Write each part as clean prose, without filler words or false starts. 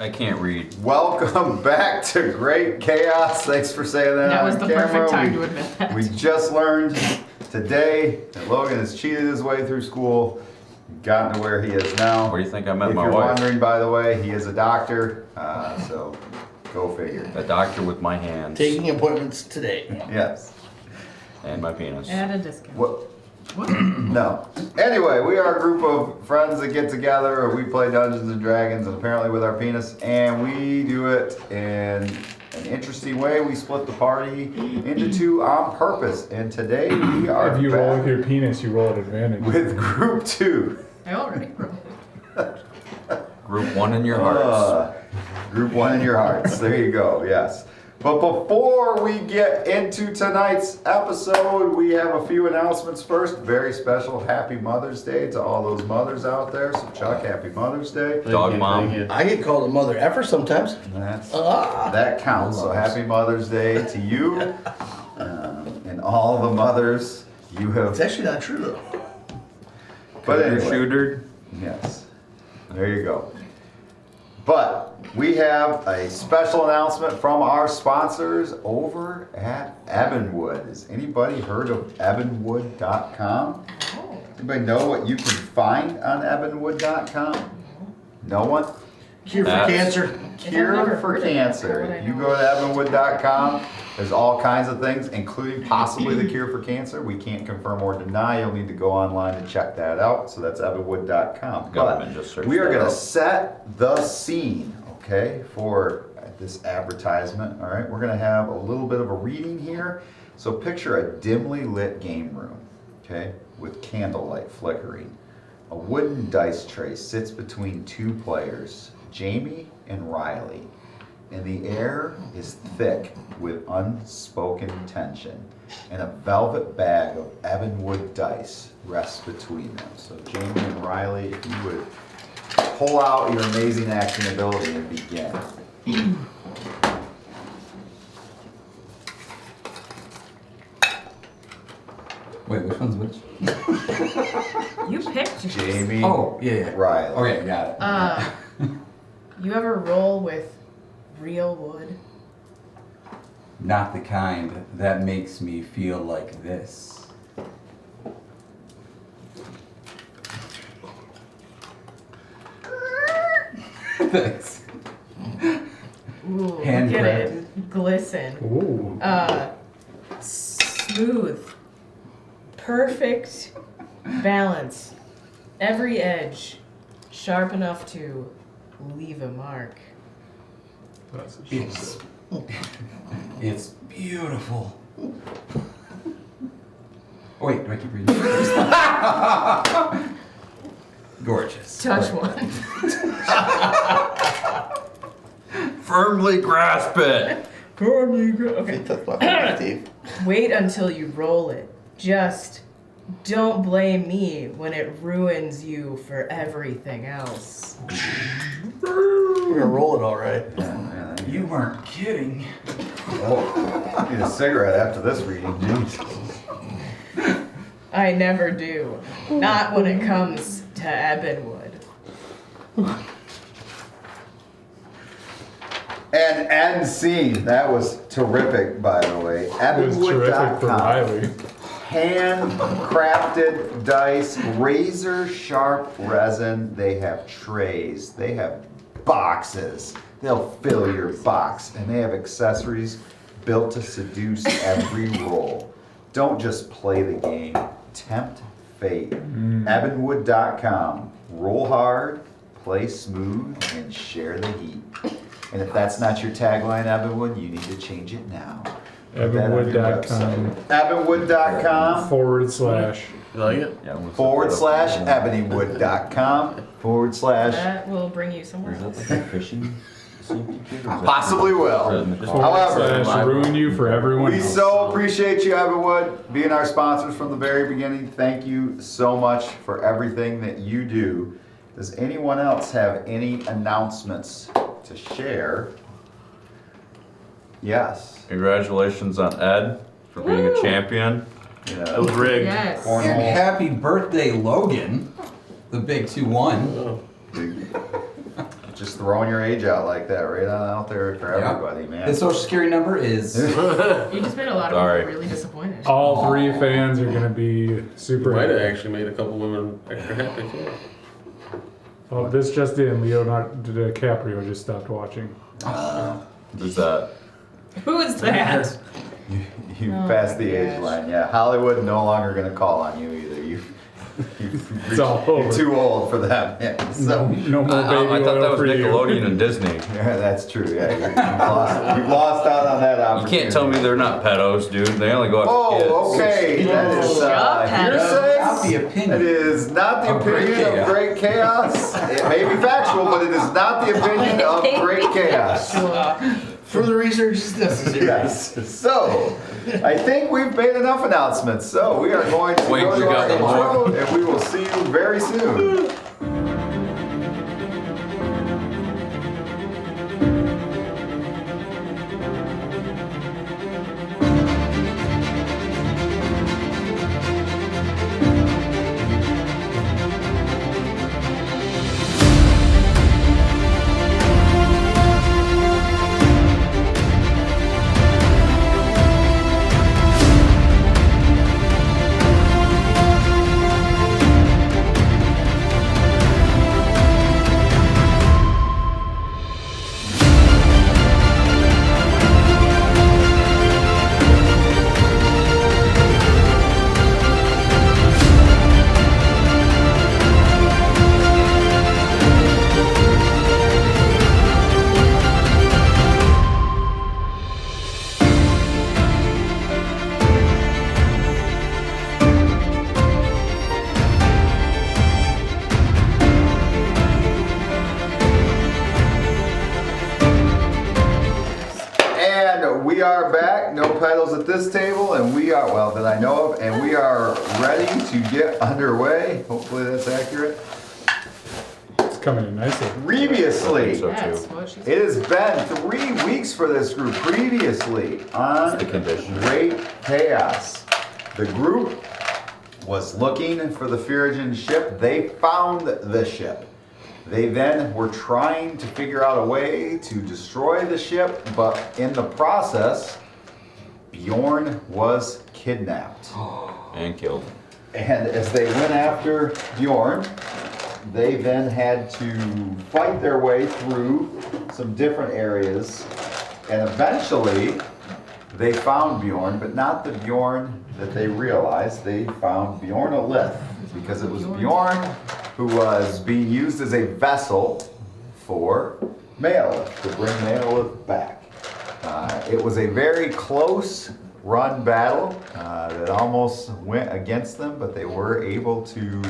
I can't read. Welcome back to Great Chaos. Thanks for saying that. That was on the camera. perfect time to admit that. We just learned today that Logan has cheated his way through school, gotten to where he is now. Where do you think I met if my you're wife? wondering, by the way, he is a doctor, so go figure. A doctor with my hands. Taking appointments today. Yes. And my penis. At a discount. What? No. Anyway, we are a group of friends that get together, or we play Dungeons and Dragons, and apparently with our penis, and we do it in an interesting way. We split the party into two on purpose, and today we are If you roll with back your penis, you roll at advantage. with Group 2. I already rolled. Group 1 in your hearts. Group 1 in your hearts. There you go, yes. But before we get into tonight's episode, we have a few announcements first. Very special Happy Mother's Day to all those mothers out there. So Chuck, Happy Mother's Day. Dog mom. I get called a mother effer sometimes. That counts. So Happy Mother's Day to you and all the mothers you have. It's actually not true though. But anyway, Shooter. yes, there you go. But we have a special announcement from our sponsors over at Ebonwood. Has anybody heard of ebonwood.com? Oh. Anybody know what you can find on ebonwood.com? No one? Cure for That's- cancer. Cure never for heard of it, cancer. how would I If you know? go to ebonwood.com, there's all kinds of things, including possibly the cure for cancer. We can't confirm or deny. You'll need to go online to check that out. So that's ebonwood.com. Government just searched we are that going to up. set the scene, okay, for this advertisement. All right, we're going to have a little bit of a reading here. So picture a dimly lit game room, okay, with candlelight flickering. A wooden dice tray sits between two players, Jamie and Riley, and the air is thick with unspoken tension, and a velvet bag of Ebonwood dice rests between them. So Jamie and Riley, if you would pull out your amazing acting ability and begin. Wait, which one's which? You picked yours. Jamie, Oh, yeah. Riley. Oh, yeah, got it. You ever roll with real wood? Not the kind that makes me feel like this. Thanks. Ooh, Handcrafted. look at it glisten. Ooh. Smooth. Perfect balance. Every edge sharp enough to leave a mark. That's a It's, it's beautiful. Oh, wait, do I keep reading? Gorgeous. Touch one. Firmly grasp it. Okay. That's my Steve. Wait until you roll it. Just don't blame me when it ruins you for everything else. We're gonna roll it all right. You weren't kidding. Oh, I need a cigarette after this reading. Jeez. I never do. Not when it comes to Ebonwood. And end scene. That was terrific, by the way. It was terrific for Ebonwood.com. Riley. Handcrafted dice, razor sharp resin. They have trays. They have boxes. They'll fill your box. And they have accessories built to seduce every roll. Don't just play the game. Tempt fate. Ebonwood.com. Roll hard, play smooth, and share the heat. And if that's not your tagline, Ebonwood, you need to change it now. Put that on your Ebonwood.com. website. Ebonwood.com You like it? Yeah, we'll /ebonywood.com / That will bring you somewhere Is that else. like a fishing safety kit? or is that- Possibly will. However, Slash ruin you for everyone we else. so appreciate you, Ebonwood, being our sponsors from the very beginning. Thank you so much for everything that you do. Does anyone else have any announcements to share? Yes. Congratulations on Ed for being Woo! a champion. You That know, was rigged. Yes. Cornhole. And happy birthday, Logan. The big 2-1. Oh. Just throwing your age out like that, right on out there for Yeah. everybody, man. The social security number is. You just made a lot of Sorry. people really disappointed. All 3 fans are gonna be super Might have happy. actually made a couple women extra happy too. Oh, this just in, Leonardo DiCaprio just stopped watching. Who's that? Who is that? You Oh passed my the age gosh. line. Yeah, Hollywood no longer gonna call on you either. It's all over. You're too old for them. Yeah, No, so, no more baby I thought oil that was for you. Nickelodeon and Disney. yeah, that's true. Yeah, you've lost out on that You opportunity. can't tell me they're not pedos, dude. They only go after kids. Oh, okay. That is Shut hearsay. Not the opinion. It is not the Of Great opinion of Chaos. Great Chaos. It may be factual, but it is not the opinion of Great Chaos. Further research is necessary. Yes. So, I think we've made enough announcements. So, we are going to Wait, go you to got our one more? intro, and we will see you very soon. And we are back, no pedals at this table, and we are, well, that I know of, and we are ready to get underway. Hopefully that's accurate. It's coming in nicely. Previously, So That's too. what she it said. has been 3 weeks for this group. Previously on That's the condition. Great Chaos, the group was looking for the Firigen ship. They found the ship. They then were trying to figure out a way to destroy the ship, but in the process, Bjorn was kidnapped. And killed. And as they went after Bjorn, they then had to fight their way through some different areas. And eventually, they found Bjorn, but not the Bjorn that they realized. They found Bjorn-Maolith, because it was Bjorn who was being used as a vessel for Maolith, to bring Maolith back. It was a very close run battle that almost went against them, but they were able to,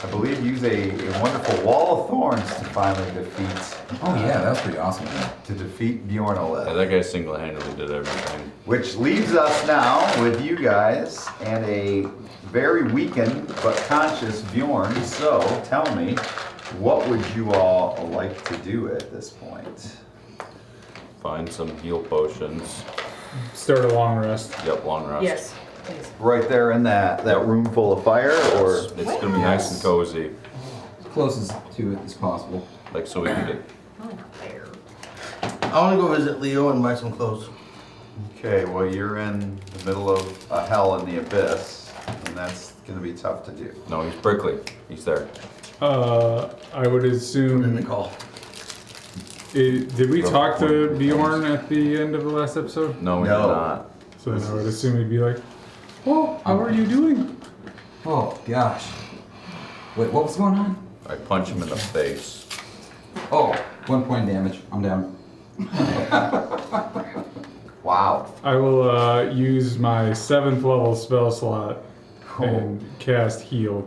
I believe, use a wonderful wall of thorns to finally defeat. Oh yeah, that's pretty awesome. To defeat Bjorn-Maolith. Yeah, that guy single-handedly did everything. Which leaves us now with you guys and a very weakened but conscious Bjorn. So tell me, what would you all like to do at this point? Find some heal potions. Start a long rest. Yep, long rest. Yes, please. Right there in that room full of fire, or It's gonna be nice and cozy. As close to it as possible. Like, so we can get. Oh, there. I want to go visit Leo and buy some clothes. okay? Well, you're in the middle of a hell in the abyss, and that's gonna be tough to do. No, he's prickly. He's there. I would In the assume. call. Did we talk to Bjorn at the end of the last episode? No, we No. did not. So then I would assume he'd be like, "Oh, how are you doing?" Oh gosh. Wait, what was going on? I punch him in the face. Oh, 1 point damage. I'm down. Wow. I will use my 7th level spell slot and cast heal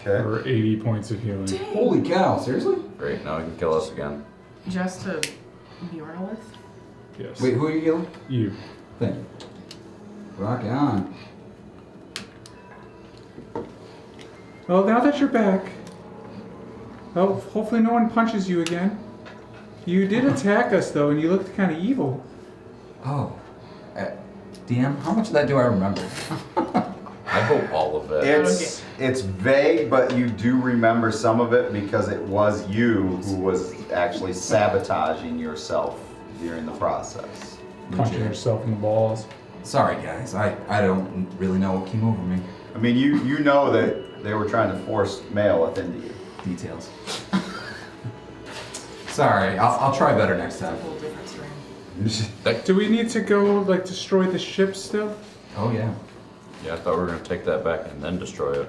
Okay. for 80 points of healing. Holy cow! Seriously? Great, now he can kill us again. Just to Bjorn-Maolith? Yes. Wait, who are you healing? You. Thank you. Rock on. Well, now that you're back, well, hopefully no one punches you again. You did attack us though, and you looked kind of evil. Oh. DM, how much of that do I remember? I hope all of it. It's vague, but you do remember some of it because it was you who was actually sabotaging yourself during the process. Punching yourself in the balls. Sorry, guys. I don't really know what came over me. I mean, you know that they were trying to force Maolith into you. Details. Sorry. I'll try better next It's a time. whole different story. Do we need to go, like, destroy the ship still? Oh yeah. Yeah, I thought we were gonna take that back and then destroy it.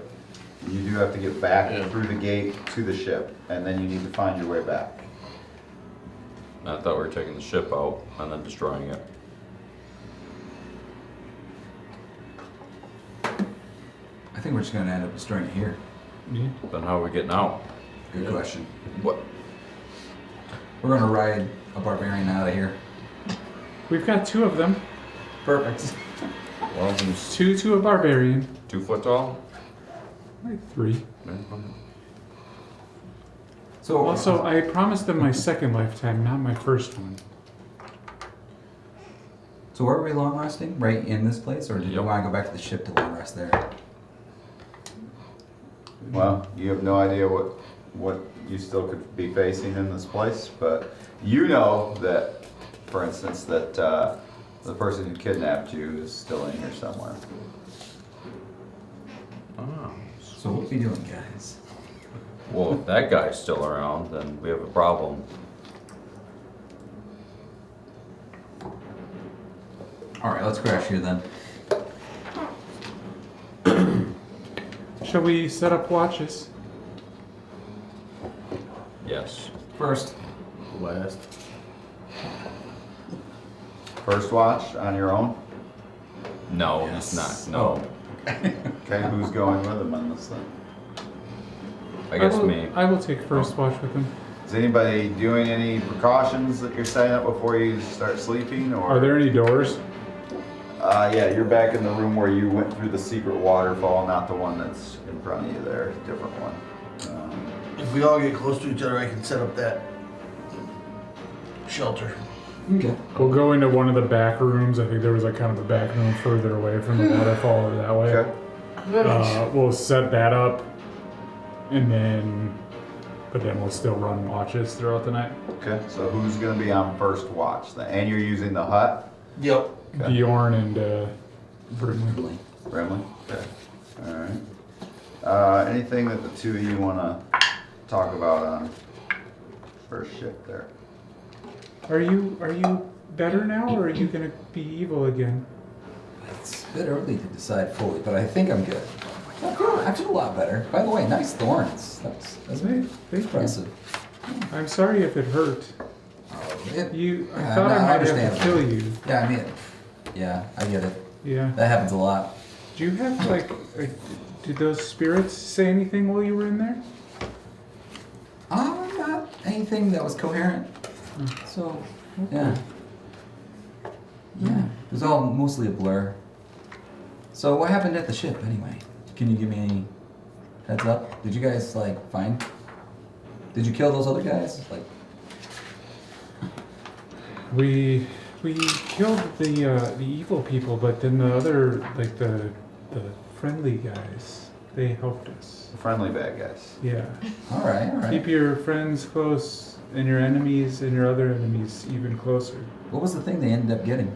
You do have to get back Yeah. through the gate to the ship, and then you need to find your way back. I thought we were taking the ship out and then destroying it. I think we're just gonna end up destroying it here. Yeah. Then how are we getting out? Good question. What? We're gonna ride a barbarian out of here. We've got 2 of them. Perfect. One of them's 2 to a barbarian. 2 foot tall. Like 3. So Also, I promised them my second lifetime, not my first one. So where are we long resting? Right in this place, or do you Yep. want to go back to the ship to long rest there? Well, you have no idea what you still could be facing in this place, but you know that, for instance, that the person who kidnapped you is still in here somewhere. Oh. So what are we doing, guys? Well, if that guy's still around, then we have a problem. All right, let's crash here then. Shall we set up watches? Yes. First, Last. First watch on your own. No, Yes. it's not. No. Okay, who's going with him on this thing? I guess will, me. I will take first watch with them. Is anybody doing any precautions that you're setting up before you start sleeping? Or Are there any doors? Yeah, you're back in the room where you went through the secret waterfall, not the one that's in front of you there, different one. If we all get close to each other, I can set up that shelter. okay. We'll go into one of the back rooms. I think there was like kind of a back room further away from the waterfall or that way. Okay. We'll set that up, and then we'll still run watches throughout the night. Okay, so who's gonna be on first watch then? And you're using the hut? Yep. Okay. Bjorn and Brimley. Really. Brimley? Okay. Alright. Anything that the two of you wanna talk about on first shift there? Are you better now, or are you gonna be evil again? It's a bit early to decide fully, but I think I'm good. I feel a lot better. By the way, nice thorns. That's Thank you. impressive. I'm sorry if it hurt. I Yeah, thought no, I might have to understandable. kill you. Yeah, I mean, yeah, I get it. Yeah. That happens a lot. Do you have did those spirits say anything while you were in there? Not anything that was coherent. So, yeah. Yeah, it was all mostly a blur. So what happened at the ship anyway? Can you give me any heads up? Did you guys find? Did you kill those other guys? We killed the evil people, but then the other the friendly guys, they helped us. The friendly bad guys. Yeah. All right. Keep your friends close and your enemies and your other enemies even closer. What was the thing they ended up getting?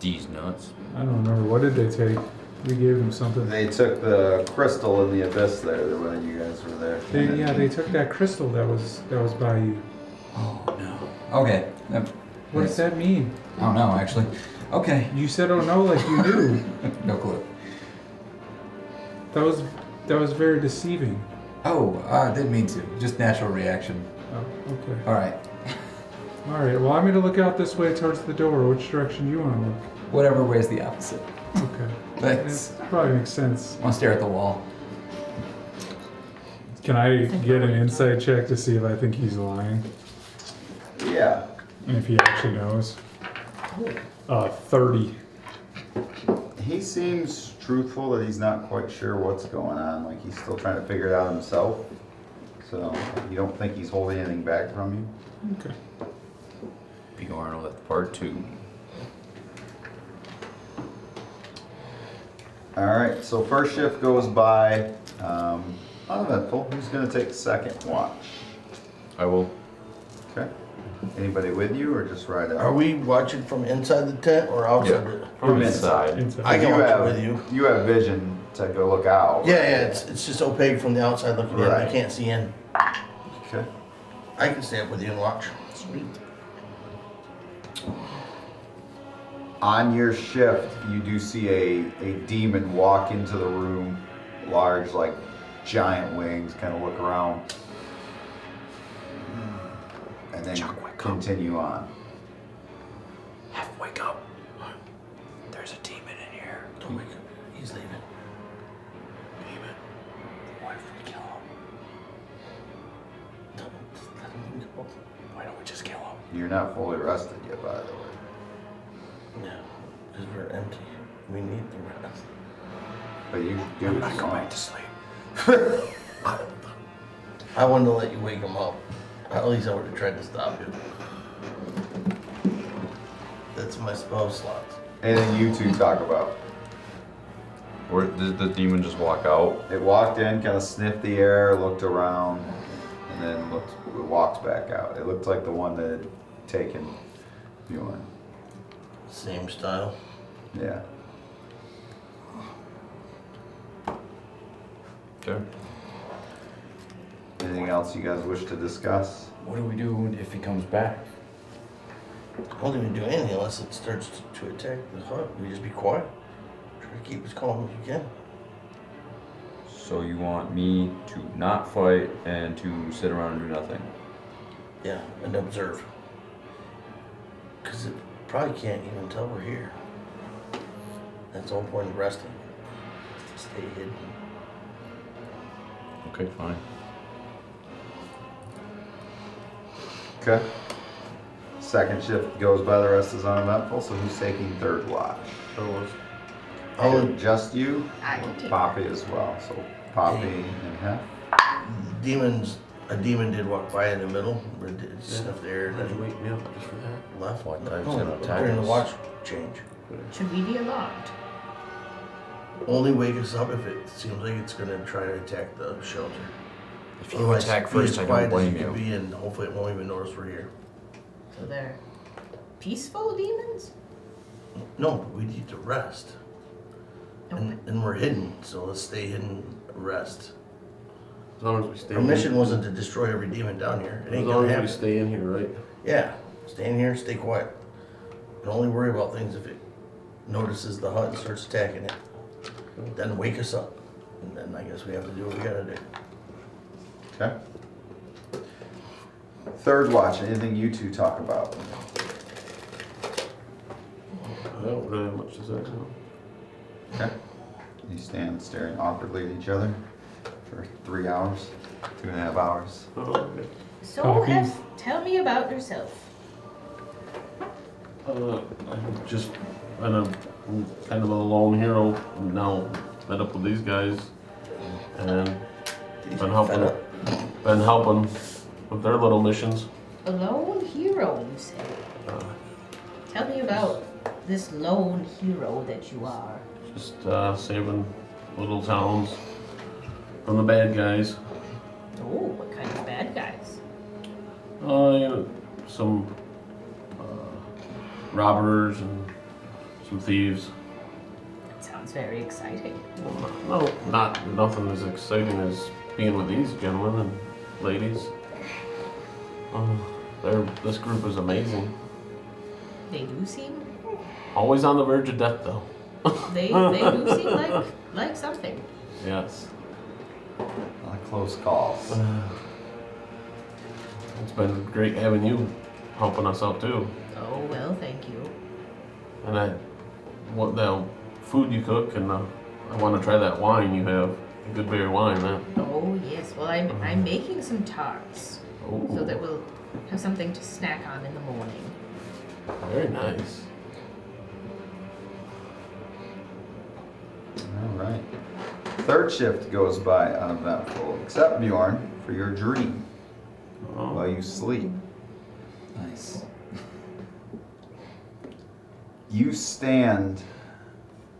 These nuts. I don't remember. What did they take? We gave them something. They took the crystal in the abyss there when you guys were there. They took that crystal that was by you. Oh no. Okay. What does that mean? I don't know actually. Okay. You said "oh no" like you knew. No clue. That was very deceiving. Oh, I didn't mean to. Just natural reaction. Oh, okay. All right. All right. Well, I'm going to look out this way towards the door. Which direction do you want to look? Whatever way's the opposite. Okay. Thanks. That probably makes sense. I want to stare at the wall. Can I get an insight check to see if I think he's lying? Yeah. And if he actually knows? 30. He seems truthful that he's not quite sure what's going on. Like he's still trying to figure it out himself. So you don't think he's holding anything back from you? Okay. Bjorn with part 2. All right, so first shift goes by uneventful. Who's gonna take second watch? I will. Okay. Anybody with you or just right out? Are we watching from inside the tent or outside it? From inside. Inside. I can You watch have, with you. You have vision to go look out. Yeah, it's just opaque from the outside looking in. Right. I can't see in. Okay. I can stay up with you and watch. Sweet. On your shift, you do see a demon walk into the room, large, like giant wings, kind of look around, and then continue on. Wake up. There's a demon in here. Don't wake up. He's leaving. Demon. What if we kill him? Don't let him go. Why don't we just kill him? You're not fully rested yet, by the way. No, because we're empty. We need the rest. But you do I'm it not going back to strong. sleep. I wanted to let you wake him up. At least I would have tried to stop you. That's my spell slots. Anything you two talk about? Or did the demon just walk out? It walked in, kind of sniffed the air, looked around, and then walked back out. It looked like the one that had taken Bjorn. Same style. Yeah. Okay. Anything else you guys wish to discuss? What do we do if he comes back? I don't even do anything unless it starts to attack the hut. We just be quiet. Try to keep as calm as you can. So you want me to not fight and to sit around and do nothing? Yeah, and observe. Because it probably can't even tell we're here. That's the whole point of resting. Is to stay hidden. Okay, fine. Okay. Second shift goes by, the rest is uneventful, so who's taking third watch? I'll Just you? I can take Poppy as well, so Poppy and Hef. a demon did walk by in the middle, but it sniffed the air and Did you then wake me up just for that? left. Well, I thought he was No, gonna attack during the us. watch change. Should we be alarmed? Only wake us up if it seems like it's gonna try to attack the shelter. If you Otherwise, attack be first, as I quiet don't as blame can you. Be, and hopefully it won't even notice we're here. So they're peaceful demons? No, we need to rest. And we're hidden, so let's stay hidden, rest. As long as we stay Our mission wasn't to destroy every demon down here. It As ain't long gonna as we happen. stay in here, right? Yeah, stay in here, stay quiet. And only worry about things if it notices the hut and starts attacking it. Then wake us up. And then I guess we have to do what we gotta do. Okay. Third watch, anything you two talk about? I don't really have much to say. No. Okay. You stand staring awkwardly at each other for 3 hours, 2.5 hours. Oh, okay. So, Coffee. Hef, tell me about yourself. I've just been a kind of a lone hero. And now met up with these guys and been helping with their little missions. A lone hero, you say? Uh, Tell me about this lone hero that you are. just saving little towns from the bad guys. Oh, what kind of bad guys? You know, some robbers and some thieves. That sounds very exciting. No, nothing as exciting as being with these gentlemen and ladies. This group is amazing. They do seem Always on the verge of death, though. they do seem like something. Yes. A lot of close calls. It's been great having you helping us out too. Oh well, thank you. And what the food you cook, and I want to try that wine you have. A good berry wine, man. Oh yes, well I'm making some tarts Oh, so that we'll have something to snack on in the morning. very nice. All right. Third shift goes by uneventful, except Bjorn, for your dream Oh. while you sleep. Nice. You stand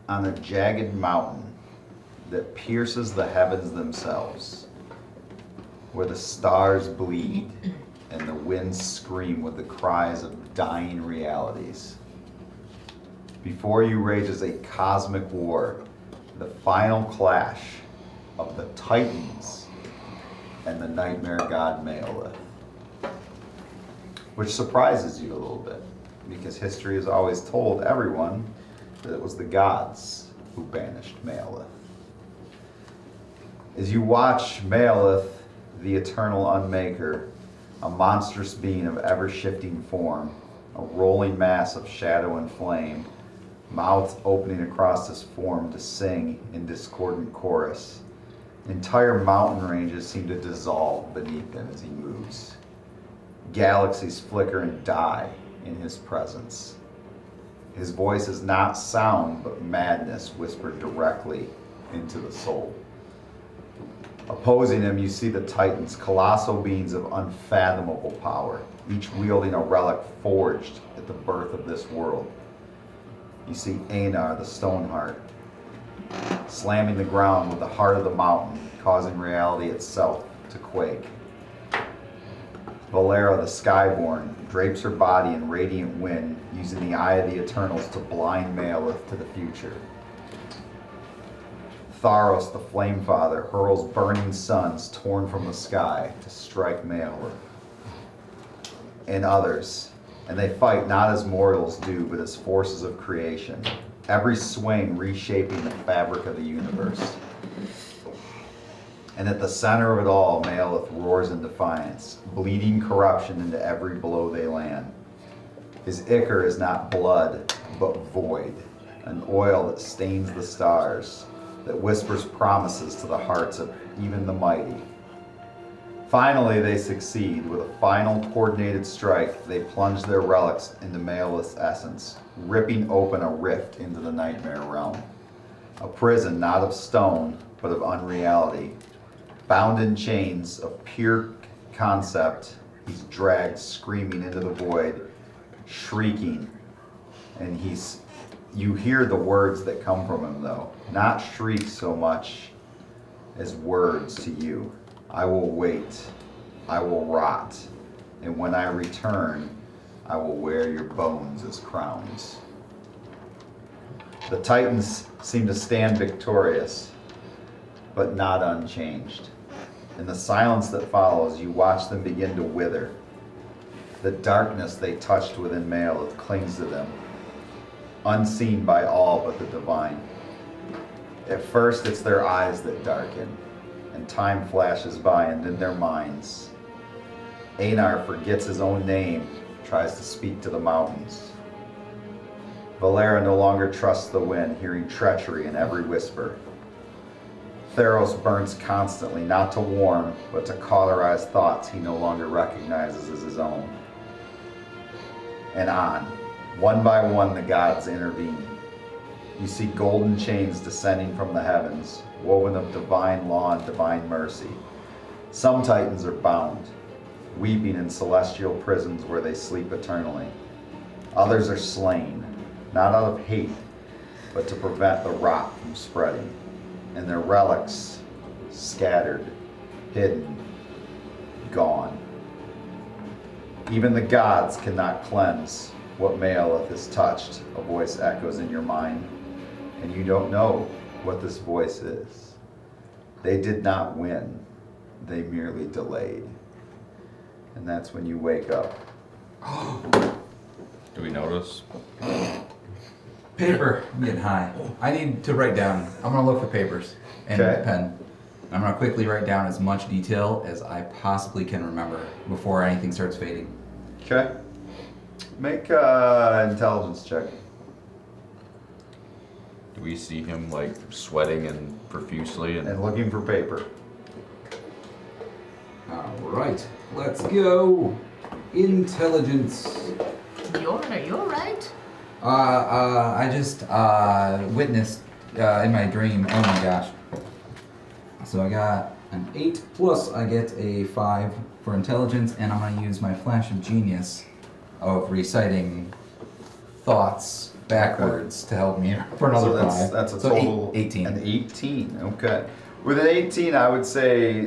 on a jagged mountain that pierces the heavens themselves, where the stars bleed and the winds scream with the cries of dying realities. Before you rages a cosmic war, the final clash of the Titans and the nightmare god Maolith. Which surprises you a little bit, because history has always told everyone that it was the gods who banished Maolith. As you watch Maolith, the eternal unmaker, a monstrous being of ever-shifting form, a rolling mass of shadow and flame, mouth opening across his form to sing in discordant chorus. Entire mountain ranges seem to dissolve beneath him as he moves. Galaxies flicker and die in his presence. His voice is not sound, but madness whispered directly into the soul. Opposing him, you see the Titans, colossal beings of unfathomable power, each wielding a relic forged at the birth of this world. You see Einar, the Stoneheart, slamming the ground with the heart of the mountain, causing reality itself to quake. Valera, the Skyborn, drapes her body in radiant wind, using the eye of the Eternals to blind Maolith to the future. Tharos, the Flamefather, hurls burning suns torn from the sky to strike Maolith. And others, and they fight not as mortals do, but as forces of creation, every swing reshaping the fabric of the universe. And at the center of it all, Maolith roars in defiance, bleeding corruption into every blow they land. His ichor is not blood, but void, an oil that stains the stars, that whispers promises to the hearts of even the mighty. Finally, they succeed. With a final coordinated strike, they plunge their relics into Maolith's essence, ripping open a rift into the nightmare realm. A prison not of stone, but of unreality. Bound in chains of pure concept, he's dragged screaming into the void, shrieking, and you hear the words that come from him though, not shrieks so much as words to you. I will wait, I will rot, and when I return, I will wear your bones as crowns. The Titans seem to stand victorious, but not unchanged. In the silence that follows, you watch them begin to wither. The darkness they touched within Maolith clings to them, unseen by all but the divine. At first, it's their eyes that darken, and time flashes by, and then their minds. Einar forgets his own name, tries to speak to the mountains. Valera no longer trusts the wind, hearing treachery in every whisper. Theros burns constantly, not to warm, but to cauterize thoughts he no longer recognizes as his own. And on, one by one, the gods intervene. You see golden chains descending from the heavens, woven of divine law and divine mercy. Some Titans are bound, weeping in celestial prisons where they sleep eternally. Others are slain, not out of hate, but to prevent the rot from spreading, and their relics scattered, hidden, gone. Even the gods cannot cleanse what Maolith has touched, a voice echoes in your mind, and you don't know what this voice is. They did not win, they merely delayed. And that's when you wake up. Do we notice? Paper. I'm getting high. I need to write down. I'm gonna look for papers and Okay. a pen. I'm gonna quickly write down as much detail as I possibly can remember before anything starts fading. Okay. Make an intelligence check. Do we see him like sweating and profusely and And looking for paper. All right, let's go. Intelligence. You're right. I just witnessed in my dream. Oh my gosh. So I got an 8 plus I get a 5 for intelligence, and I'm gonna use my flash of genius of reciting thoughts backwards to help me for another So that's 5. that's a So total 18. An 18. Okay. With an 18, I would say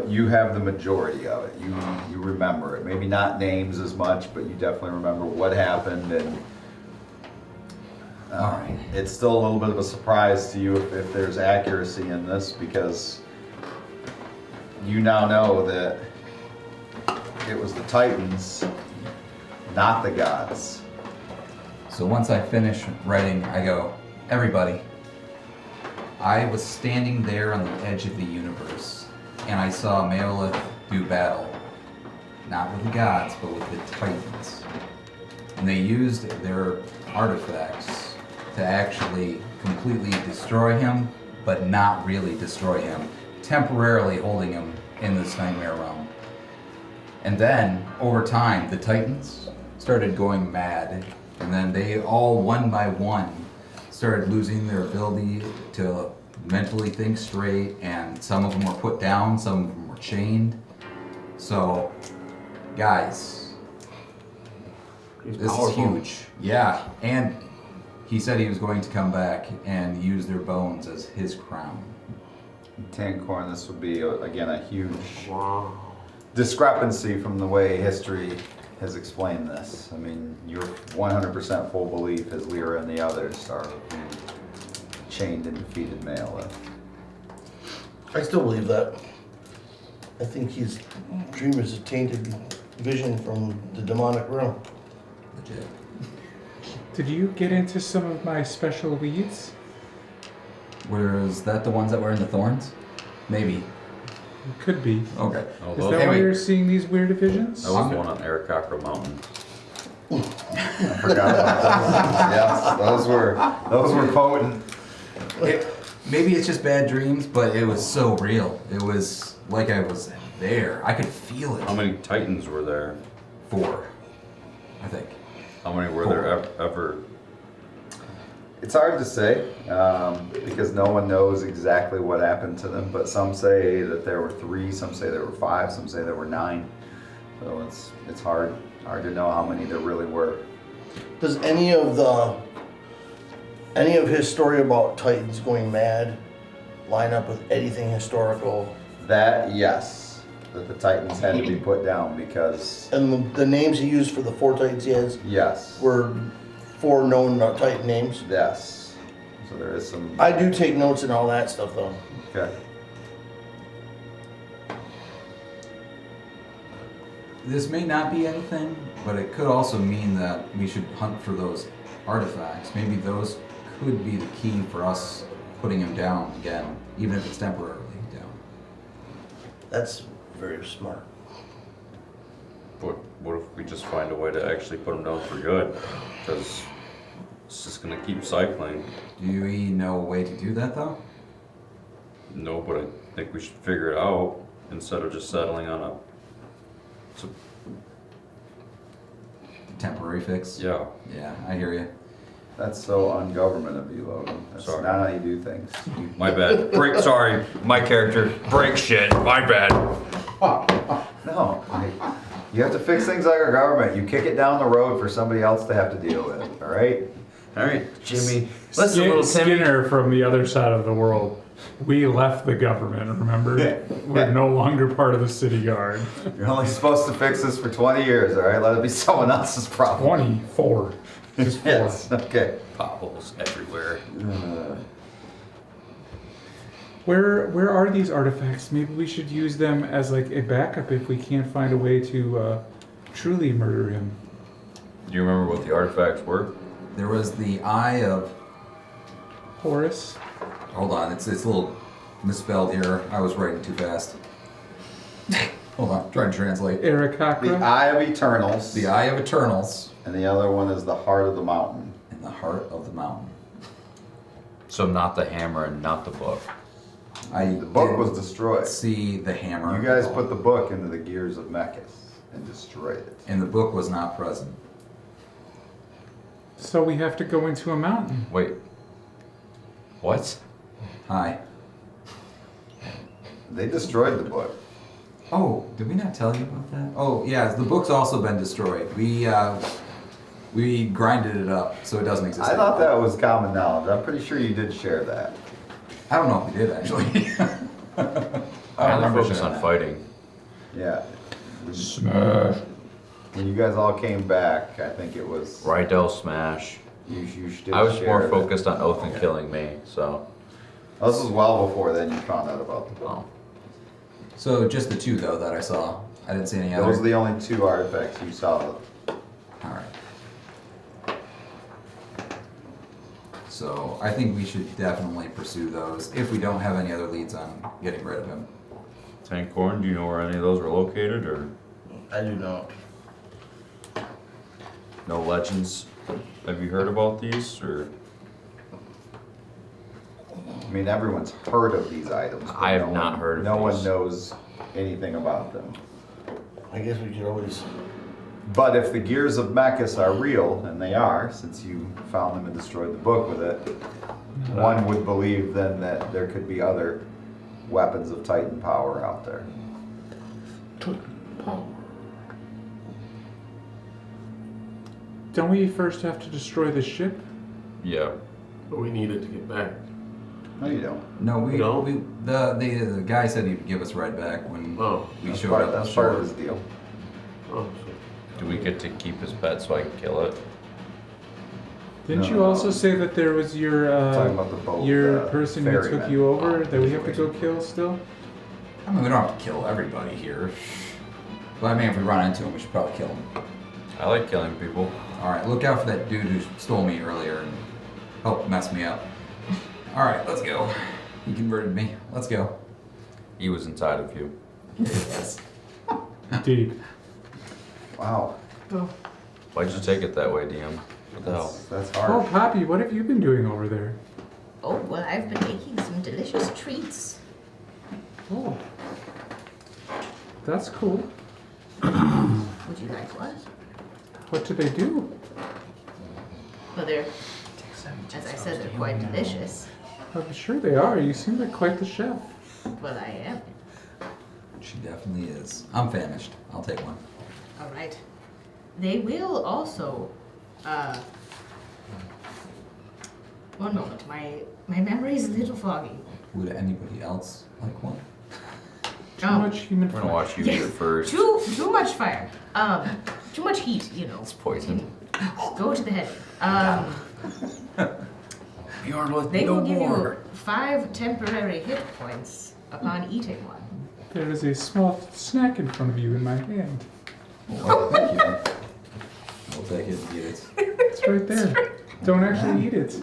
you have the majority of it. You remember it. Maybe not names as much, but you definitely remember what happened, and Alright. it's still a little bit of a surprise to you if there's accuracy in this, because you now know that it was the Titans, not the gods. So once I finish writing, I go, everybody, I was standing there on the edge of the universe, and I saw Maolith do battle. Not with the gods, but with the Titans. And they used their artifacts to actually completely destroy him, but not really destroy him, temporarily holding him in this nightmare realm. And then, over time, the Titans started going mad, and then they all, one by one, started losing their ability to mentally think straight, and some of them were put down, some of them were chained. So, guys, He's this powerful. is huge. Yeah, and he said he was going to come back and use their bones as his crown. Tancorn, this would be, again, a huge Wow. discrepancy from the way history has explained this. I mean, your 100% full belief is Lyra and the others are who chained and defeated Maolith. I still believe that. I think his dream is a tainted vision from the demonic realm. Legit. Did you get into some of my special leads? Was that the ones that were in the thorns? Maybe. Could be. Okay. Oh, Is those, that Hey, why wait. you're seeing these weird visions? that was the one on Arakakra Mountain. I forgot about those. Yes, those were potent. Maybe it's just bad dreams, but it was so real. It was like I was there. I could feel it. How many Titans were there? 4, I think. How many were there ever? It's hard to say because no one knows exactly what happened to them. But some say that there were 3, some say there were 5, some say there were 9. So it's hard to know how many there really were. Does any of his story about Titans going mad line up with anything historical? That, yes, that the Titans had to be put down because, And the names he used for the 4 Titans he has yes, were 4 known Titan names. yes. So there is some. I do take notes and all that stuff though. Okay. This may not be anything, but it could also mean that we should hunt for those artifacts. Maybe those could be the key for us putting him down again, even if it's temporarily down. That's very smart. But what if we just find a way to actually put them down for good? Because it's just gonna keep cycling. Do we know a way to do that though? No, but I think we should figure it out instead of just settling on a. So, Temporary fix? yeah. Yeah, I hear you. That's so ungovernment of you, Logan. That's Sorry. not how you do things. My bad. Sorry, my character. Break shit. My bad. No, you have to fix things like our government. You kick it down the road for somebody else to have to deal with, all right? All right, Jimmy. Listen, little Timmy. Skinner from the other side of the world. We left the government, remember? We're no longer part of the city guard. You're only supposed to fix this for 20 years, all right? Let it be someone else's problem. 24. Just 4. Yes, okay. Potholes everywhere. Where are these artifacts? Maybe we should use them as like a backup if we can't find a way to truly murder him. Do you remember what the artifacts were? There was the eye of... Horus? Hold on, it's a little misspelled here. I was writing too fast. Hold on, trying to translate. The Arakakra? Eye of Eternals. The Eye of Eternals And the other one is the Heart of the Mountain. in the heart of the mountain. So not the hammer and not the book. The book was destroyed. See the hammer. You guys put the book into the gears of Mechas and destroyed it. And the book was not present. So we have to go into a mountain. Wait. What? Hi. They destroyed the book. Oh, did we not tell you about that? Oh, yeah, the book's also been destroyed. We grinded it up so it doesn't exist. I thought anymore. that was common knowledge. I'm pretty sure you did share that. I don't know if we did actually. I only remember focus sharing on that. fighting. Yeah. Smash. When you guys all came back, I think it was. Rydell smash. You did I was share more that. focused on Oath and killing me, so. This was well before then you found out about the book. Oh. So just the two though that I saw. I didn't see any other. Those are the only 2 artifacts you saw. All right. So I think we should definitely pursue those if we don't have any other leads on getting rid of him. Tankorn, do you know where any of those were located, or I do not. no legends? Have you heard about these, or? I mean, everyone's heard of these items. but I have no not one- heard of No one these. knows anything about them. I guess we could always. But if the gears of Mechas are real, and they are, since you found them and destroyed the book with it, one would believe then that there could be other weapons of Titan power out there. Don't we first have to destroy the ship? Yeah. But we need it to get back. No, you don't. No, No? the guy said he'd give us right back when Oh. we That's showed part, up. that's part of his deal. Oh, Do we get to keep his pet so I can kill it? Didn't No, you no. also say that there was your Talking about the boat. your person who ferryman took you over that we have to go situation. kill still? I mean, we don't have to kill everybody here. But I mean, if we run into him, we should probably kill him. I like killing people. All right, look out for that dude who stole me earlier and helped mess me up. All right, let's go. He converted me. Let's go. He was inside of you. Yes. Deep. Wow. Why'd you take it that way, DM? What the hell? That's Oh, hard. Poppy, what have you been doing over there? Oh, well, I've been making some delicious treats. Oh, that's cool. Would you like one? What do they do? Well, they're, as I said, they're quite delicious. I'm sure they are. You seem like quite the chef. Well, I am. She definitely is. I'm famished. I'll take one. All right. They will also, one moment, my memory is a little foggy. Would anybody else like one? Too Oh. much human We're gonna flesh. watch you eat it first. Too much fire. Too much heat, you know. It's poison. Go to the head. Bjorn with They no will give more. you 5 temporary hit points upon eating one. There is a small snack in front of you in my hand. Oh, thank you. I'll take it and eat it. It's right there. Don't actually eat it.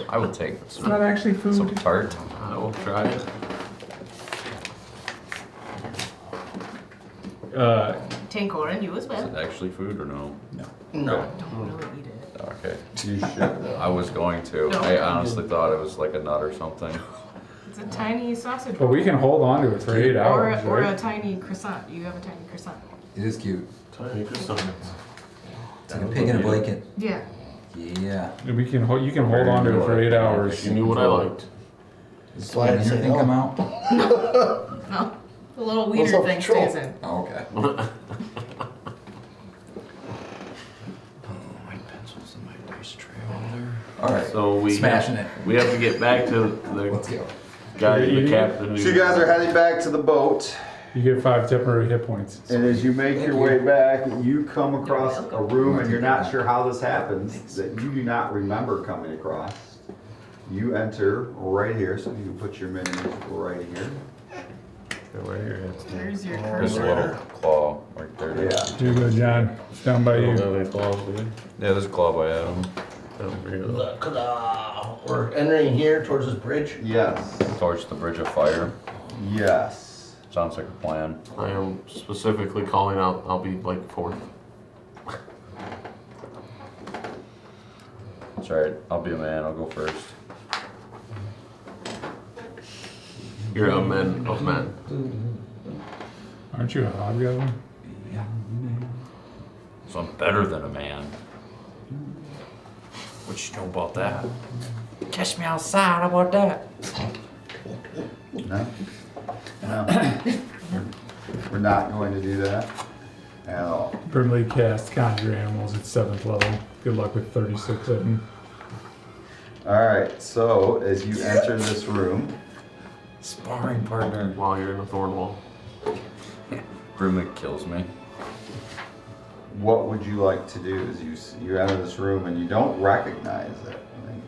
I will take It's not actually some food. tart. I will try it. Tankoran, you as Is well. it actually food or no? No. No. Don't really eat it. Okay. You should. I was going to. No. I honestly thought it was like a nut or something. It's a tiny sausage But roll. we can hold on to it for 8 Or, hours, or a right? tiny croissant. You have a tiny croissant. It is cute. Tiny croissants. It's like a pig in a blanket. Yeah. Yeah. And we can hold. You can hold on to it for 8 hours. You knew what I liked. Does why I the say thing no. come out? No. The little What's weeder up, thing troll? stays in. Oh, okay. My pencils and my dice tray over there. All right. So we Smashing it. We have to get back to Let's the go. guy, You're the eating it? captain. So you guys are heading back to the boat, You get 5 temporary hit points. and as you make Thank your you. way back, you come across You're a welcome. room, and you're not sure how this happens, that you do not remember coming across. You enter right here, so you can put your minions right here. Right here. Where's your There's a cursor? little claw right there. Yeah. Here you go, John. It's down by I don't you. have any claws, do we? Yeah, there's a claw by Adam. Over here. We're entering here towards this bridge. Yes. Towards the bridge of fire. Yes. Sounds like a plan. I am specifically calling out. I'll be like fourth. That's alright. I'll be a man. I'll go first. You're a man of men. Aren't you a hobgoblin? So I'm better than a man. What you know about that? Catch me outside. How about that? No? No. We're not going to do that. at all. Brimley cast Conjure Animals at 7th level. Good luck with 36 of them. Alright, so as you enter this room, Sparring partner. While you're in a thorn wall. Brimley kills me. what would you like to do as you enter this room and you don't recognize it? I mean,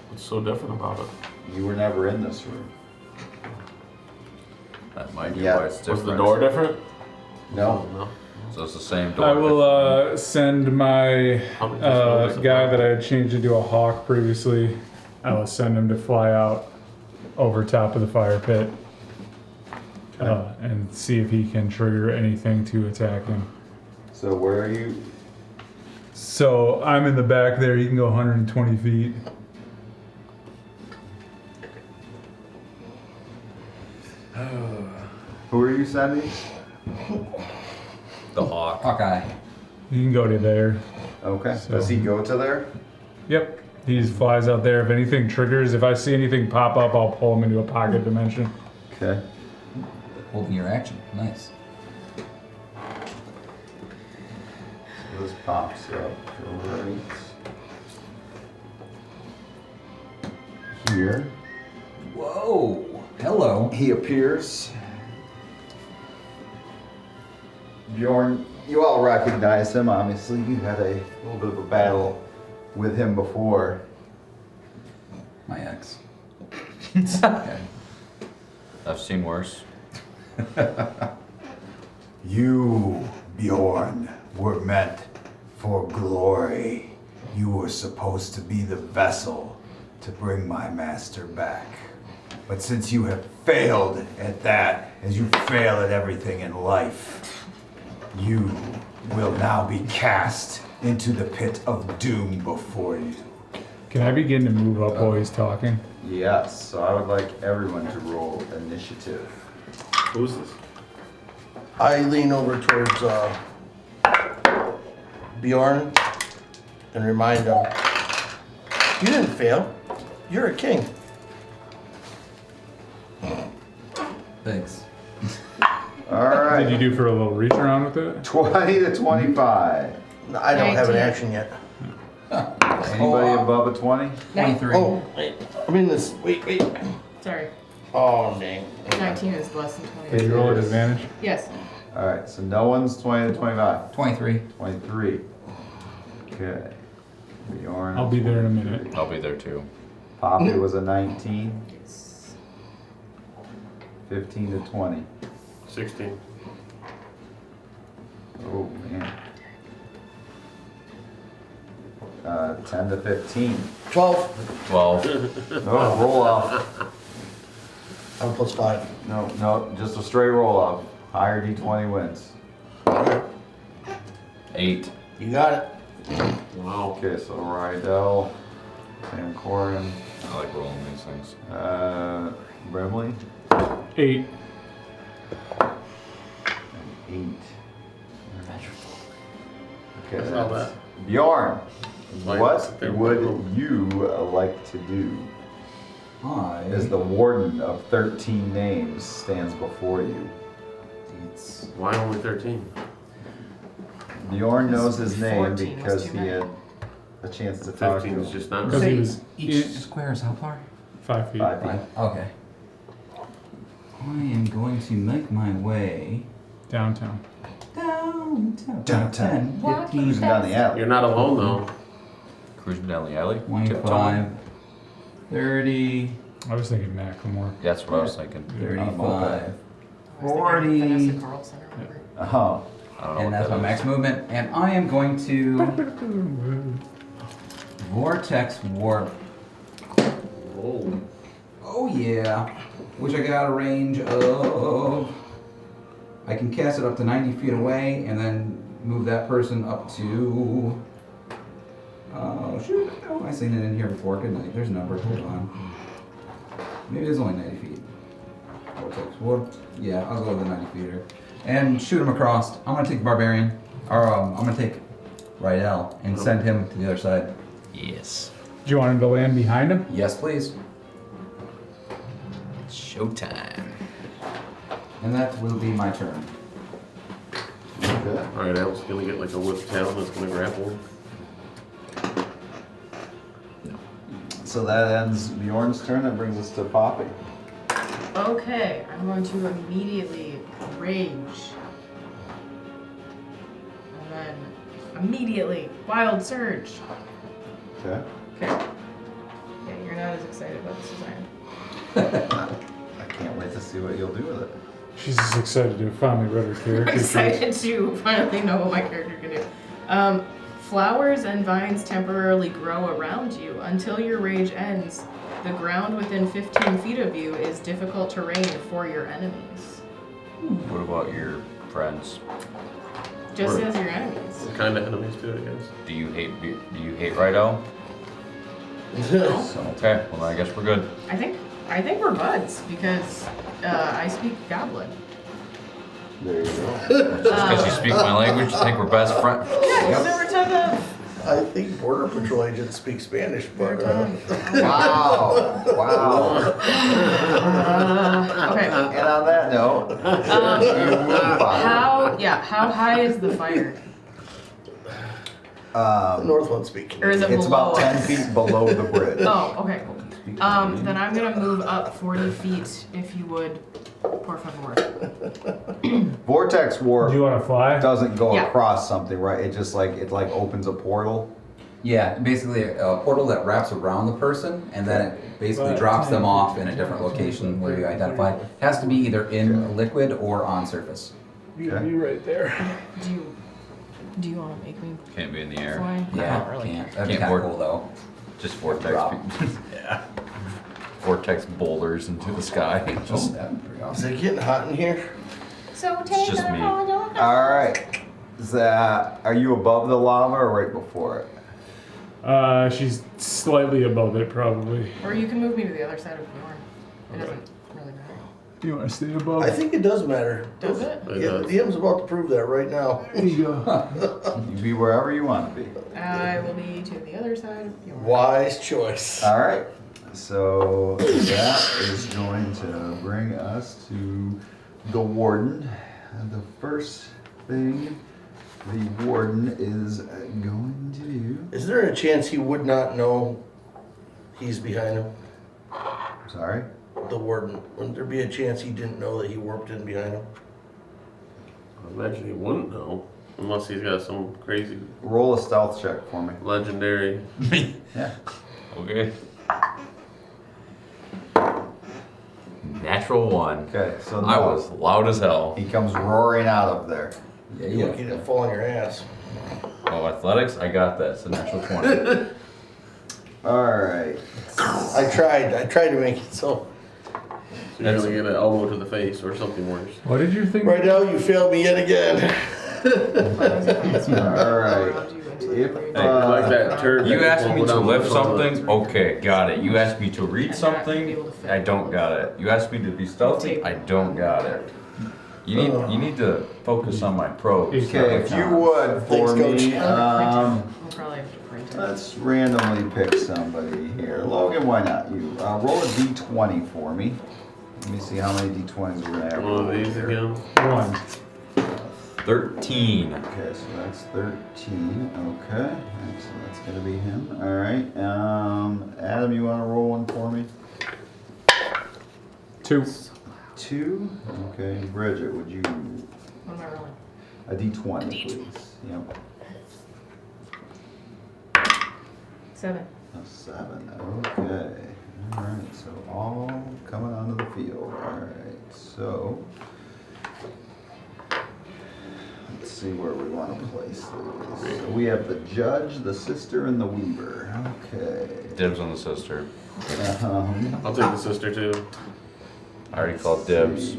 What's so different about it? you were never in this room. That might be Yeah. why it's Was different. the door different? No. No. So it's the same door. I will send my How many just noticed guy it? that I had changed into a hawk previously. I will send him to fly out over top of the fire pit and see if he can trigger anything to attack him. So where are you? So I'm in the back there. He can go 120 feet. Who are you sending? The hawk. Hawkeye. He can go to there. Okay. So- Does he go to there? Yep. He just flies out there. If anything triggers, if I see anything pop up, I'll pull him into a pocket dimension. Okay. Holding your action. Nice. So this pops up right here. Whoa. Hello. He appears. Bjorn, you all recognize him, obviously. You had a little bit of a battle with him before. My ex. Okay. I've seen worse. You, Bjorn, were meant for glory. You were supposed to be the vessel to bring my master back. But since you have failed at that, as you fail at everything in life, you will now be cast into the pit of doom before you. Can I begin to move up while he's talking? Yes, so I would like everyone to roll initiative. Who's this? I lean over towards Bjorn and remind him, you didn't fail. You're a king. Thanks. All Did you right, do for a little reach around with it? 20 to 25. I don't have an 19. action yet. Anybody above a 20? 23. Oh, wait. I mean this. Wait. Sorry, Oh, dang. 19 is less than 20. Did you roll at advantage? Yes. All right, so no one's 20 to 25. 23. 23. Okay. Bjorn. I'll be there in a minute. I'll be there too. Poppy was a 19. 15 to 20. 16. Oh, man. 10 to 15. 12. 12. Oh, roll off. I'm +5. No, just a straight roll off. Higher D20 wins. 8. You got it. Wow. Okay, so Rydell, Sam Corin, I like rolling these things. Brimley, 8. and 8. Okay, That's not that's Bjorn. Like, What they would roll. you like to do? As I. the warden of 13 names stands before you. It's Why only 13? Bjorn knows his name 14 was because too he many. had a chance to talk to 15 is him. just not. Because he So was each square is how far? 5 feet. 5 feet. 5. Okay. I am going to make my way Downtown. downtown. Downtown. 10, 15, Cruising down the alley. You're not alone though. Cruising down the alley. 25, 30, I was thinking Macklemore. That's what I was thinking. 35, I was thinking 40. Vanessa Carlson or whatever. Oh, I don't know and what that's that my max is. movement. And I am going to Vortex Warp. Oh. Oh yeah. Which I get out of range of. I can cast it up to 90 feet away and then move that person up to. Oh shoot. Oh, I seen it in here before, couldn't I? There's a number. Hold on. Maybe it's only 90 feet. Vortex Warp. Yeah, I'll go with the 90 feeder. And shoot him across. I'm gonna take Barbarian. Or I'm gonna take Rydell and send him to the other side. Yes. Do you want him to land behind him? Yes, please. Showtime. And that will be my turn. Okay. Alright, Al's gonna get like a whip tail that's gonna grapple him. So that ends Bjorn's turn. That brings us to Poppy. Okay, I'm going to immediately rage. And then immediately wild surge. Okay. Okay. Yeah, you're not as excited about this as I am. I can't wait to see what you'll do with it. She's just excited to finally read her I'm character. excited to finally know what my character can do. Flowers and vines temporarily grow around you. Until your rage ends, the ground within 15 feet of you is difficult terrain for your enemies. What about your friends? Just Right. as your enemies. What kind of enemies do it, I guess? Do you hate Rido? Okay, well I guess we're good. I think we're buds because I speak Goblin. There you go. Just because you speak my language, you think we're best friends? Yeah, because there were a ton of. I think Border Patrol agents speak Spanish, but Wow. Wow. Okay. And on that note, How high is the fire? the North one speak. Or is it it's below about 10 us? feet below the bridge. Oh, okay, cool. Then I'm gonna move up 40 feet, if you would, por favor. Vortex warp Do you want to fly? doesn't go Yeah. across something, right? It just like opens a portal. Yeah, basically a portal that wraps around the person and then it basically Right. drops them off in a different location where you identify. It has to be either in liquid or on surface. You can be right there. Do you want to make me Can't be in the air. fly? Yeah, I don't really can't. care. That'd be Can't kind work. of cool though. Just vortex. Drop. yeah. Vortex boulders into the sky. Just That'd be pretty Is awesome. it getting hot in here? So It's take just a me. photo. All right. Are you above the lava or right before it? She's slightly above it, probably. Or you can move me to the other side of Bjorn. It doesn't really matter. You want to stay above? I think it does matter. Does it? It Yeah, does. DM's about to prove that right now. There you go. You be wherever you want to be. I will be to the other side of Bjorn. Wise choice. All right. So that is going to bring us to the warden. And the first thing the warden is going to do. Is there a chance he would not know he's behind him? Sorry. The warden. Wouldn't there be a chance he didn't know that he warped in behind him? I imagine he wouldn't know. Unless he's got some crazy Roll a stealth check for me. legendary. Yeah. Okay. Natural 1. Okay. So I was loud as hell. He comes roaring out of there. Yeah, You lucky he didn't fall on your ass. Oh, athletics? I got that. It's a natural 20. All right. I tried to make it so. So you're gonna get an elbow to the face or something worse. What did you think? Right now, you failed me yet again. All right. If Hey, like that turd. You that asked me pulled to down lift the front. something? Okay, got it. You asked me to read I'm not gonna be something? able to fit I don't got it. You asked me to be stealthy? I don't got it. You need to focus on my pros. Okay, if you would for Thanks, me, Coach. We'll probably have to print it. let's randomly pick somebody here. Logan, why not you? Roll a d20 for me. Let me see how many d20s we're gonna have. One of these here. again. 1. 13. Okay, so that's 13. Okay, so that's gonna be him. All right. Adam, you want to roll one for me? 2. 2. Okay, Bridget, would you? What am I rolling? A d20, please. Yep. 7. A 7. Okay. All right. So all coming onto the field. All right. So let's see where we want to place these. So we have the judge, the sister, and the weaver. Okay. Dibs on the sister. I'll take the sister too. I already called dibs.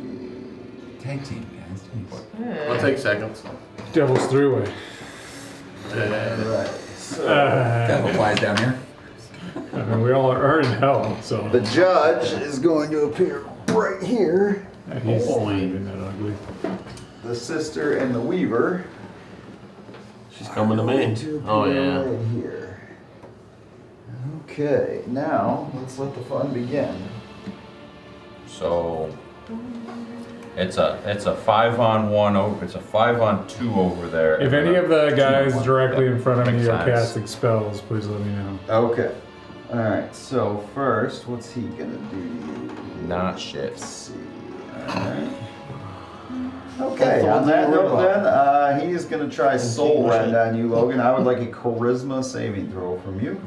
Tag team, guys. Jeez. I'll take seconds. Devil's three-way. All right. So Kind of applies down here. I mean, we all are in hell, so. the judge is going to appear right here. Yeah, he's not Holy. even that ugly. The sister and the weaver. She's coming to me. going to Oh appear yeah. right here. Okay. Now let's let the fun begin. So, It's a 5-on-1 it's a 5-on-2 over there. If any of the guys directly in front of me Makes are sense. casting spells, please let me know. Okay. Alright, so first, what's he gonna do to you? Not shit. Let's see. Alright. Okay, on that note then, he is gonna try Soul Rend on you, Logan. I would like a charisma saving throw from you.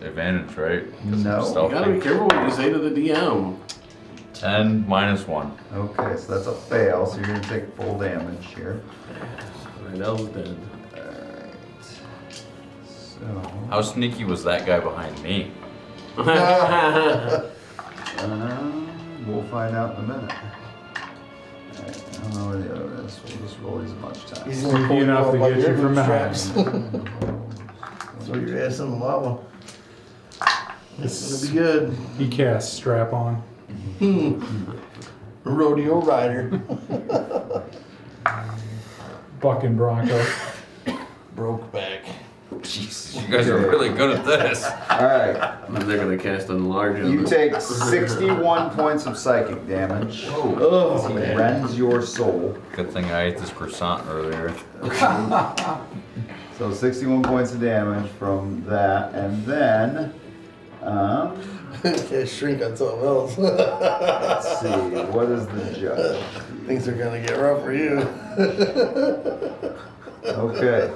Advantage, right? 'Cause No. I'm You stealthy. gotta be careful what you say to the DM. 10 -1. Okay, so that's a fail, so you're gonna take full damage here. Rydell's dead. Alright. So. How sneaky was that guy behind me? We'll find out in a minute. Alright, I don't know where the other is. We'll just roll these a bunch of times. He's gonna pull Sneaky enough up to by get your you from behind. bootstraps. So your ass in the lava. This is gonna be good. He casts strap on. Rodeo rider. Bucking Bronco. Broke back. Jesus, you guys are really good at this. Alright, And then they're gonna cast enlarge on you them. take 61 points of psychic damage. Oh, He man. rends your soul. Good thing I ate this croissant earlier. So 61 points of damage from that, and then, Can't shrink on something else. let's see, what is the judge? Things are gonna get rough for you. Okay.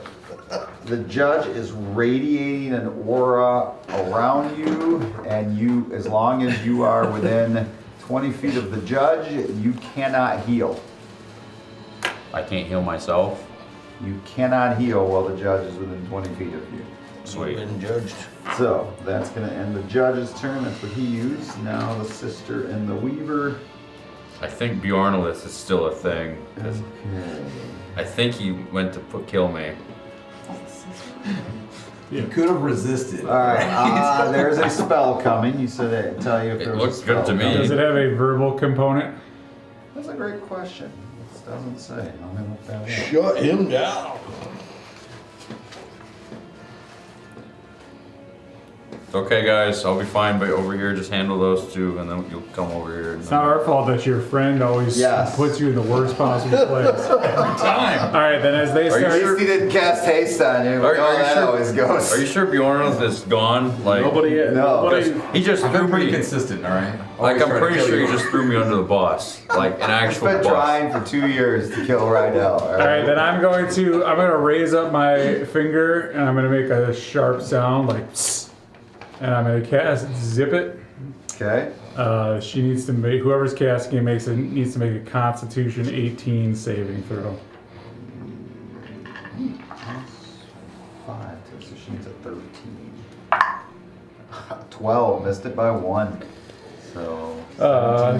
The judge is radiating an aura around you, and you, as long as you are within 20 feet of the judge, you cannot heal. I can't heal myself. You cannot heal while the judge is within 20 feet of you. Sweet. Been judged. So that's going to end the judge's turn. That's what he used. Now the sister and the weaver. I think Bjornolith is still a thing. 'Cause Okay. I think he went to kill me. You could have resisted. All right. There's a spell coming. You said it. Tell you if It there was looks a good spell to me. coming. Does it have a verbal component? That's a great question. It doesn't say. I'm gonna look that up. Shut him down. Okay, guys, I'll be fine. But over here, just handle those two, and then you'll come over here. And It's not our fault that your friend always Yes. puts you in the worst possible place. Time. All right, then as they Are you start, At least he didn't cast haste on you. Are that you always goes. Are you sure Bjornolith is gone? Like Nobody, No. nobody. he just I've threw been pretty me. consistent, all right? Like Always I'm try to pretty kill sure you. you just threw me under the bus, like an I've actual been bus. trying for 2 years to kill Rydell. all right, then I'm going to raise up my finger and I'm going to make a sharp sound like, "Psst," and I'm going to cast Zip It. Okay. She needs to make whoever's casting it needs to make a Constitution 18 saving throw. 5, so she needs a 13. 12, missed it by 1. So. 17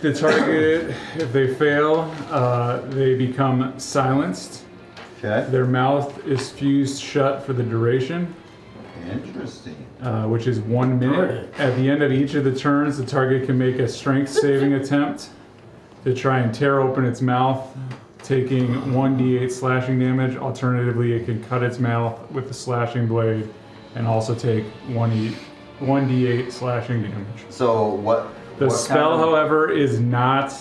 The target, if they fail, they become silenced. Okay. Their mouth is fused shut for the duration, Interesting. which is 1 minute. At the end of each of the turns, the target can make a strength saving attempt to try and tear open its mouth, taking 1d8 slashing damage. Alternatively, it can cut its mouth with the slashing blade and also take 1d8 slashing damage. So what? The what spell, kind of- however, is not,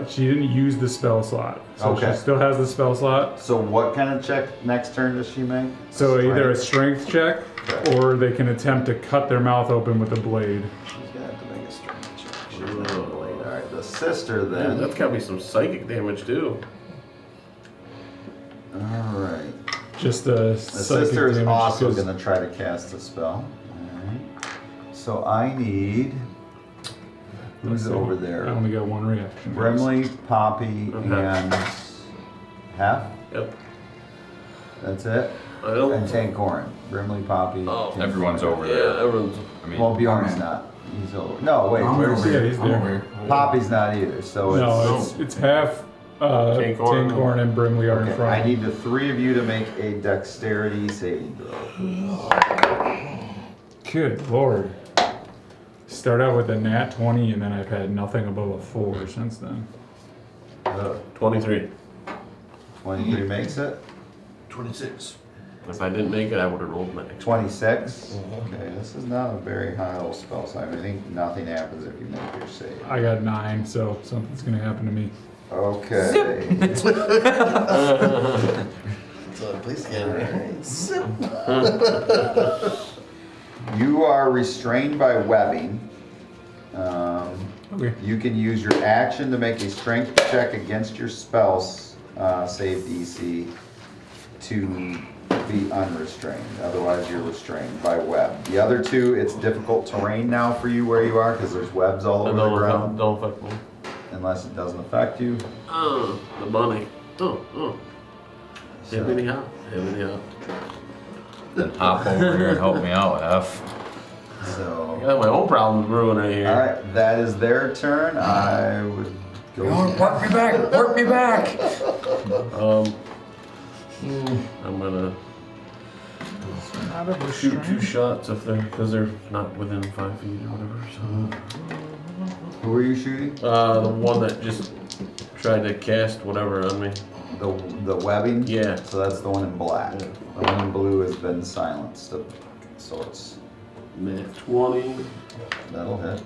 she didn't use the spell slot. So Okay. she still has the spell slot. So what kind of check next turn does she make? So either a Strength? strength check, or they can attempt to cut their mouth open with a blade. She's gonna have to make a strength check. She doesn't have a blade. All right. The sister Man, then. that's gotta be some psychic damage too. All right. Just the The psychic sister is damage, also 'cause- going to try to cast a spell. Alright. So I need. Who's let's see. over I there? only got one reaction. Brimley, Poppy, Okay. and. Half? Yep. That's it? Well, And Tankorin. Brimley, Poppy. Oh, Tankorin. Everyone's over yeah, there. everyone's. I mean, Well, Bjorn's not. He's over. No, wait. I'm Where's over Yeah, here. he's I'm there. over here. Poppy's not either. So it's. No, it's half Tankorn. Tankorn and Brimley are in Okay, front. I need the 3 of you to make a dexterity saving throw. Good lord. Start out with a nat 20 and then I've had nothing above a 4 since then. 23. 23 makes it. 26. If I didn't make it, I would have rolled max. 26? Okay, this is not a very high level spell save. I think nothing happens if you make your save. I got 9, so something's gonna happen to me. Okay. So please get it. Zip. You are restrained by webbing. Okay. You can use your action to make a strength check against your spells save DC to be unrestrained. Otherwise, you're restrained by web. The other two, it's difficult terrain now for you where you are because there's webs all over the ground. Don't affect me. Unless it doesn't affect you. The bunny. Hibbity hop. Hibbity hop. Then hop over here and help me out, F. I So, got my own problems brewing right here. all right, that is their turn. I would go. Work me back! Work me back! I'm gonna Not a shoot 2 restraint. shots if because they're not within 5 feet or whatever. Who are you shooting? So, the one that just tried to cast whatever on me. The webbing? Yeah. So that's the one in black. Yeah. The one in blue has been silenced of sorts. Net 20. That'll hit.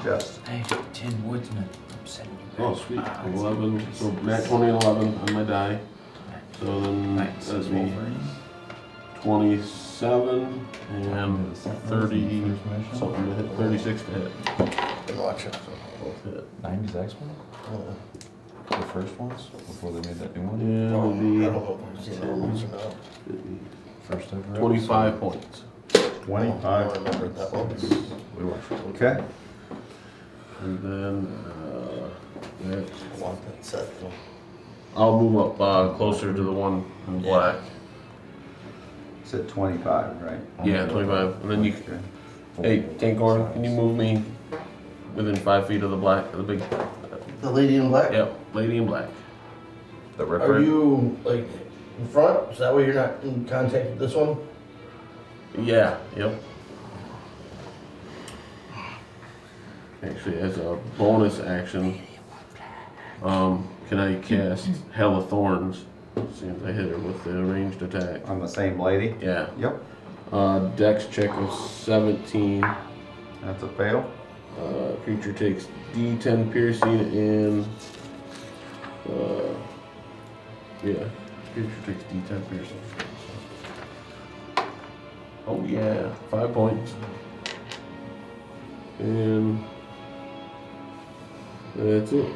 Just. Hey, 10 woodsmen. I'm sending you Oh, back. sweet. 11. So net 20 and 11 on my die. So then that'd be 27 and 30 something to hit. 36 to hit. And watch out. Both hit. 90s X-Men? The first ones? Before they made that new one? Yeah, I it'll be don't know if we've seen all these or not. First ever? 25 points. I don't 25. remember that one. We watched it. Okay. And then I want that set though. I'll move up closer to the one in black. It's at 25, right? Yeah, 25. And then you. Okay. Hey, Tankorn, can you move me within 5 feet of the black, the big? The lady in black? Yep, lady in black. The Ripper? Are you like in front? So that way you're not in contact with this one? Yeah, yep. Actually, as a bonus action, can I cast Hell of Thorns? See if I hit her with the ranged attack. On the same lady? Yeah. Yep. Dex check of 17. That's a fail. Creature takes D10 piercing and yeah, creature takes D10 piercing. Oh yeah, 5 points. And that's it.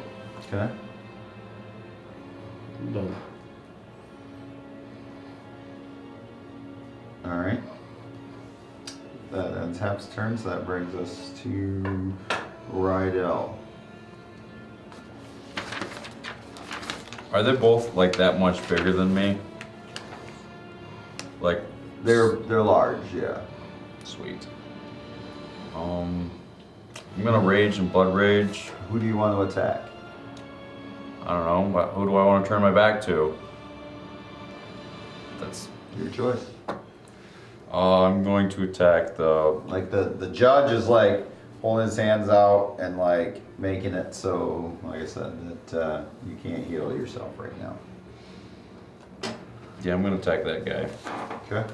Okay. I'm done. All right. That ends Hap's turn, so that brings us to Rydell. Are they both like that much bigger than me? Like, They're large, yeah. sweet. I'm gonna rage and blood rage. Who do you want to attack? I don't know, but who do I want to turn my back to? That's. Your choice. I'm going to attack the. Like the judge is like holding his hands out and like making it so, like I said, that you can't heal yourself right now. Yeah, I'm gonna attack that guy. Okay.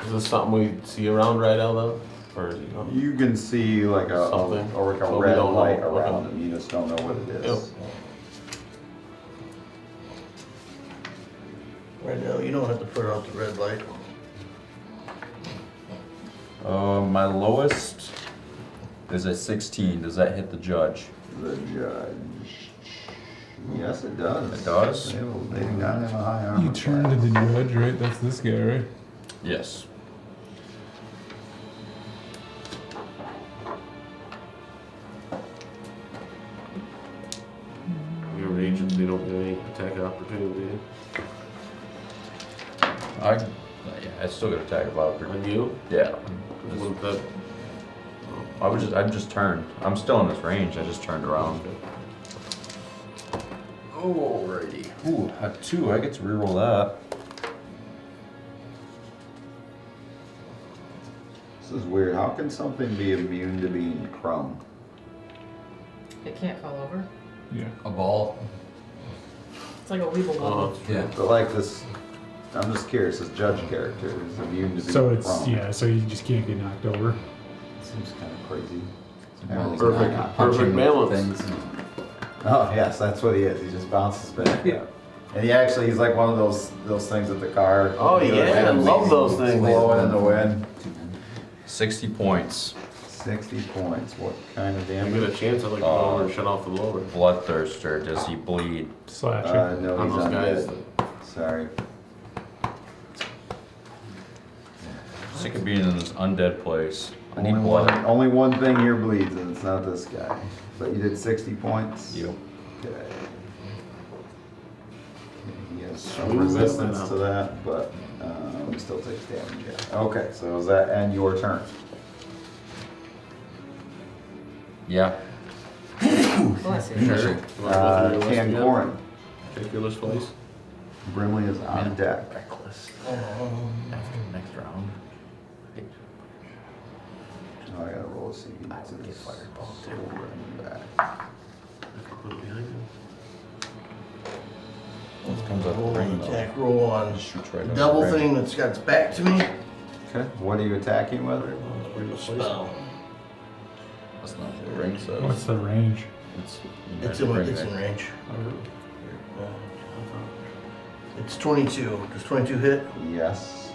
Is this something we see around right now though? Or is it not? You can see like a Something. or like a So we red don't know. light Okay. around him. You just don't know what it is. Yep. Right now, you don't have to put out the red light. My lowest is a 16. Does that hit the judge? The judge. Yes, it does. It does? They do not have a high armor You turn to class. the judge, right? That's this guy, right? Yes. Your agents, they don't get any attack opportunity. I still get attack of opportunity. On you? Yeah. Wouldn't that? I just turned. I'm still in this range. I just turned around. Alrighty. Ooh, a 2. I get to reroll that. This is weird. How can something be immune to being crumb? It can't fall over. Yeah. A ball. It's like a weeble wobble. Yeah. But like this, I'm just curious, this judge character is immune to being So it's prone. yeah. So you just can't get knocked over. Seems kind of crazy. Well, Perfect. not Perfect punching balance. things. Oh yes, that's what he is. He just bounces back. Yeah. And he's like one of those things at the car. Oh, You know, yeah, I randomly love those things. blowing in the wind. 60 points. 60 points. What kind of I get damage? a chance, I'd like to go over and shut off the blower. Bloodthirster, does he bleed? Slashing. No, On he's those guys. undead. Sorry. Sick of being in this undead place. I need Only blood. only one thing here bleeds, and it's not this guy. But you did 60 points? Yep. Okay. He has some Smooth resistance that to that, but he still takes damage, yeah. Okay, so does that end your turn? Yeah. Bless you. Sure. Can Corin. Take your list, please. Brimley is on deck. Reckless. After next round. Oh, I gotta roll a CD. I would get fireball too. Back. Put it behind you. Comes up Roll the an ring though. attack roll on Shoots right the up double the ring. thing that's got its back to me. Okay, what are you attacking with? Spell. That's not what the ring says. What's the range? It's, It's in range. It's 22. Does 22 hit? Yes.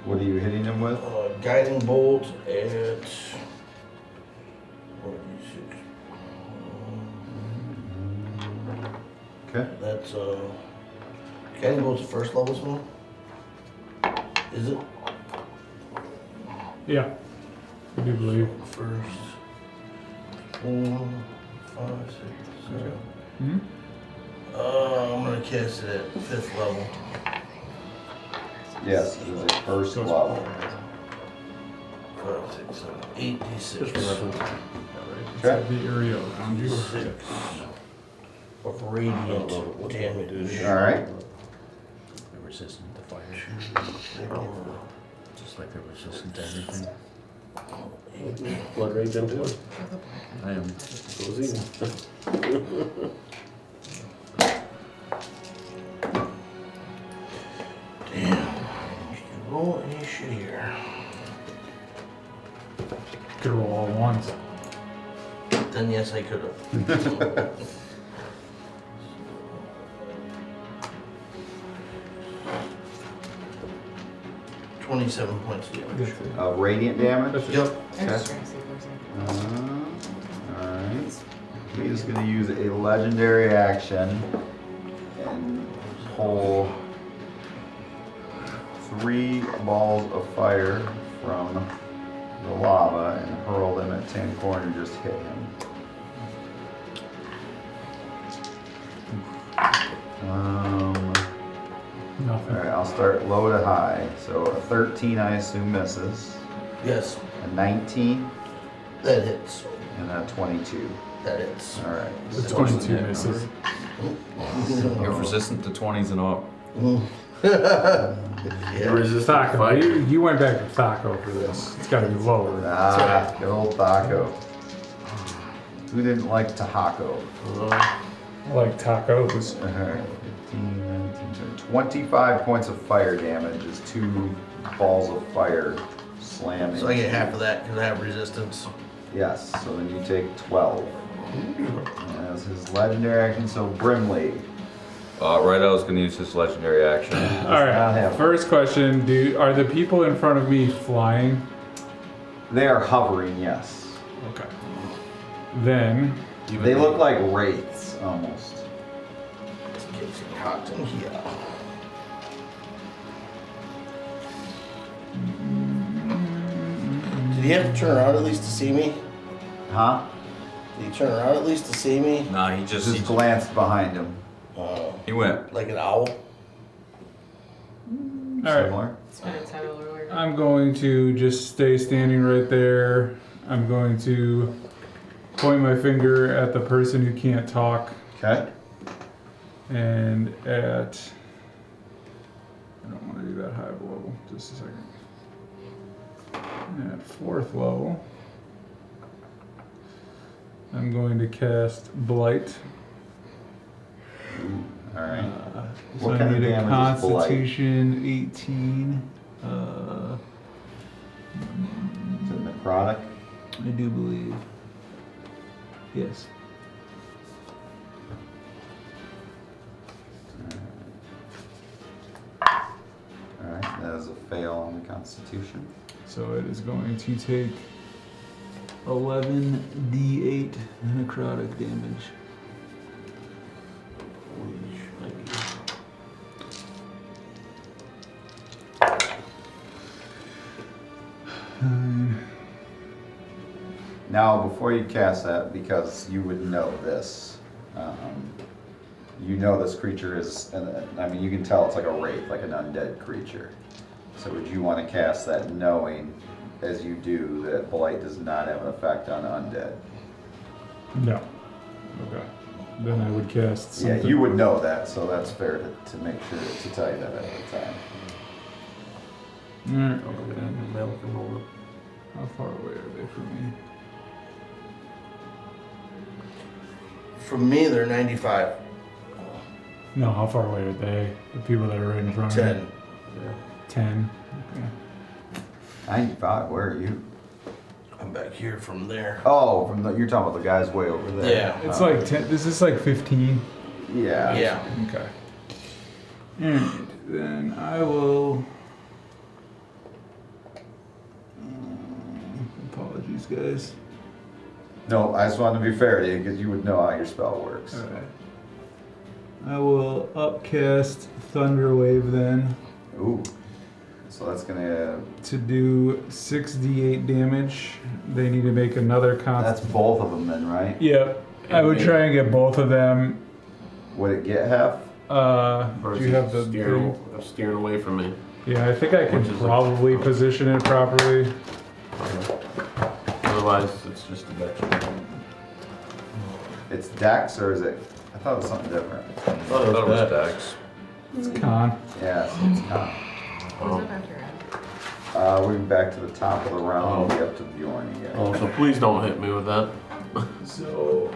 What are you hitting him with? Guiding bolt at 46. Okay. That's guiding bolt's a first level spell. Is it? Yeah. I do believe. First. 4, 5, 6, 7. Hmm? I'm gonna cast it at 5th level. Yes, it is a first level. 5, 6, 7, 8, Just for D6. reference. Okay. The area around you. 6 of radiant damage. All right. They're resistant to fire. Just like they're resistant to everything. Blood rage into it. I am. Goes in. Damn. You roll any shittier. Could roll all ones. Then yes, I could have. 27 points of damage. Radiant damage? Yep. I'm just trying to see if there's anything. Alright. He's gonna use a legendary action and pull 3 balls of fire from the lava and hurl them at Tancorn and just hit him. Nothing. Alright, I'll start low to high. So a 13 I assume misses, Yes, a 19, that hits. and a 22. That hits. Alright. The 22 misses. You're resistant to 20s and up. You're resistant to Thaco. fire. You went back to Thaco for this. It's got to be lower. Ah, good old taco. Who didn't like taco? I like tacos. Alright, 15, 19, 20, 25 points of fire damage is 2 balls of fire slamming. So I get half of that because I have resistance. Yes, so then you take 12. As his legendary action, so Brimley. Right, I was gonna use this legendary action. All not right. happen. First question: are the people in front of me flying? They are hovering, yes. Okay. Then They look like wraiths, almost. It's getting hot in here. Did he have to turn around at least to see me? Huh? Did he turn around at least to see me? Nah, he just, Just glanced behind him. he went. Like an owl? all right. Similar. Spin its head over where I'm going to just stay standing right there. I'm going to point my finger at the person who can't talk Okay. and at. I don't want to do that high of a level. Just a second. At 4th level. I'm going to cast Blight. All right. So What I kind of need a damage is Blight? Constitution 18. Is it necrotic? I do believe. Yes. Alright, that is a fail on the Constitution. So it is going to take 11d8 necrotic damage. Now, before you cast that, because you would know this, you know this creature is, I mean, you can tell it's like a wraith, like an undead creature. So would you want to cast that knowing, as you do, that Blight does not have an effect on undead? No. Okay. Then I would cast something. Yeah, you would know that, so that's fair to make sure to tell you that at the time. Alright. Oh, How far away are they from me? From me, they're 95. No, how far away are they? The people that are right in front of 10. me? 10. Okay. 95, where are you? I'm back here from there. Oh, you're talking about the guys way over there. Yeah. It's like 10. Is this like 15? Yeah. Yeah. Okay. Alright, then I will. Apologies, guys. No, I just wanted to be fair to you because you would know how your spell works. Alright. I will upcast Thunderwave then Ooh. So that's gonna. to do 6d8 damage. They need to make another That's both of them then, right? Yep. I would try and get both of them. Would it get half? Or Do is you have he the thing? steering away from me? Yeah, I think I can Which is probably position it properly. Otherwise, it's just a dex. It's Dex or is it? I thought it was something different. Oh, I thought it was dex. Dex. It's con. Yeah, so it's con. Who's up after him? We're back to the top of the round. Oh. We'll be up to Bjorn again. Oh, so please don't hit me with that. So,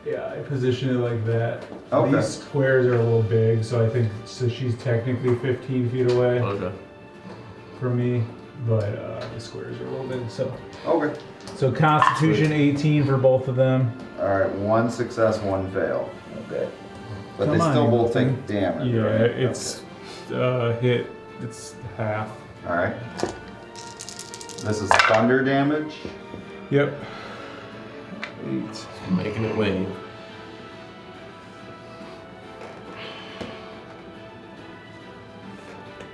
yeah, I position it like that. Okay. These squares are a little big, so I think so. She's technically 15 feet away Okay. from me, but the squares are a little big. Okay. So Constitution 18 for both of them. Alright, one success, one fail. Okay. But Come they on, still both Hamilton. take damage, Yeah, right? it's hit. It's half. Alright. This is thunder damage. Yep. 8. Making it wave.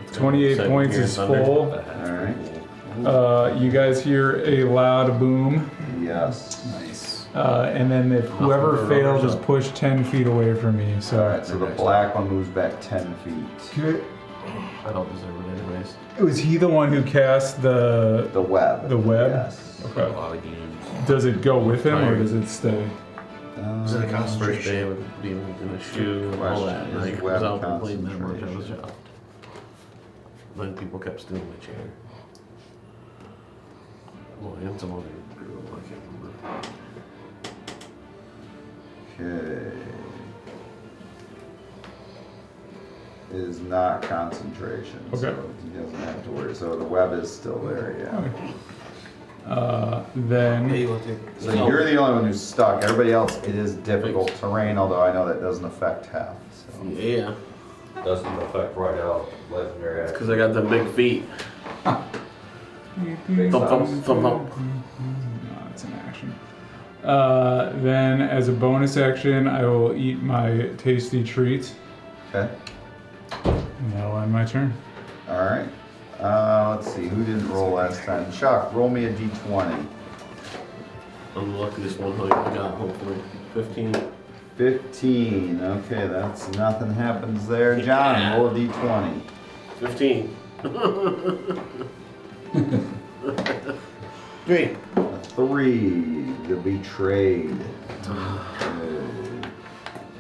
Let's go 28 second points here, is Thunder. full. Alright. You guys hear a loud boom, Yes. Nice. and then if whoever Nothing fails, but just push 10 feet away from me. So Alright, so the black one moves back 10 feet. Okay. I don't deserve it anyways. Was he the one who cast the? The web. The web? Yes. A Okay. lot of games. Does it go with him or does it stay? Is it a First concentration? day with being in a shoe and all that. And Question, I is was web out and played that much. I was concentration? shocked. Then people kept stealing my chair. Well, and some other girl, I can't remember. Okay. It is not concentration. Okay. So he doesn't have to worry. So the web is still there, yeah. Okay. Then So you're the only one who's stuck. Everybody else, it is difficult terrain, although I know that doesn't affect half. So. Yeah, Doesn't affect right out legendary action. because I got the big feet. Thump, thump, thump, thump. No, it's an action. Then, as a bonus action, I will eat my tasty treat, Okay. and that'll end my turn. All right. Let's see. Who didn't roll last time? Chuck, roll me a d20. I'm the luckiest one I got, hopefully. 15. 15. Okay, that's nothing happens there. John, Yeah. roll a d20. 15. 3. A 3. The betrayed.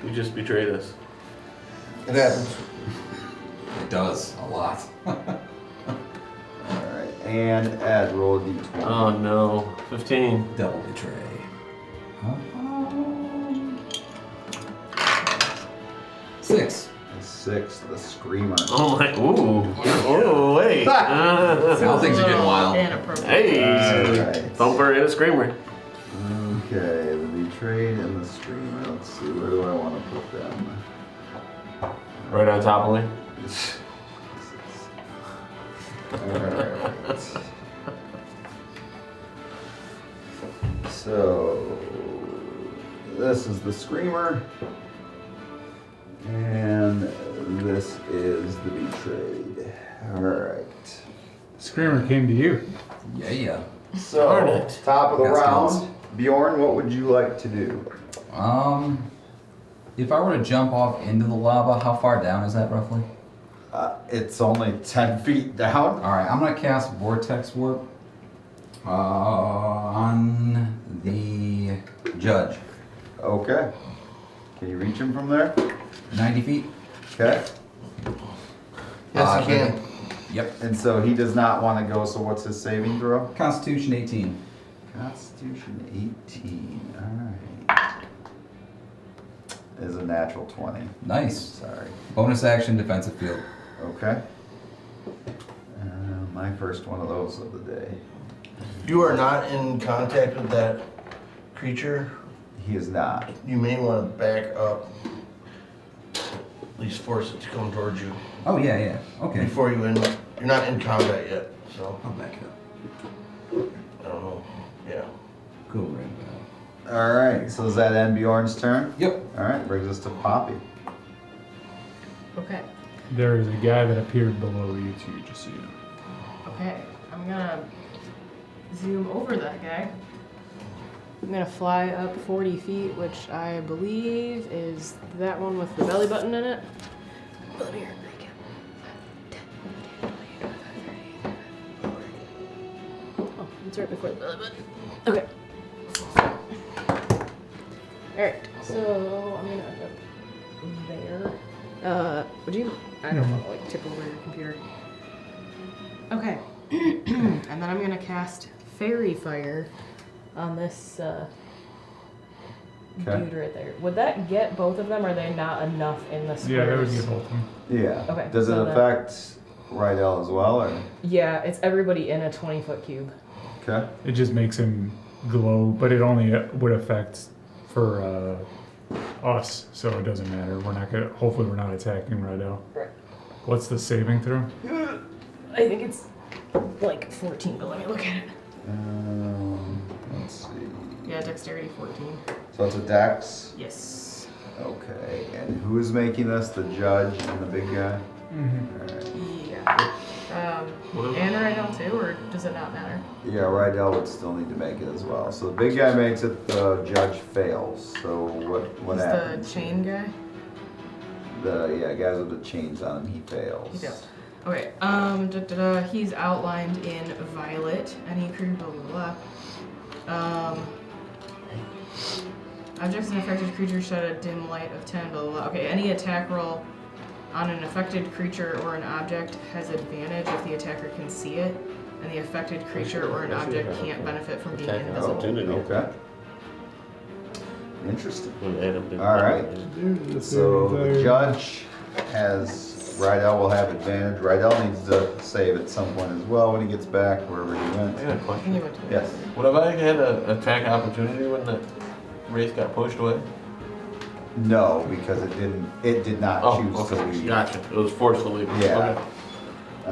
You just betrayed us. It happens. It does a lot. All right. and Ed, roll a d20. Oh no, 15. Double betray. Huh? 6. 6, the Screamer. Oh my, ooh. Oh, wait. Now things are getting wild. Inappropriate. Hey, Alright. thumper and a screamer. Okay, the Betrayed and the Screamer. Let's see, where do I want to put them? Right on top of me. Alright. So, this is the Screamer. And this is the Betrayed. Alright. Screamer came to you. Yeah. So, Darn it. top of the Got round. skills. Bjorn, what would you like to do? If I were to jump off into the lava, how far down is that roughly? It's only 10 feet down. Alright, I'm gonna cast Vortex Warp on the judge. Okay. Can you reach him from there? 90 feet? Okay. Yes, you can. Yep. And so he does not want to go, so what's his saving throw? Constitution 18. Constitution 18. Alright. Is a natural 20. Nice. Sorry. Bonus action, defensive field. Okay. My first one of those of the day. You are not in contact with that creature. He is not. You may want to back up. At least force it to come towards you. Oh, yeah. Okay. Before you end. You're not in combat yet, so I'll back it up. I don't know. Yeah. Go right back. Alright, so does that end Bjorn's turn? Yep. Alright, brings us to Poppy. Okay. There is a guy that appeared below you too, just so you know. Okay. I'm gonna zoom over that guy. I'm gonna fly up 40 feet, which I believe is that one with the belly button in it. Let me hear it. Oh, it's right before the belly button. Okay. Alright, so I'm gonna end up there. Would you? I don't want to like tip over your computer. Okay. And then I'm gonna cast Fairy Fire on this dude right there. Would that get both of them, or are they not enough in the squares? Yeah, that would get both of them. Yeah. Okay, Does it so that- affect Rydell as well, or? Yeah, it's everybody in a 20-foot cube. Okay. It just makes him glow, but it only would affect for us, so it doesn't matter. We're not gonna. Hopefully, we're not attacking Rydell. Right. What's the saving throw? I think it's like 14, but let me look at it. Let's see. Yeah, dexterity 14. So it's a dex. Yes. Okay. And who is making this? The judge and the big guy? Mm-hmm. Alright. Yeah. And Rydell too, or does it not matter? Yeah, Rydell would still need to make it as well. So the big guy makes it, the judge fails. So what He's happens? the chain guy? Guys with the chains on him, he fails. He fails. Okay, he's outlined in violet, any creature, blah, blah, blah. Objects and affected creatures shed a dim light of 10, blah, blah, blah. Okay, any attack roll on an affected creature or an object has advantage if the attacker can see it, and the affected creature or an object can't benefit from being Attack invisible. opportunity. Okay. Interesting. When Adam did All that. right. So the judge has, Rydell will have advantage. Rydell needs to save at some point as well when he gets back, wherever he I went. got a And question. you went to Yes. Would have I had an attack opportunity when the race got pushed away? No, because it did not Oh, choose to okay. leave. Gotcha. It was forced to leave. Yeah. Okay.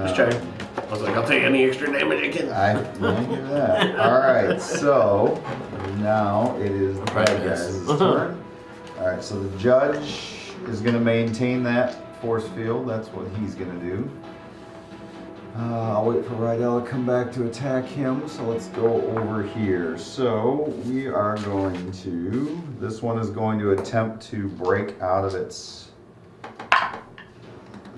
Just checking. I was like, I'll take any extra damage I can. I will do that. Alright, so now it is the bad guy's turn. Alright, so the judge is going to maintain that force field. That's what he's going to do. I'll wait for Rydell to come back to attack him. So let's go over here. So we are going to, this one is going to attempt to break out of its,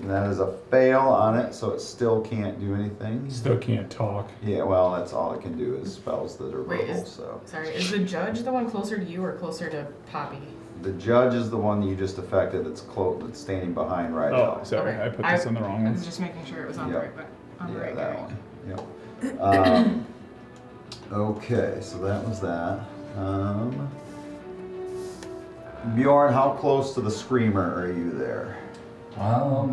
and that is a fail on it, so it still can't do anything. Still can't talk. Yeah, well, that's all it can do is spells that are Wait, verbal, so. Sorry, is the judge the one closer to you or closer to Poppy? The judge is the one you just affected that's that's standing behind Oh, Rydell. sorry, Okay. I put this on the wrong I one. was just making sure it was on Yep. the right Yeah, guy. that one. Yep. Okay, so that was that. Bjorn, how close to the screamer are you there? 5,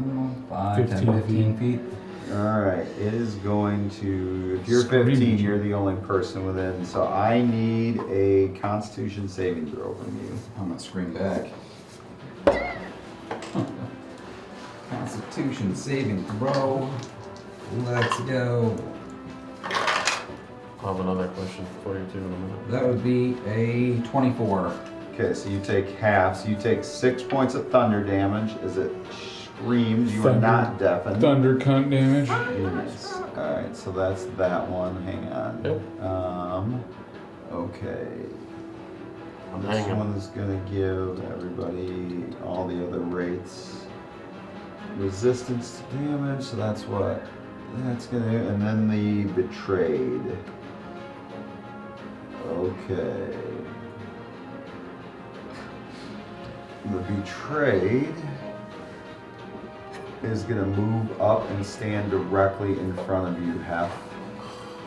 10, 15 15 feet. Alright, it is going to, if you're Screaming. 15, you're the only person within, so I need a Constitution saving throw from you. I'm gonna scream back. Constitution saving throw. Let's go. I'll have another question for you too in a minute. That would be a 24. Okay, so you take half, so you take 6 points of thunder damage as it screams. You are Thunder. not deafened. Thunder cunt damage. Yes. Alright, so that's that one. Hang on. Yep. Okay. I'm This hanging. one is gonna give everybody all the other rates. Resistance to damage, so that's what that's gonna, and then the betrayed. Okay. The betrayed is gonna move up and stand directly in front of you, Hef,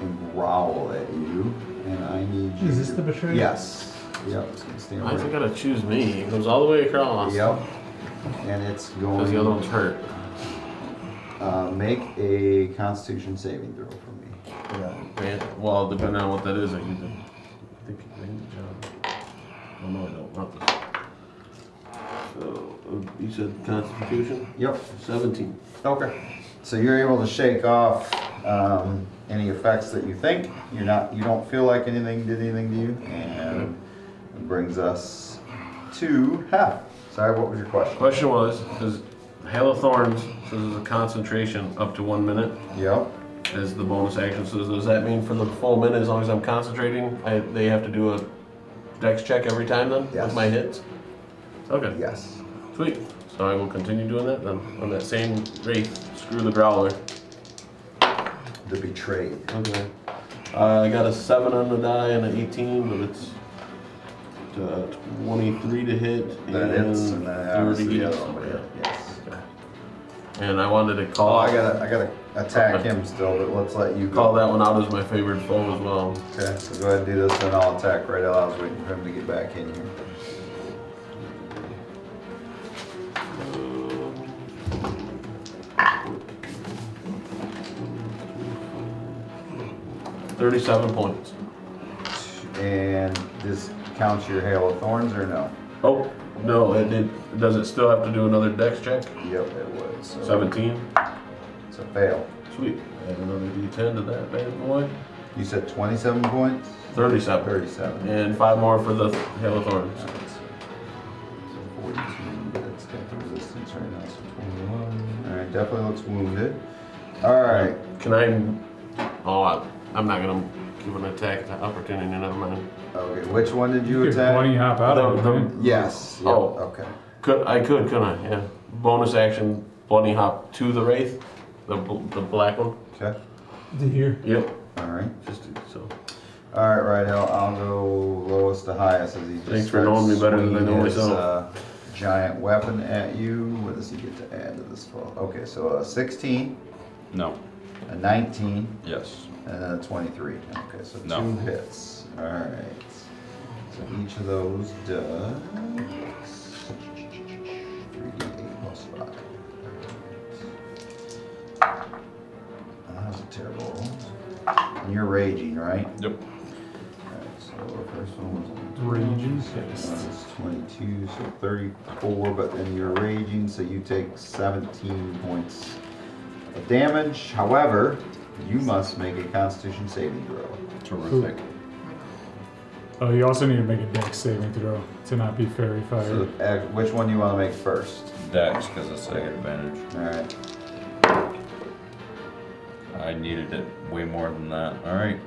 and growl at you. And I need you. Is this the betrayed? Yes. Yep. It's gonna stand Why is it right. gotta choose me? It goes all the way across. Yep. And it's going. Because the other one's hurt. Make a Constitution saving throw for me. Yeah. Well, depending on what that is, I think you made the job. Oh no, I don't. Not this. So, you said Constitution? Yep. 17. Okay. So you're able to shake off any effects that you think you don't feel like anything did anything to you, and it brings us to Hef. Sorry, what was your question? Question was, because Hail of Thorns says there's a concentration up to 1 minute Yep. as the bonus action. So does that mean for the full minute, as long as I'm concentrating, they have to do a dex check every time then? Yes. With my hits? Okay. Yes. Sweet. So I will continue doing that then. On that same wraith, screw the growler. The betrayed. Okay. I got a 7 on the die and an 18, but it's 23 to hit That hits, and then obviously 30 the yes. other one, Okay. yes. And I wanted to Oh, call I gotta attack him still, but let's let you call go. that one out as my favorite foe as well. Okay, so go ahead and do this, and I'll attack right out. I was waiting for him to get back in here. $37 points. And this counts your Hail of Thorns or no? Oh, no, it did. Does it still have to do another dex check? Yep, it would. So 17. It's a fail. Sweet. Add another d10 to that bad boy. You said 27 points? 37. 37. And 5 more for the Hail of Thorns. Alright, so 42, that's got the resistance right now, so 21. Alright, definitely looks wounded. Alright, Can I? Oh, I'm not gonna give an attack opportunity. Never mind. okay, which one did you You could attack? bunny hop out of it. The- man. Yes. Yep, Oh. okay. Couldn't I? Yeah. Bonus action, bunny hop to the wraith, the black one. Okay, To here. Yep. alright. Just so. Alright, right, I'll go lowest to highest as he just Thanks for knowing me better than I know swinging his, myself. giant weapon at you. What does he get to add to this fall? Okay, so a 16, No. a 19, Yes. and then a 23. Okay, so No. 2 hits. Alright. So each of those does 3d8 plus 5. That was a terrible roll. And you're raging, right? Yep. Alright, so the first one was Raging. That's 22, so 34, but then you're raging, so you take 17 points of damage. However, you must make a Constitution saving throw. Terrific. Oh, you also need to make a dex saving throw to not be fairy fired. So, which one do you want to make first? Dex, because it's I get advantage. Alright, I needed it way more than that. Alright.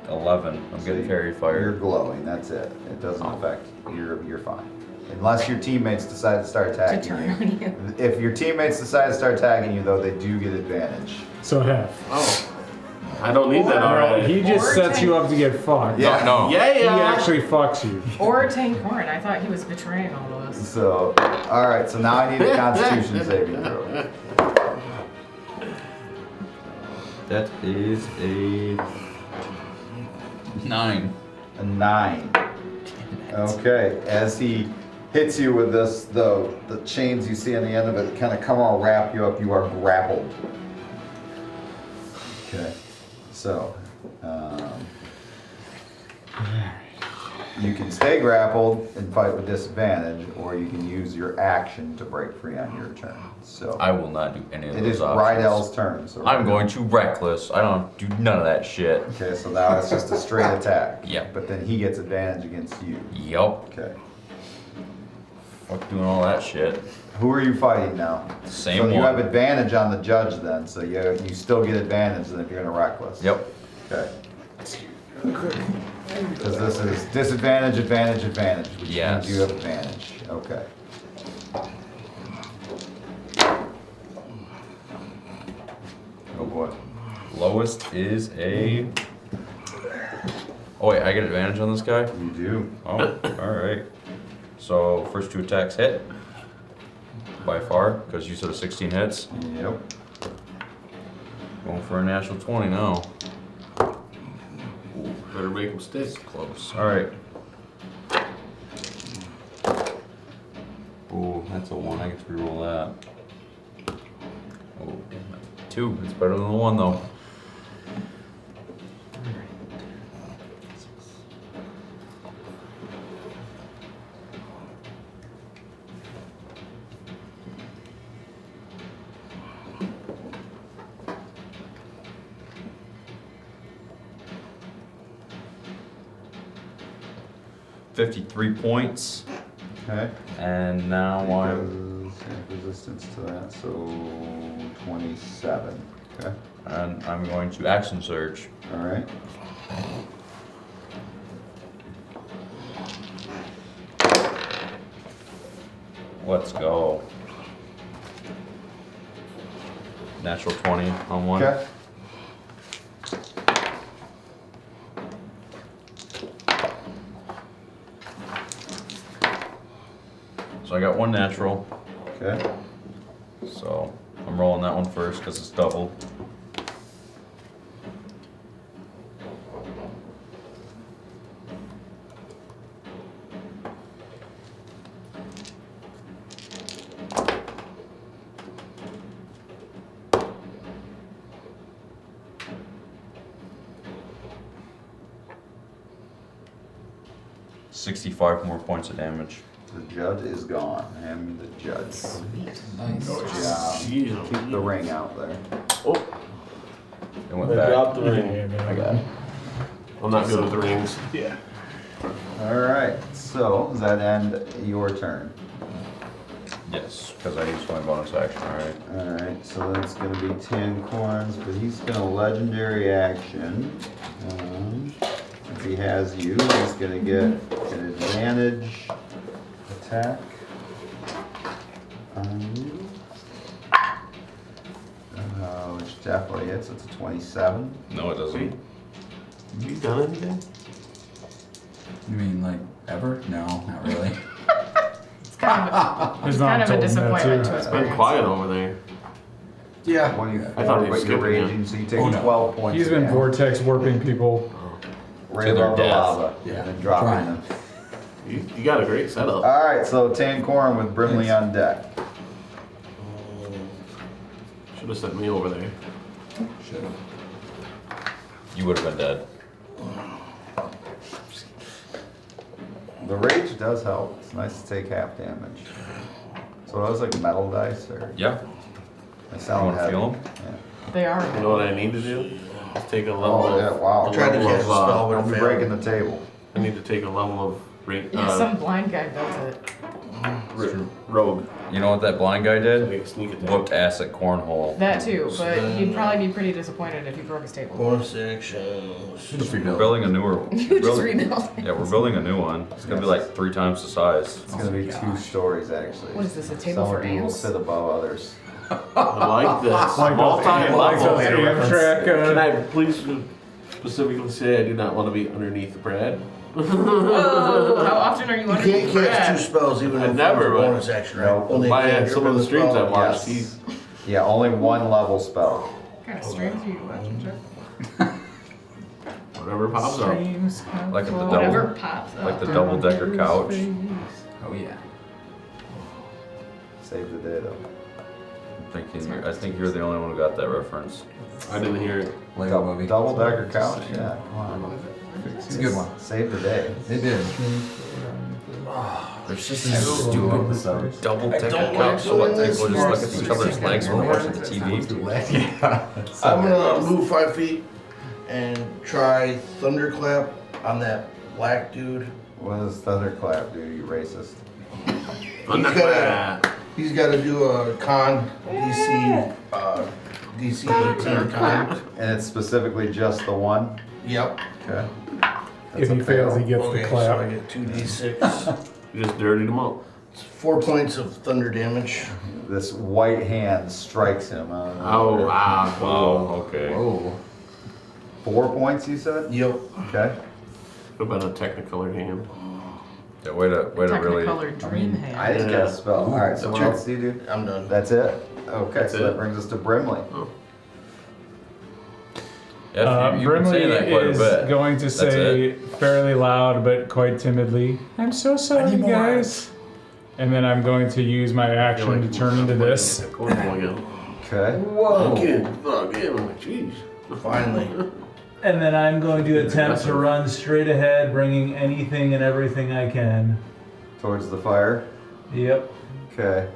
11. I'm So getting fairy you're fired. glowing, that's it. It doesn't Oh. affect, you're fine. Unless your teammates decide to start To attacking turn you. on you. If your teammates decide to start attacking you, though, they do get advantage. So half. Oh. I don't need that already. He just Or sets you tank. up to get fucked. Yeah. No. Yeah, He yeah. actually fucks you. Or tank horn. I thought he was betraying all of us. So, alright, so now I need a Constitution saving throw. That is a 9. A 9. Okay, as he hits you with this, the chains you see on the end of it kind of come all wrap you up. You are grappled. Okay, so you can stay grappled and fight with disadvantage, or you can use your action to break free on your turn. So I will not do any of it those is options. Rydell's turn. So I'm going to reckless. I don't do none of that shit. Okay, so now it's just a straight attack. Yep. But then he gets advantage against you. Yup. Okay. Fuck doing all that shit. Who are you fighting now? Same so one. you have advantage on the judge then, so you still get advantage then if you're gonna reckless. Yep. Okay. Because this is disadvantage, advantage, advantage, which Yes. means you have advantage. Okay. Oh boy. Lowest is a. Oh wait, I get advantage on this guy? You do. Oh, alright. So first 2 attacks hit. By far, because you said a 16 hits. Yep. Going for a natural 20 now. Better make him stick. It's close. Alright. Ooh, that's a 1. I get to reroll that. Oh, 2. It's better than the 1 though. $53 points. Okay. And now I'm. Resistance to that, so 27. Okay. And I'm going to action surge. All right. Let's go. Natural 20 on one. Okay. So I got 1 natural. Okay. So I'm rolling that one first because it's doubled. $65 more points of damage. The judge is gone. Hand me the judge. Nice. Good job. Jeez. Keep the ring out there. Oh, It went I back. dropped the ring. I got it. I'm not good with the rings. Yeah. All right. So does that end your turn? Yes, because I used my bonus action, alright. All right. So that's going to be 10 coins, but he's going to legendary action. If he has you, he's going to get an advantage attack on you. Which definitely hits. It's a 27. No, it doesn't. You done anything? You mean like ever? No, not really. It's kind of His a, mom kind of a told him that disappointment too. to It's been experience. quiet over there. Yeah. 24, I thought he was but you're skipping you. raging, so you take Oh, no. 12 points. He's of been damage. vortex warping people. Right to their above the death. lava. Yeah. And then dropping Trying. them. You got a great setup. All right, so Tancorin with Brimley on deck. Should have sent me over there. Should have. You would have been dead. The rage does help. It's nice to take half damage. So those like metal dice, or Yeah. they sound wanna heavy. feel 'em? Yeah. They are. You know what I need to do? Is take a level Oh yeah! of. Wow. a Tried to level cast of, a spell, but Don't it be failed. breaking the table. I need to take a level of Yeah, some blind guy built it. rogue. You know what that blind guy I did? need a sneak attack. Whooped ass at cornhole. That too, So but then, he'd probably be pretty disappointed if he broke his table. Bonus action. Just We're rebuild. building a newer. Just building- rebuild. Yeah, we're building a new one. It's gonna be like 3 times the size. It's gonna be 2 stories actually. What is this, a table Some for of you will ants? sit above others. I like this. Like those Multi-level. Amtrak. Can I please specifically say I do not want to be underneath Brad? Oh, how often are you You underneath can't cast 2 Brad? spells even I if never, it's a but- bonus action, right? No. Only By if you some of the can't streams spell. I've watched, Yes. Yeah, only 1 level spell. kind of streams are you watching, Jeff? Whatever pops up. Streams have Like at the flown Whatever double- pops up. like the double-decker couch. Oh yeah. Save the day though. I think you're the only one who got that reference. I didn't hear it. Lego movie. Double decker couch? Yeah, come on. It's a good one. Save the day. They did. There's just I don't like this episode. double-decker don't couch. like So what? doing People this. just look at each other's legs when they're watching the TV. I'm gonna move 5 feet and try thunderclap on that black dude. What does thunderclap do, you racist? He's gotta do a con DC, DC 18 con. And it's specifically just the one? Yep. Okay. If he fails, he gets Okay, the so I clap. get 2d6. You just dirtied them up. It's 4 points of thunder damage. This white hand strikes him. Oh, wow. Oh, okay. Whoa. 4 points, you said? Yep. Okay. Could have been a Technicolor hand. Yeah, way to really. Technicolor dream hand. I didn't get a spell. Alright, so what else do you do? I'm done. That's it? Okay, That's so it. that brings us to Brimley. Yeah, you've been Brimley saying that quite a is bit. going to say fairly loud but quite timidly, "I'm so sorry, guys." And then I'm going to use my action to turn into this. Okay. Whoa. Again, jeez. Finally. And then I'm going to attempt to run straight ahead, bringing anything and everything I can. Towards the fire? Yep. Okay.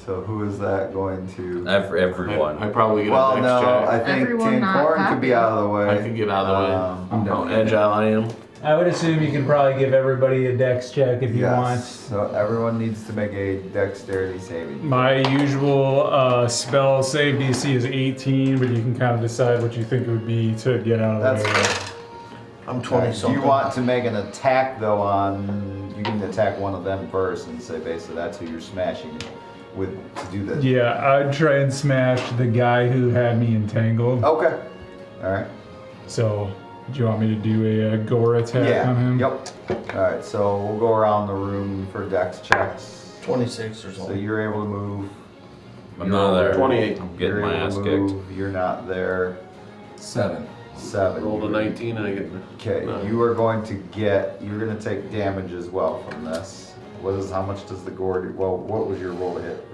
So who is that going to? Everyone. I probably get Well, a no, next I check. think Everyone not Tankoran could be happy. out of the way. I can get out of the way. I'm How done. agile I am. I would assume you can probably give everybody a dex check if you Yes. want. So everyone needs to make a dexterity saving. My usual spell save DC is 18, but you can kind of decide what you think it would be to get out of the That's way. good. I'm 20 Do something. you want to make an attack though on? You can attack one of them first and say basically that's who you're smashing with to do this. Yeah, I'd try and smash the guy who had me entangled. Okay. All right. So, do you want me to do a gore attack Yeah. on him? Yep. All right. So we'll go around the room for dex checks. 26 or So something. you're able to move. I'm not there. 28. I'm getting You're my able ass to kicked. move. You're not there. 7. 7. Rolled a 19 and I get. Okay, you are going to get. You're going to take damage as well from this. How much does the gore do? Well, what was your roll to hit?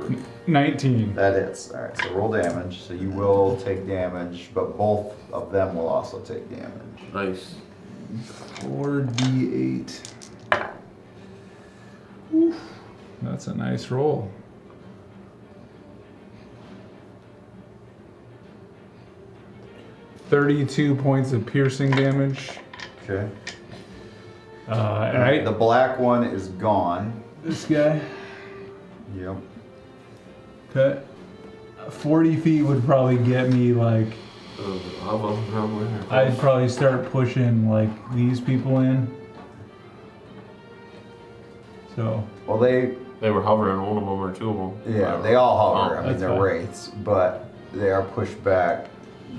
19. That hits. All right, so roll damage. So you will take damage, but both of them will also take damage. Nice. 4d8. Oof. That's a nice roll. $32 points of piercing damage. Okay. And The black one is gone. this guy, Yep. okay. 40 feet would probably get me like, I'd probably start pushing like these people in. So, Well, they were hovering, one of them or two of them. yeah, they all hover. Oh, I mean, that's they're fine. wraiths, but they are pushed back.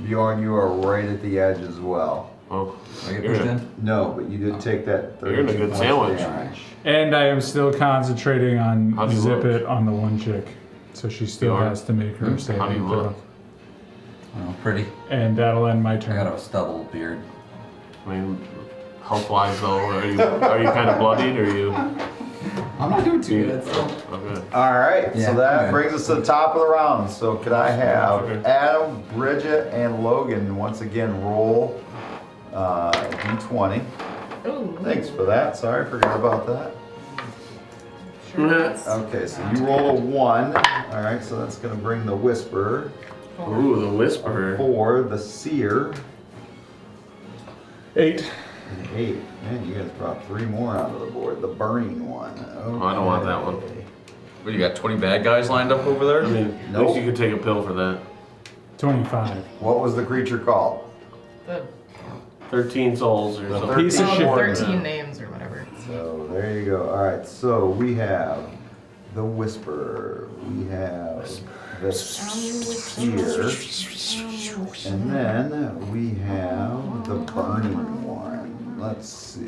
Bjorn, you are right at the edge as well. Oh, I get You're pushed in. in? No, but you did take that. You're in a 32 good points of sandwich. damage. and I am still concentrating on How do you zip look? it on the one chick. So she still Bjorn? has to make her saving How do you throw. look? Oh, pretty. And that'll end my I got turn. a stubble beard. I mean, health-wise though, are you kind of bloodied or are you? I'm not doing too good, so. Okay. All right, Yeah, so that okay. brings us to the top of the round. So could I have Okay. Adam, Bridget, and Logan once again roll d20? Ooh. Thanks for that. Sorry, forgot about that. Okay, so you roll a 1. All right, so that's going to bring the Whisperer. Ooh, the Whisperer. 4, the Seer, 8. and 8. Man, you guys brought 3 more onto the board. The Burning one. Oh, I don't want that one. What, you got 20 bad guys lined up over there? I mean, at Nope. least you could take a pill for that. 25. What was the creature called? The 13 souls or something. Piece of shit. 13 names or whatever. So there you go. All right, so we have the Whisperer, we have the Seer, and then we have the Burning one. let's see.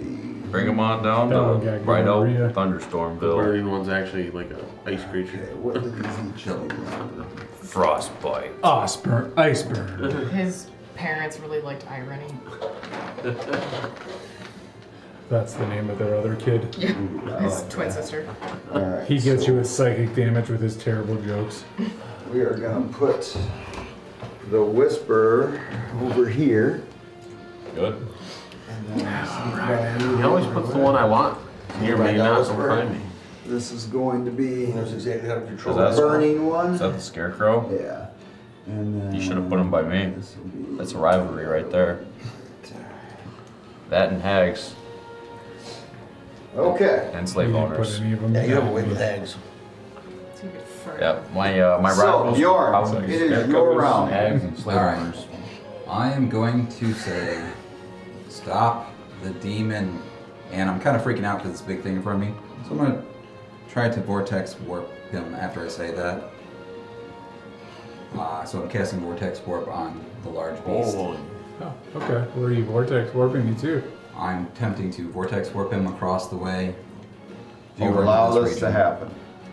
Bring them on down Oh, to yeah, right out gonorrhea. The Thunderstormville. burning one's actually like a ice creature. Okay, what do these each do? Frostbite. Iceberg. His parents really liked irony. That's the name of their other kid. Yeah, I his like twin that. sister. All right. He gets so you with psychic damage with his terrible jokes. We are gonna put the Whisperer over here. Good. And then He always puts the one I want. Near me, not behind me. this is going to be That's exactly how to control Is that the that. burning one. Is that the Scarecrow? Yeah. And then You should have put him by me. this will be- That's a rivalry right there. That and hags Okay. and slave You didn't put owners. any of them Yeah, you have a down. way with hags. So you could fart. Yep, my So, rivals. Bjorn, probably it is Scarecrows, your round. Hags and slave Alright. owners. I am going to say stop the demon, and I'm kind of freaking out because it's a big thing in front of me. So I'm gonna try to vortex warp him after I say that. So I'm casting vortex warp on the large beast. Oh, Oh, okay. Where are you vortex warping me to? I'm attempting to vortex warp him across the way. Do you over allow into this to region. happen?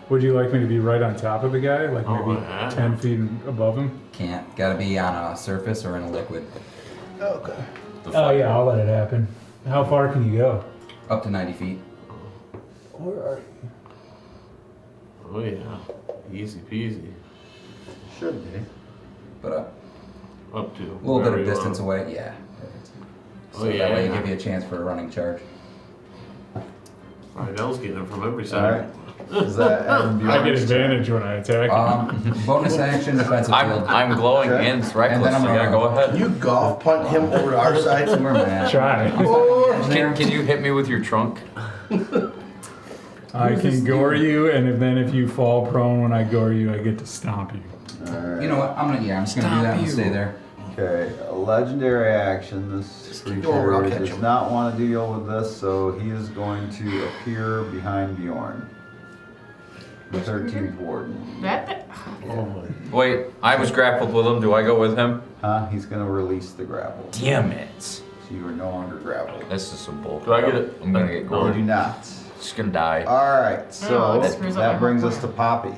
Would you like me to be right on top of the guy? Like Oh, maybe yeah. 10 feet above him? Can't. Gotta be on a surface or in a liquid. Okay. The Oh fire. yeah, I'll let it happen. How far can you go? Up to 90 feet. Where are you? oh yeah. Easy peasy. Should be. But Up to. a little bit wherever of you distance want. away. Yeah. Perfect. So Oh, that yeah. way give you a chance for a running charge. Rydell's getting it from every All side. right. Is that Adam I get Bjorn's turn? advantage when I attack. Bonus action, defensive field. I'm glowing Okay. and it's And then reckless, I'm so yeah, gonna- go ahead. You golf punt him over to our side. Where am I at? Try. Can you hit me with your trunk? I can gore you, and then if you fall prone when I gore you, I get to stomp you. All right. You know what? I'm just gonna do that and stay there. Okay, a legendary action. This Just keep going where I'll creature catch does him. not want to deal with this, so he is going to appear behind Bjorn. The 13th Warden. That. Oh my. Wait, I was grappled with him. Do I go with him? Huh? He's going to release the grapple. Damn it. So you are no longer grappled. This is some bull. Do I get it? I'm gonna get You do gored. not. Just gonna die. Alright, that so screws up my that whole brings us plan. to Poppy.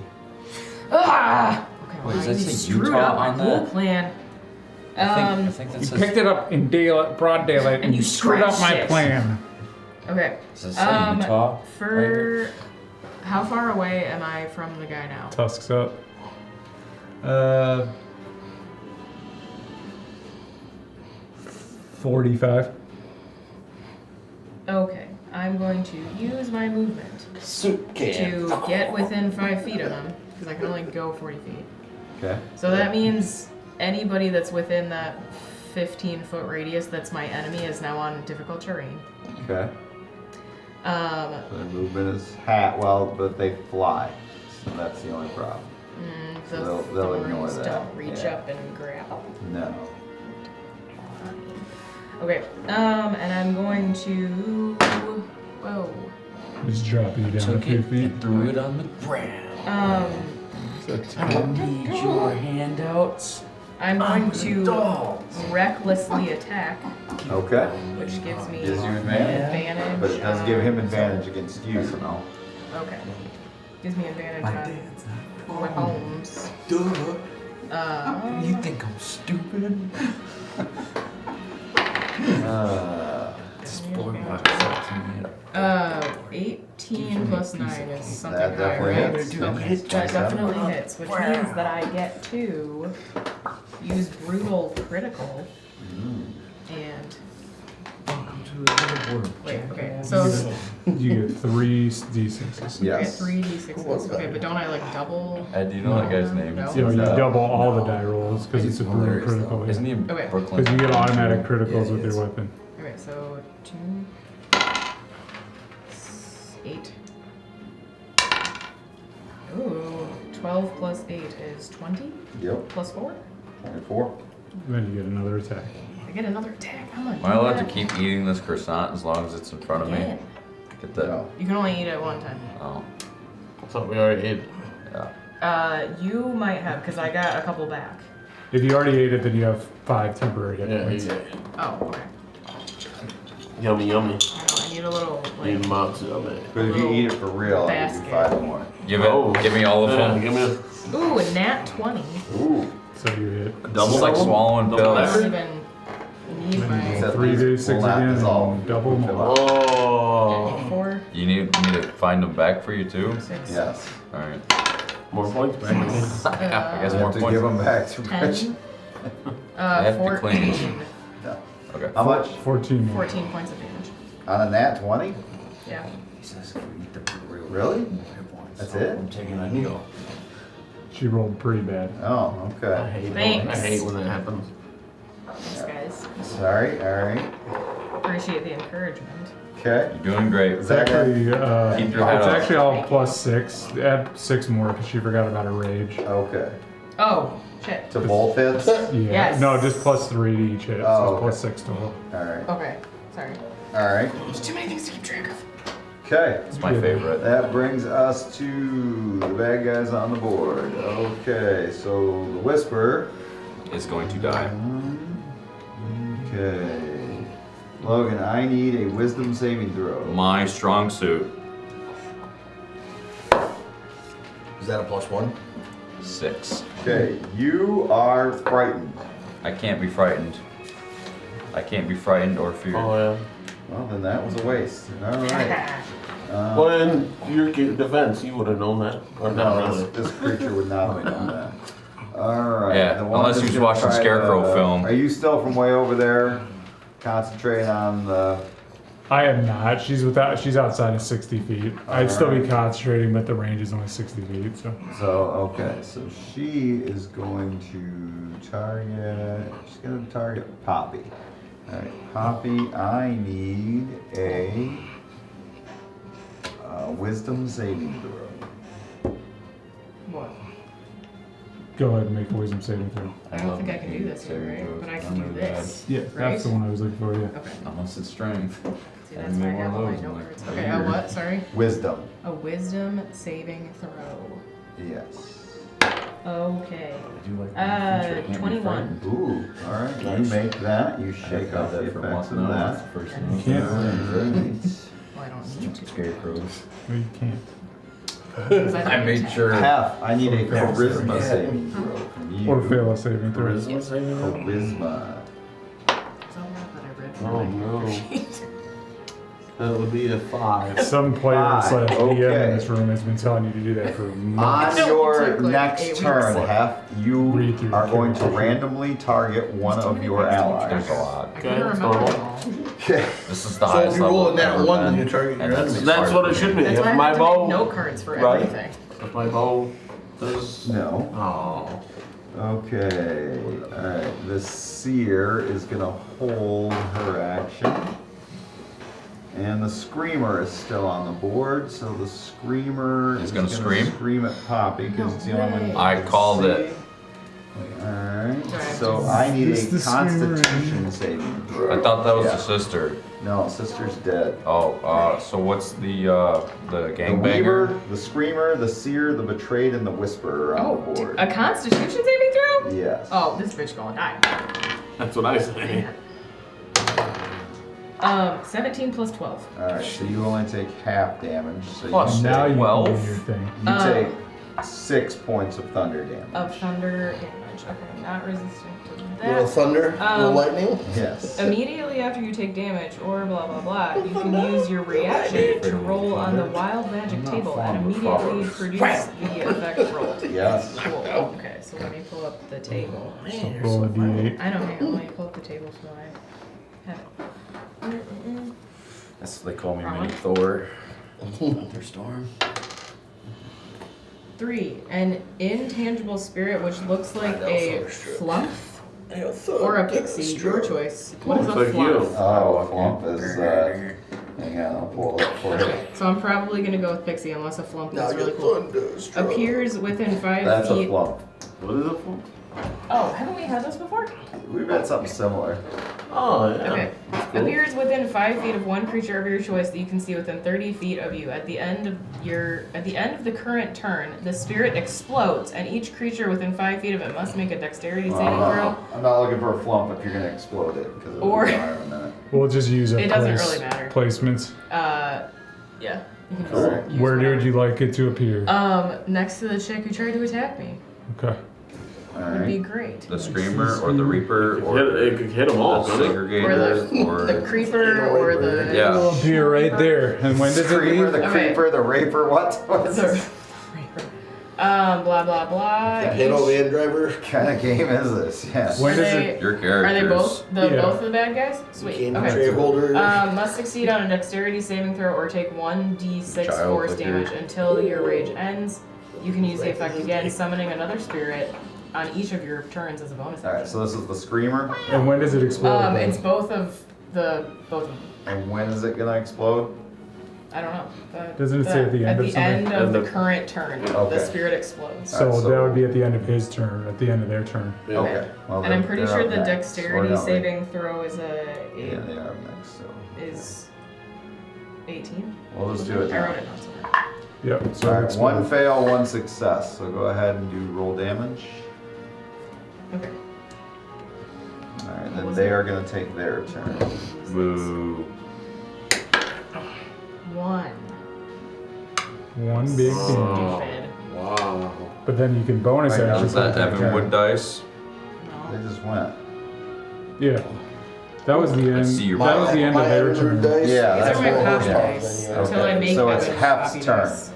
Ah! Okay, well, Wait, does that you say screwed Utah up my on whole that? plan. I think that You says. picked it up in daylight, broad daylight, And you screwed up my scratched it. plan. Okay. Does it say Utah? For how far away am I from the guy now? Tusks up. 45. Okay, I'm going to use my movement Soup can. to get within 5 feet of him because I can only go 40 feet. Okay. So that means anybody that's within that 15-foot radius that's my enemy is now on difficult terrain. Okay. Um, Their movement is but they fly. So that's the only problem. the So they'll ignore thorns that. don't reach Yeah. up and grab. No. Okay, and I'm going to. Whoa. Just drop you down a Took few it feet. and threw it on the ground. Um, Need your handouts. I'm going to recklessly attack, Okay. which gives me Gives you advantage. advantage. But it does give him advantage against you, so no. Okay. Gives me advantage on weapons. You think I'm stupid? Spoiled myself to me. 18 plus 9 is something That definitely higher, right? hits. That definitely hits, which means that I get to use brutal critical and wait, okay. So You get 3 d6s. I get Yes. 3d6s. Okay, but don't I like double? Ed, do you know that guy's name? No. You know, you No. double all the die rolls because it's a brutal Hilarious, critical. though. Isn't he in Okay. Brooklyn? Because you get automatic Yeah, criticals he with is. your weapon. Okay, so 2, 8. Ooh, 12 plus 8 is 20 Yep. plus 4. 24. Then you get another attack. I get another attack. I'm gonna Am I allowed to keep eating this croissant as long as it's in front of me? Yeah. Get that. No. You can only eat it one time. Oh, I thought we already ate. yeah. You might have, because I got a couple back. If you already ate it, then you have 5 temporary hit Yeah, points. yeah. Oh, okay. Yummy, yummy. I know, I need a little, Need like, matzo of it. But if you eat it for real, I'll give you Basket. 5 more. Give me all of Yeah, them. give me a ooh, a nat 20. Ooh. So you hit double. It's like swallowing Double pills. I lever? don't even need my Except 3d6 these will not again dissolve. and double more. Oh. 4, You need me to find them back for you too? 6, Yes. All right. More points back again. I guess You more have to points. give them back to 10, Rich. have to be 14. clean. No. Okay. How much? 14 more. 14 points of damage. On a nat 20? Yeah. Really? That's it? I'm taking a knee. She rolled pretty bad. Oh, I okay. hate Thanks. I hate when that happens. Thanks, guys. Sorry, alright. Appreciate the encouragement. Okay. You're doing great. Is It's that good? actually, Keep your head it's up. actually all +6. Add 6 more because she forgot about her rage. Okay. Oh, shit. To both hits? Yeah. Yes. No, just +3 to each hit. Oh, So okay. it's +6 total. Alright. Okay, sorry. Alright. There's too many things to keep track of. Okay. It's my favorite. That brings us to the bad guys on the board. Okay, so the Whisperer. It's going to die. Okay. Logan, I need a wisdom saving throw. My strong suit. Is that a +1? 6. Okay, you are frightened. I can't be frightened. I can't be frightened or feared. Oh yeah. Well, then that was a waste. Alright. Well, in your defense, you would have known that, or not No, really. this creature would not have known that. Alright. Yeah, the one unless that's he was gonna watching try Scarecrow to- film. Are you still from way over there? Concentrating on the. I am not. She's outside of 60 feet. I'd still be Alright. concentrating, but the range is only 60 feet. So So, okay, so she is going to target. She's going to target Poppy. Alright, Poppy, I need a wisdom saving throw. What? go ahead and make a wisdom saving throw. I don't think I can do this here, right? But I can do this. Yeah, Right? that's the one I was looking for. Yeah. Okay. Unless it's strength. See, I that's why I made have one all of my those, note I'm like, cards. oh, Okay, a weird. what? Sorry? Wisdom. A wisdom saving throw. Yes. Okay. I do like the feature, I can't be 21. frightened. Ooh, alright, you Nice. make that, you I shake got off the that for effects months of now. That's that. the first You thing. can't. Alright. Well, I don't need to. Scarecrows. No, you can't. 'Cause I don't made have sure. Half, I need a Yeah. charisma saving throw from you. Or fail a saving throw. Charisma saving throw? Charisma. It's all that I read from Oh my no. sheet. That would be a 5. Some player / DM okay. in this room has been telling you to do that for On months. No, it your took, like, 8 next weeks. turn, you Read through are the going to character sheet. randomly target one There's too of many your things to keep allies. There's a lot. I Okay, couldn't that's remember normal. them all. Okay. This is the So highest if you roll level a nat I've ever one, then been, you target and your that's enemy. That's hard what for it should me. be. That's why If I my have to make bow, note cards for right? everything. if my bow does. No. Oh. Okay. Alright. The seer is gonna hold her action. And the screamer is still on the board, so the screamer He's is gonna scream? scream at Poppy because it's the only one. you I can called see. it. Alright. Do I have So to- I need Is a the screamer Constitution saving throw. I thought that was Yeah. the sister. No, sister's dead. Oh, so what's the The gangbanger? Weaver, the Screamer, the Seer, the Betrayed, and the Whisperer are on Oh, the board. a Constitution saving throw? Yes. Oh, this bitch gonna die. That's what I say. 17 plus 12. Alright, so you only take half damage. So Plus you Now take, you can 12? do your thing. you take 6 points of thunder damage. Of thunder damage. Okay, not resistant to Little that. thunder, little lightning. Yes. Immediately after you take damage, or blah blah blah, you can use your reaction to roll on the wild magic table and immediately produce the effect rolled. Yes. Cool. Okay, so let me pull up the table. So roll a d8. I don't know. Let me pull up the table so I have it. That's what they call me, Wrong Mini one? Thor. Thunderstorm. 3. An intangible spirit which looks like a flump or a pixie, your choice. What is a Looks like you. flump? Oh, Flump is, hang on, I'll pull it up for you. So I'm probably gonna go with pixie unless a flump Now is really your cool. thunderstruck. Appears within 5 That's a feet. Flump. What is it for? Oh, haven't we had this before? We've had something similar. Oh, yeah. Okay. Appears within 5 feet of one creature of your choice that you can see within 30 feet of you. At the end of the current turn, the spirit explodes, and each creature within 5 feet of it must make a dexterity saving throw. I'm not looking for a flump if you're gonna explode it, because it'll Or- be fire in a minute. We'll just use a It doesn't really matter. placements. Yeah. You can just Alright. use Where whatever. would you like it to appear? Next to the chick who tried to attack me. Okay. Would be Alright. great. The Screamer or the Reaper or It could hit them all, the couldn't it? Segregator or The creeper or the Yeah. It'll appear right there. And when does it Screamer, leave? the Okay. creeper, the raper, what? What is the this? blah blah blah. Halo van driver. What kind of game is this? Yeah. When Are does they- it? your Are characters. they both Yeah. both of the bad guys? Sweet. Candy Okay. tray holder. Must succeed on a dexterity saving throw or take 1d6 Child force clicker. damage until your rage ends. You can use the effect again, summoning another spirit on each of your turns as a bonus Alright, action. so this is the Screamer. And when does it explode? It's both of them. And when is it gonna explode? I don't know. Doesn't it say at the end of At the something? end of the current turn, Okay. the spirit explodes. So, Alright, so- that would be at the end of his turn, at the end of their turn. Yeah. Okay. Well, And I'm they're- pretty they're sure up the next. Or dexterity no, saving throw is Yeah, they are up next, so. is 18. We'll just do it I now. wrote it down somewhere. Yep. So Alright, it's one fail, one success. So go ahead and do roll damage. Okay. Alright, then they are gonna take their turn. Boo. 1. one big damage. Stupid. Wow. But then you can bonus Right, action. Is that attack. Evanwood dice? They No. just went. Yeah. That was the end. see your That was the end of their My turn. dice. Yeah, These that's are my what copy we're dice. Yeah. Until I Okay, make so it's Evan's Hef's copy turn. dice.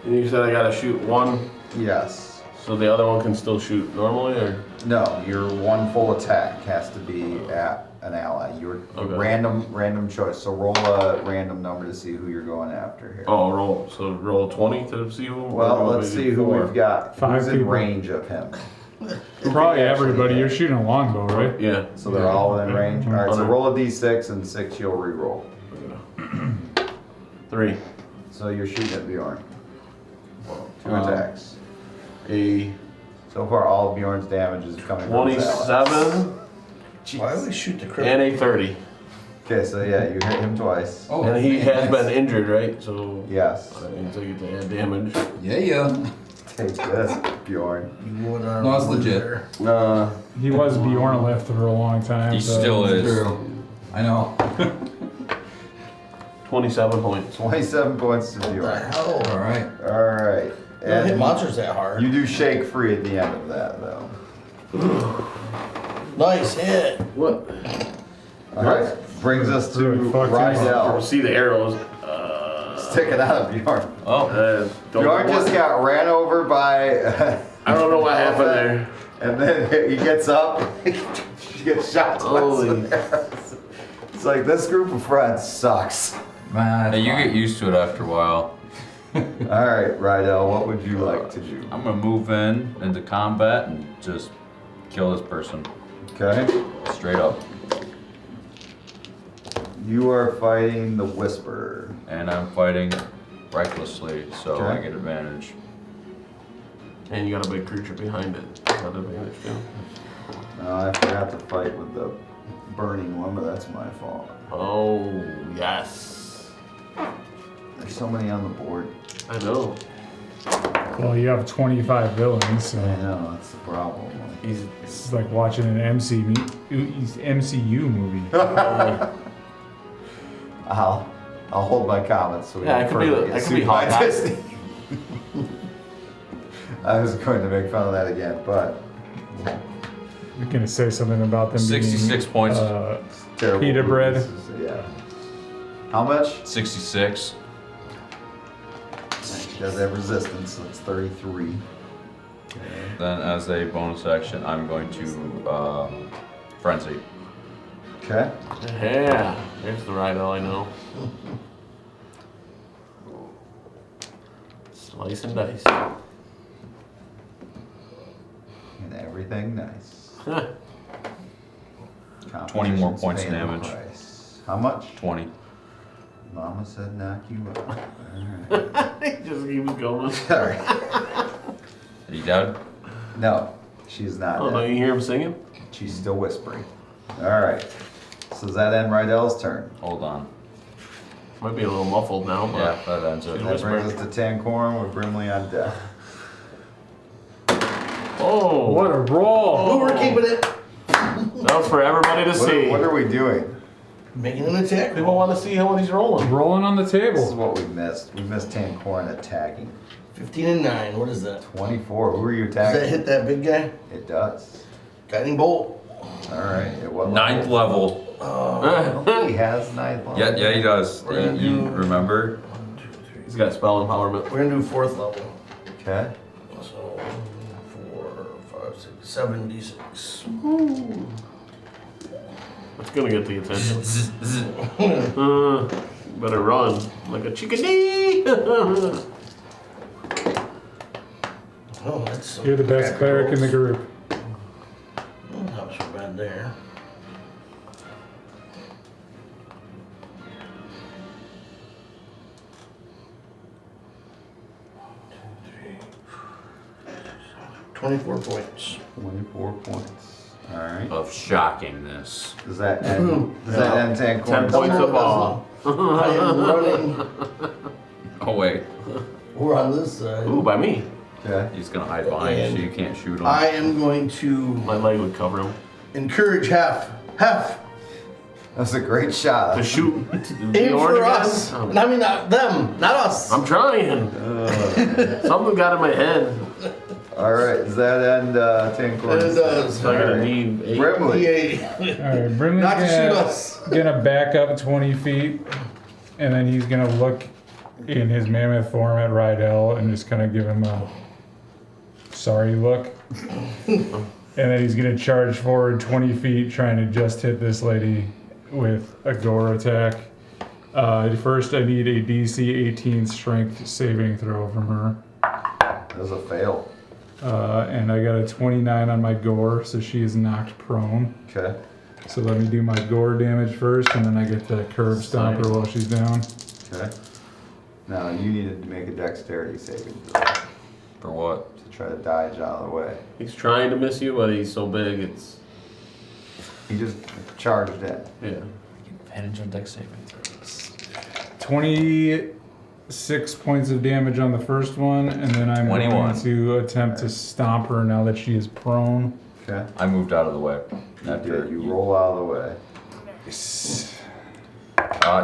And you said I gotta shoot one, Yes. so the other one can still shoot normally, or? No, your one full attack has to be at an ally. Your Okay. random choice. So roll a random number to see who you're going after here. Oh, roll 20 to see who? or Well, do you want let's me to see do who four? we've got. Five Who's in people. range of him? Probably actually everybody. hit? You're shooting a longbow, right? Yeah. So they're all within range. All right, so 100. roll a d6 and 6 you'll re-roll. 3. So you're shooting at Bjorn. Two Um, attacks. A So far, all of Bjorn's damage is coming from his allies. 27 Why would we shoot the crib? and a 30. Okay, so yeah, you hit him twice. Oh, And he has nice. been injured, right? So Yes. I mean, so you get to add damage. Yeah. Take this, Bjorn. You would, No, it's legit. He was Bjorn for a long time. He so- still is. True. I know. 27 points. 27 points to What the Bjorn. hell? All right. All right. Don't hit And monsters that hard. you do shake free at the end of that, though. Nice hit. What? All right. Brings us to Really fucked him Rydell. See the arrows. Sticking out of Bjorn. Oh, Don't Bjorn know just what- got ran over by. I don't know what happened there. And then he gets up, he gets shot twice. Holy. with arrows. It's like this group of friends sucks. Man, hey, you get used to it after a while. All right, Rydell, what would you like to do? I'm gonna move in into combat and just kill this person Okay. straight up. You are fighting the Whisperer. And I'm fighting recklessly, so I Okay. get advantage. And you got a big creature behind it. Is that advantage too? I forgot to fight with the burning one, but that's my fault. Oh, yes. There's so many on the board. I know. Well, you have 25 villains, I so know, that's the problem. He's it's like watching an MCU movie. I'll hold my comments so we Yeah, don't I could be further the- get I could be sued by Hawkeye. Disney. I was going to make fun of that again, but You're gonna say something about them 66 being, points. it's terrible. Pita bread. movies, Yeah. How much? 66. Does have resistance, so it's 33. Then as a bonus action, I'm going to frenzy. Okay. yeah. There's the Rydell I know. Slice and dice. And everything nice. 20 more Competition's points paying the damage. price. How much? 20. Mama said knock you out. Alright. He just keeps going. Sorry. Are you dead? No. She's not Oh, don't dead. you hear him singing? She's still whispering. Alright. So does that end Rydell's turn? Hold on. Might be a little muffled now, but Yeah, that ends it. That brings us to Tancorum with Brimley on deck. oh, What a roll! Oh, we're keeping it. that was for everybody to see. What are we doing? Making an attack. People want to see how he's rolling. Rolling on the This is table. what we missed. We missed Tancorum attacking. 15 and 9. What is that? 24. Who are you Does that attacking? hit that big guy? It does. Guiding bolt. Alright. At what Ninth level. He has ninth level. Yeah, he does. We're gonna You do- remember? He's got spell empowerment. We're gonna do 4th level. Okay. So 4, 5, 6, 7 d6. It's gonna get the attention. Better run like a chickadee. Oh, that's so You're the best cleric in the group. Not so bad there. Three, 24 points. 24 points. Alright. Of shockingness. Does that end? Does that end 10 Tancorum? points of awe. I am running. Oh wait, We're on this side. Ooh, by me. Okay. he's gonna hide behind you, so you can't shoot him. I am going to My leg would cover him. encourage Hef. That's a great shot. To shoot. Aim Bjorn for again? us. And I mean, not them, not us. I'm trying. Something got in my head. Alright, does that end Tancorum? It does. So I'm gonna Alright. need 8. Brimley. Alright, Brimley's Not to shoot us. gonna back up 20 feet, and then he's gonna look in his mammoth form at Rydell and just kind of give him a sorry look. And then he's gonna charge forward 20 feet, trying to just hit this lady with a gore attack. First, I need a DC 18 strength saving throw from her. That was a fail. And I got a 29 on my gore, so she is knocked prone. Okay. So let me do my gore damage first, and then I get to curb stomp her while she's down. Okay. Now you needed to make a dexterity saving throw For what? to try to dodge out of the way. He's trying to miss you, but he's so big, it's. He just charged in. Yeah. Advantage on dex saving throws. 26 points of damage on the first one, and then I'm 21. going to attempt to stomp her now that she is prone. Okay. I moved out of the way. After you roll out of the way.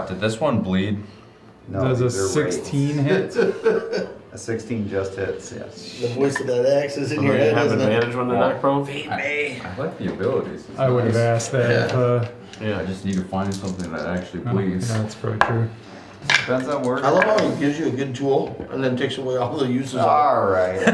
Did this one bleed? No, Does a these are raised. 16 hit? A 16 just hits, yes. The voice of that axe is in So your they head, have isn't it? advantage when they're not prone? I like the abilities. It's I would have nice. asked that. If, Yeah. I just need to find something that actually no, bleeds. yeah, that's probably true. Depends on where. I love how he gives you a good tool and then takes away all the uses of it. Alright.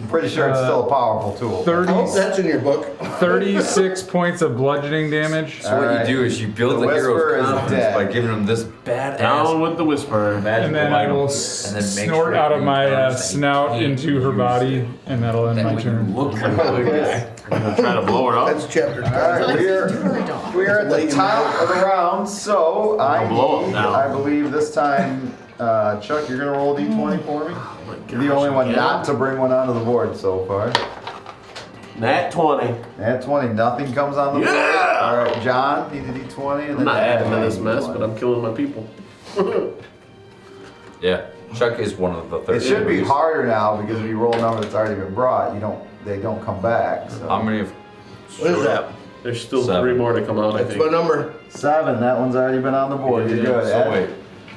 I'm pretty sure it's still a powerful tool. 30, Oh, that's in your book. 36 points of bludgeoning damage. So what Alright. you do is you build The the, Whisperer hero's is confidence dead. by giving him this badass Down with the whisper. magical And then I item, will and then make snort sure out of he my turns that he snout can't into her use body, it. and that'll end That my way you turn. look like a big guy. I'm gonna try to blow her up. That's chapter 10. Alright, we're at the top of the round, so I blow up need, now. I believe this time, Chuck, you're gonna roll a d20 for me? You're the only one not to bring one onto the board so far. Nat 20. At 20, nothing comes on the board. Yeah! Alright, John, need a d20 and I'm then not adding to John, this mess, d20. but I'm killing my people. Yeah, Chuck is one of the It 30. should be harder now because if you roll a number that's already been brought, they don't come back. So. How many of What is that? There's still 7. 3 more to come out, I That's my think. number. 7, that one's already been on the board. You're Yeah, good. So Ed? wait,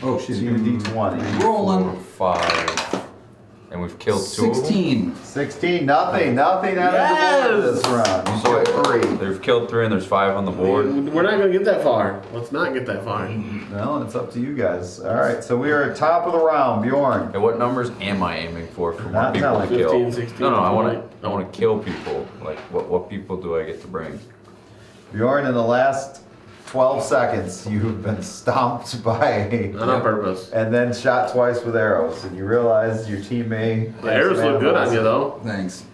Oh So shit. you need a d20. Rolling. 5, and we've killed 2 of them. 16. 16, nothing on the board this round. You So got 3. they've killed 3 and there's 5 on the board. We're not gonna get that far. Let's not get that far. Well, it's up to you guys. Alright, so we are at top of the round. Bjorn. And what numbers am I aiming for more Not people to telling. kill? 15, 16, no, I want 20. to kill people. Like what people do I get to bring? Bjorn, in the last 12 seconds, you've been stomped by Not on purpose. and then shot twice with arrows, and you realize your teammate. The arrows look good on you though. Thanks.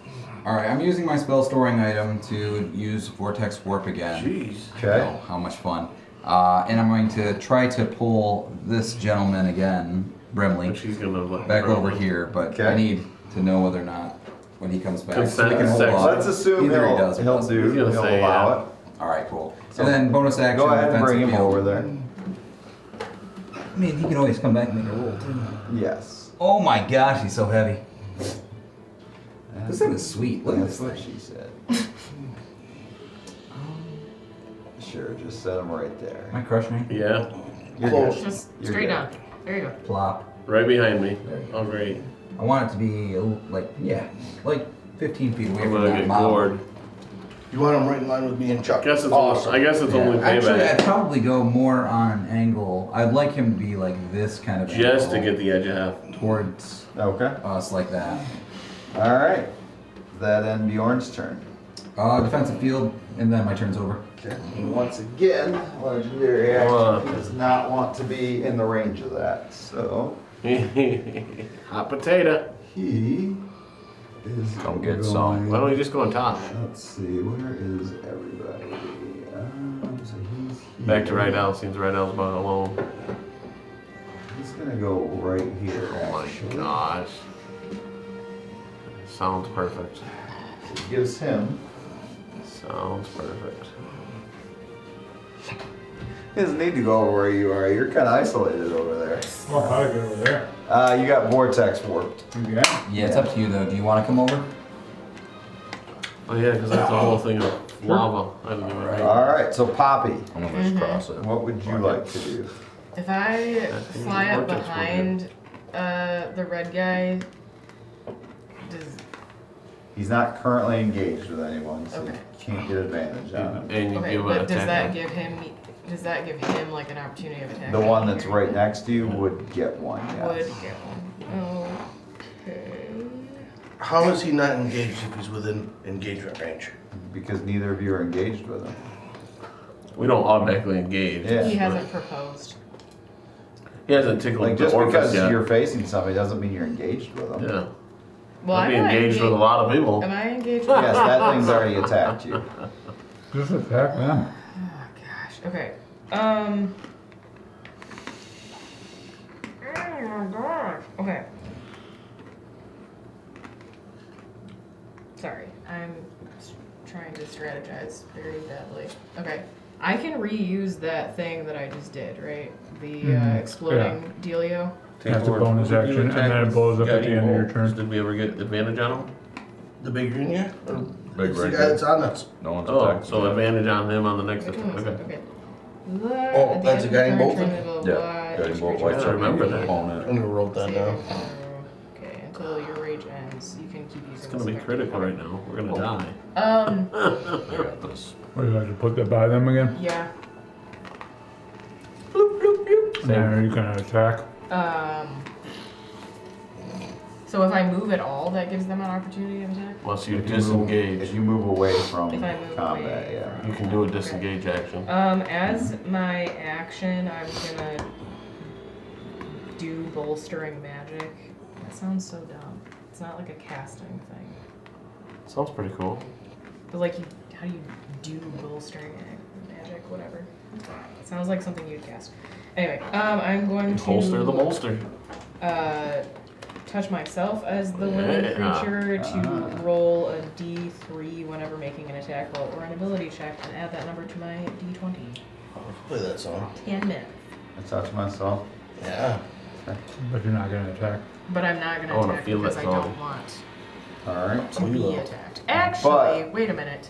Alright, I'm using my spell storing item to use Vortex Warp again. Jeez. Okay. Oh, how much fun. And I'm going to try to pull this gentleman again, Brimley, But she's gonna let back over here, but Okay. I need to know whether or not when he comes back. Consent we can hold section. off. Let's assume Either he he'll, does or he'll doesn't. do, He's gonna he'll say allow yeah. it. All right, cool. So And then bonus action. Go ahead and bring him defensive over field. there. I mean, he can always come back and make a roll too. Yes. Oh my gosh, he's so heavy. This thing is sweet. Look at That's this what thing. she said. Sure, just set him right there. Am I crushing me? Yeah, You're Close. good. Just You're straight good. down. There you go. Plop. right behind me. There you go. Oh, great. I want it to be like 15 feet away I'm from gonna that get mob. gored. You want him right in line with me and Chuck? Guess it's awesome. I guess it's Yeah. only Actually, I'd payback. probably go more on an angle. I'd like him to be like this kind of Just to angle get the edge half. towards Okay. us like that. All right. That end Bjorn's turn. Defensive field, and then my turn's over. Okay. And once again, legendary action does not want to be in the range of that. So Hot potato. he is Come get going- some. Why don't you just go on top? Let's see, where is everybody? So he's here. Back to Rydell. Seems Rydell's about alone. He's gonna go right here. Oh my actually. gosh. Sounds perfect. So it gives him. Sounds perfect. He doesn't need to go over where you are. You're kind of isolated over there. Well, how to get over there? You got vortex warped. Okay. Yeah, it's up to you though. Do you want to come over? Oh yeah, because that's the whole thing of lava. I didn't even right. All right, so Poppy, I'm gonna just cross it. what would you like to do? If I think fly the up vortex will behind the red guy, does He's not currently engaged with anyone, so Okay. you can't get advantage on him. And you okay? give an But does attack. that give him? Does that give him like an opportunity of attack? The one that's right next to you would get one, Would yes. get one. Okay. How is he not engaged if he's within engagement range? Because neither of you are engaged with him. We don't automatically engage. Yeah. He hasn't proposed. He hasn't tickled Like the just orifice because yet. you're facing somebody doesn't mean you're engaged with them. Yeah. Well, I'd be I'm not engaged with a lot of people. Am I engaged? With Yes, that thing's already attacked you. Just attack them. Oh gosh. Okay. Oh my gosh. Okay. Sorry, I'm trying to strategize very badly. Okay. I can reuse that thing that I just did, right? The exploding dealio. That's a bonus action, and then it blows up at the end of your turn. Did we ever get advantage on him? The big green guy? Or Big it's the red guy guy. that's on us. No one's Oh, attacked. so advantage on him on the next Which attack. one was it? Okay. Okay. Oh, that's a guiding bolt then? Yeah, guiding bolt, white I circle, remember your that. opponent. I'm gonna wrote that down. Okay, until your rage ends, you can keep using It's gonna be this critical right now. We're gonna die. I got this. What do you like to put that by them again? Yeah. There, you can attack. So if I move at all, that gives them an opportunity of attack? Unless you If disengage. you move away from If I move combat, away. yeah. You can do a disengage action. As my action, I'm gonna do bolstering magic. That sounds so dumb. It's not like a casting thing. Sounds pretty cool. But like, how do you do bolstering magic? Whatever. It sounds like something you'd cast. Anyway, I'm going to Holster the bolster. touch myself as the willing Yeah. creature to roll a D3 whenever making an attack roll or an ability check, and add that number to my D20. Play that song. 10 minutes. I touch myself. Yeah. But you're not gonna attack. But I'm not I gonna wanna attack feel because that I song. don't want Alright. to you be will. attacked. Actually, wait a minute.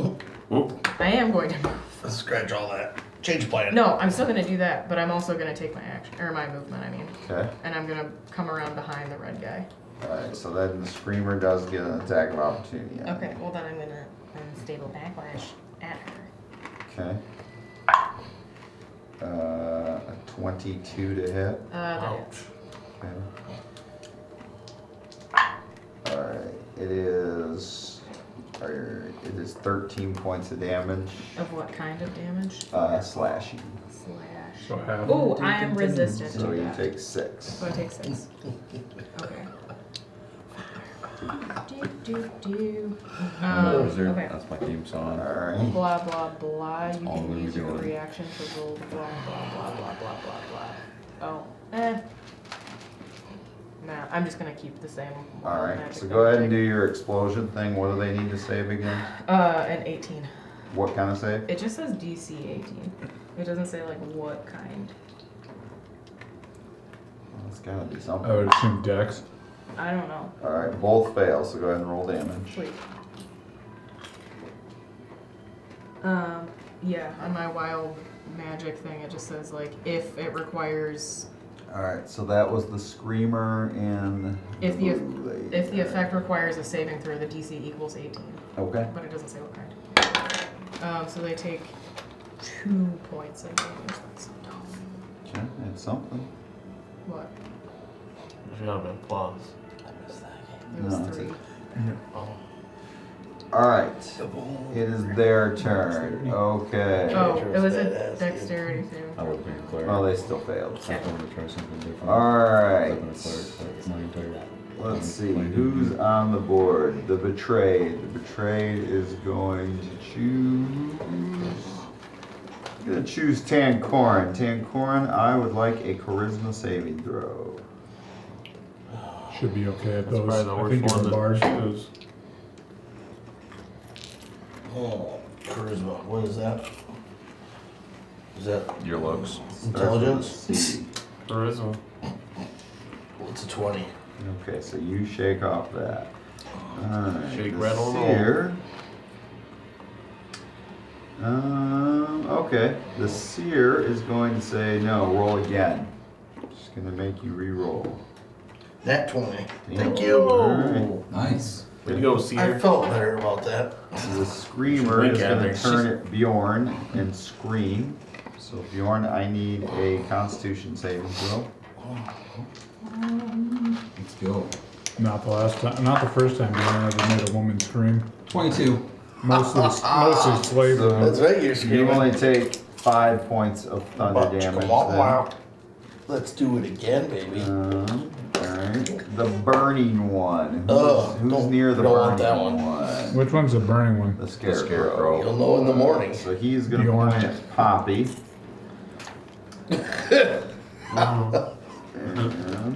Oop. I am going to move. Let's scratch all that. Change plan. No, I'm still gonna do that, but I'm also gonna take my action, or my movement, I mean. Okay. And I'm gonna come around behind the red guy. Alright, so then the screamer does get an attack of opportunity. on Okay, well then I'm gonna unstable backlash at her. you. Okay. A 22 to hit. That Ouch. hits. Okay. Alright, it is 13 points of damage. Of what kind of damage? Slashing. Slash. So have. Oh, I am resistant So to you that. take 6. So I take 6. Okay. Do. Okay. That's my theme song. Alright. Blah blah blah. You All can we use your doing. reaction to roll blah blah blah blah blah blah blah. Oh. Nah, I'm just gonna keep the same. Alright, magic so go ahead and do thing. your explosion thing. What do they need to save again? An 18. What kind of save? It just says DC 18. It doesn't say like what kind. Well, it's gotta be I something. would assume Dex. I don't know. Alright, both fail, so go ahead and roll damage. Sweet. Yeah, on my wild magic thing, it just says like if it requires, Alright, so that was the screamer and if the blue lady. if the effect requires a saving throw, the DC equals 18. Okay. But it doesn't say what kind. So they take 2 points of damage. That's so dumb. Okay, it's something. What? If you have a plus. It was No, it's 3. Oh. Alright, it is their turn. Okay. Oh, it was a Badass, dude. dexterity I thing. would have been clear. Oh, they still failed. I wanted to try something different. Alright. I've been a cleric for my entire Let's see, who's on the board? The Betrayed. The Betrayed is going to choose... Gonna choose Tancorin. Tancorin, I would like a Charisma saving throw. Should be okay at That's those. probably the I worst think you're one a to bard. choose. Oh, charisma. What is that? Is that Your looks. intelligence? C. Charisma. It's a 20. Okay, so you shake off that. Alright, Shake, the rattle, and roll. seer. Okay. The seer is going to say no, roll again. Just gonna make you re-roll. Nat 20. Thank you. Alright. Nice. Way to go, I Seer. felt better about that. The screamer is Wink at gonna her. turn at Bjorn and scream. So Bjorn, I need a Constitution saving throw. Let's go. Not the last time, not the first time Bjorn ever made a woman scream. 22. Mostly slave. So That's right, you're you screaming. only take 5 points of thunder damage. then. Let's do it again, baby. Alright. The burning one. Ugh, Who's don't- near the don't burning want that one? Which one's the burning one? The scarecrow. Scarecrow. You'll know in the morning. So he's gonna Bjorn. point at Poppy. And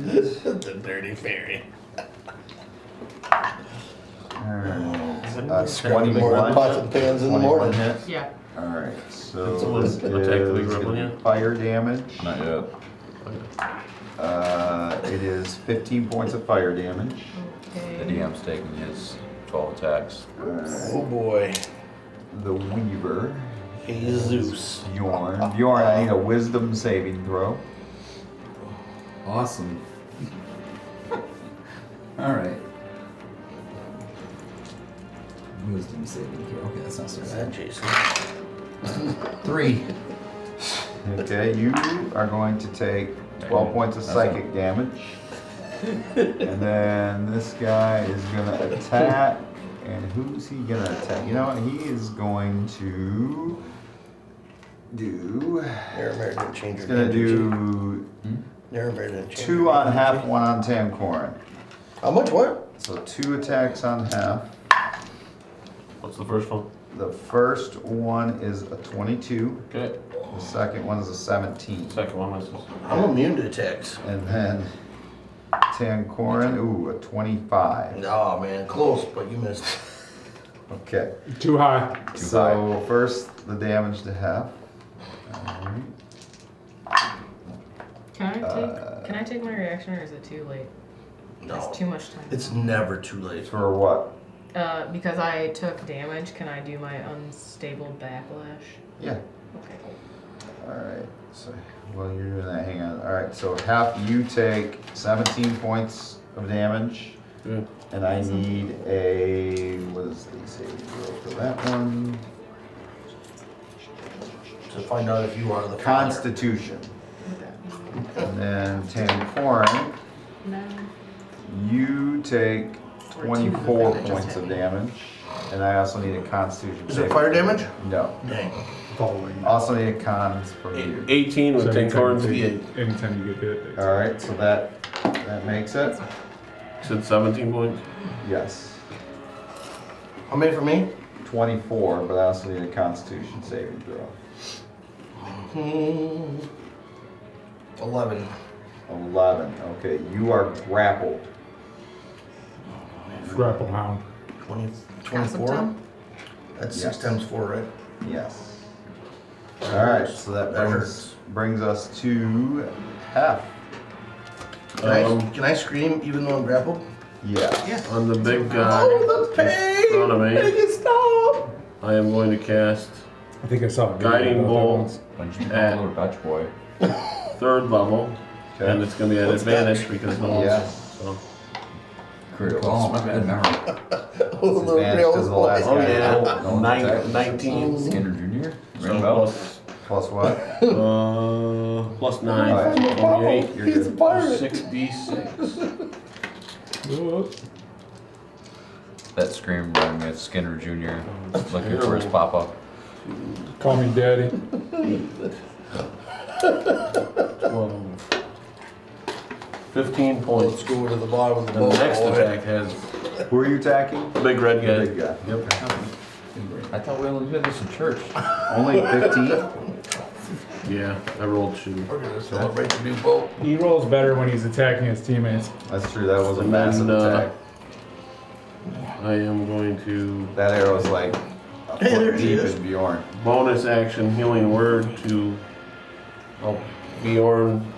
The dirty fairy. Scrubbing more 21. pots and pans in the 21 morning. hit. Yeah. Alright, so Someone this attack the big is rebel gonna be yet? fire damage. Not yet. It is 15 points of fire damage. The Okay. DM's taking his 12 attacks. Oh boy. The Weaver. Jesus. Bjorn. Bjorn, I need a wisdom saving throw. Awesome. Alright. Wisdom saving throw. Okay, that's not so Is bad. that Jason? 3. Okay, you are going to take 12 points of psychic damage. And then this guy is gonna attack. And who's he gonna attack? You know what? He is going to do. Naramir didn't change He's her gonna name, did she? do Naramir didn't change 2 her on name, half, did she? 1 on Tancorin. How much what? So 2 attacks on half. What's the first one? The first one is a 22. Okay. The second one is a 17. Second one misses. I'm immune to attacks. And then Tancorin, ooh, a 25. Oh man, close, but you missed. Okay. Too high. So first the damage to half. Alright. Can I take my reaction, or is it too late? No. It's too much time. It's never too late. For what? Because I took damage, can I do my unstable backlash? Yeah. Okay. Alright. So while you're doing that, hang on. Alright, so half you take 17 points of damage. Good. And I need a, what is the saving throw for that one? To find out if you are the father. Constitution. And then Tancorin, No. you take Or 24 two, points of damage. And I also need a Constitution Is saving it fire throw. damage? No. Dang. Following. Also need a cons from you. 18 with So Tankorin's anytime D8. anytime you get hit. it's- Alright, so that makes it? Said 17 points. Yes. How many for me? 24, but I also need a Constitution saving throw. 11. 11. Okay, you are grappled. Grapple hound. 20, Pass him, 24? Tom? That's Yes. 6 times 4, right? Yes. Alright, so that brings us to F. Can I scream even though I'm grappled? Yes. On the big guy Oh, the pain! in front of me, Make it stop! I am going to cast I think I saw a video Guiding about that bolt. once. Bunch At- of Dutch boy. 3rd level, Okay. and it's going to be at What's that? advantage because no one's. Yes. So. Good call. Good memory. Oh, It's advantage because the last Oh guy yeah, rolled. No one's attacked. 19. Skinner Jr. So Ring bell. Plus what? plus 9, Alright. 28. You're He's a good. pirate. 6d6. That scream reminded me of Skinner Jr. looking for his papa. Call me daddy. 12. 15 Let's points. go to the bottom of the The boat. next boy. attack has Who are you attacking? the big red guy. Big guy. Yep. I thought we only did this in church. Only 15? Yeah, I rolled 2. We're gonna celebrate the new boat. He rolls better when he's attacking his teammates. That's true, that was a And then, massive attack. I am going to That arrow's like a Hey, there foot he deep is. in Bjorn. bonus action healing word to Bjorn.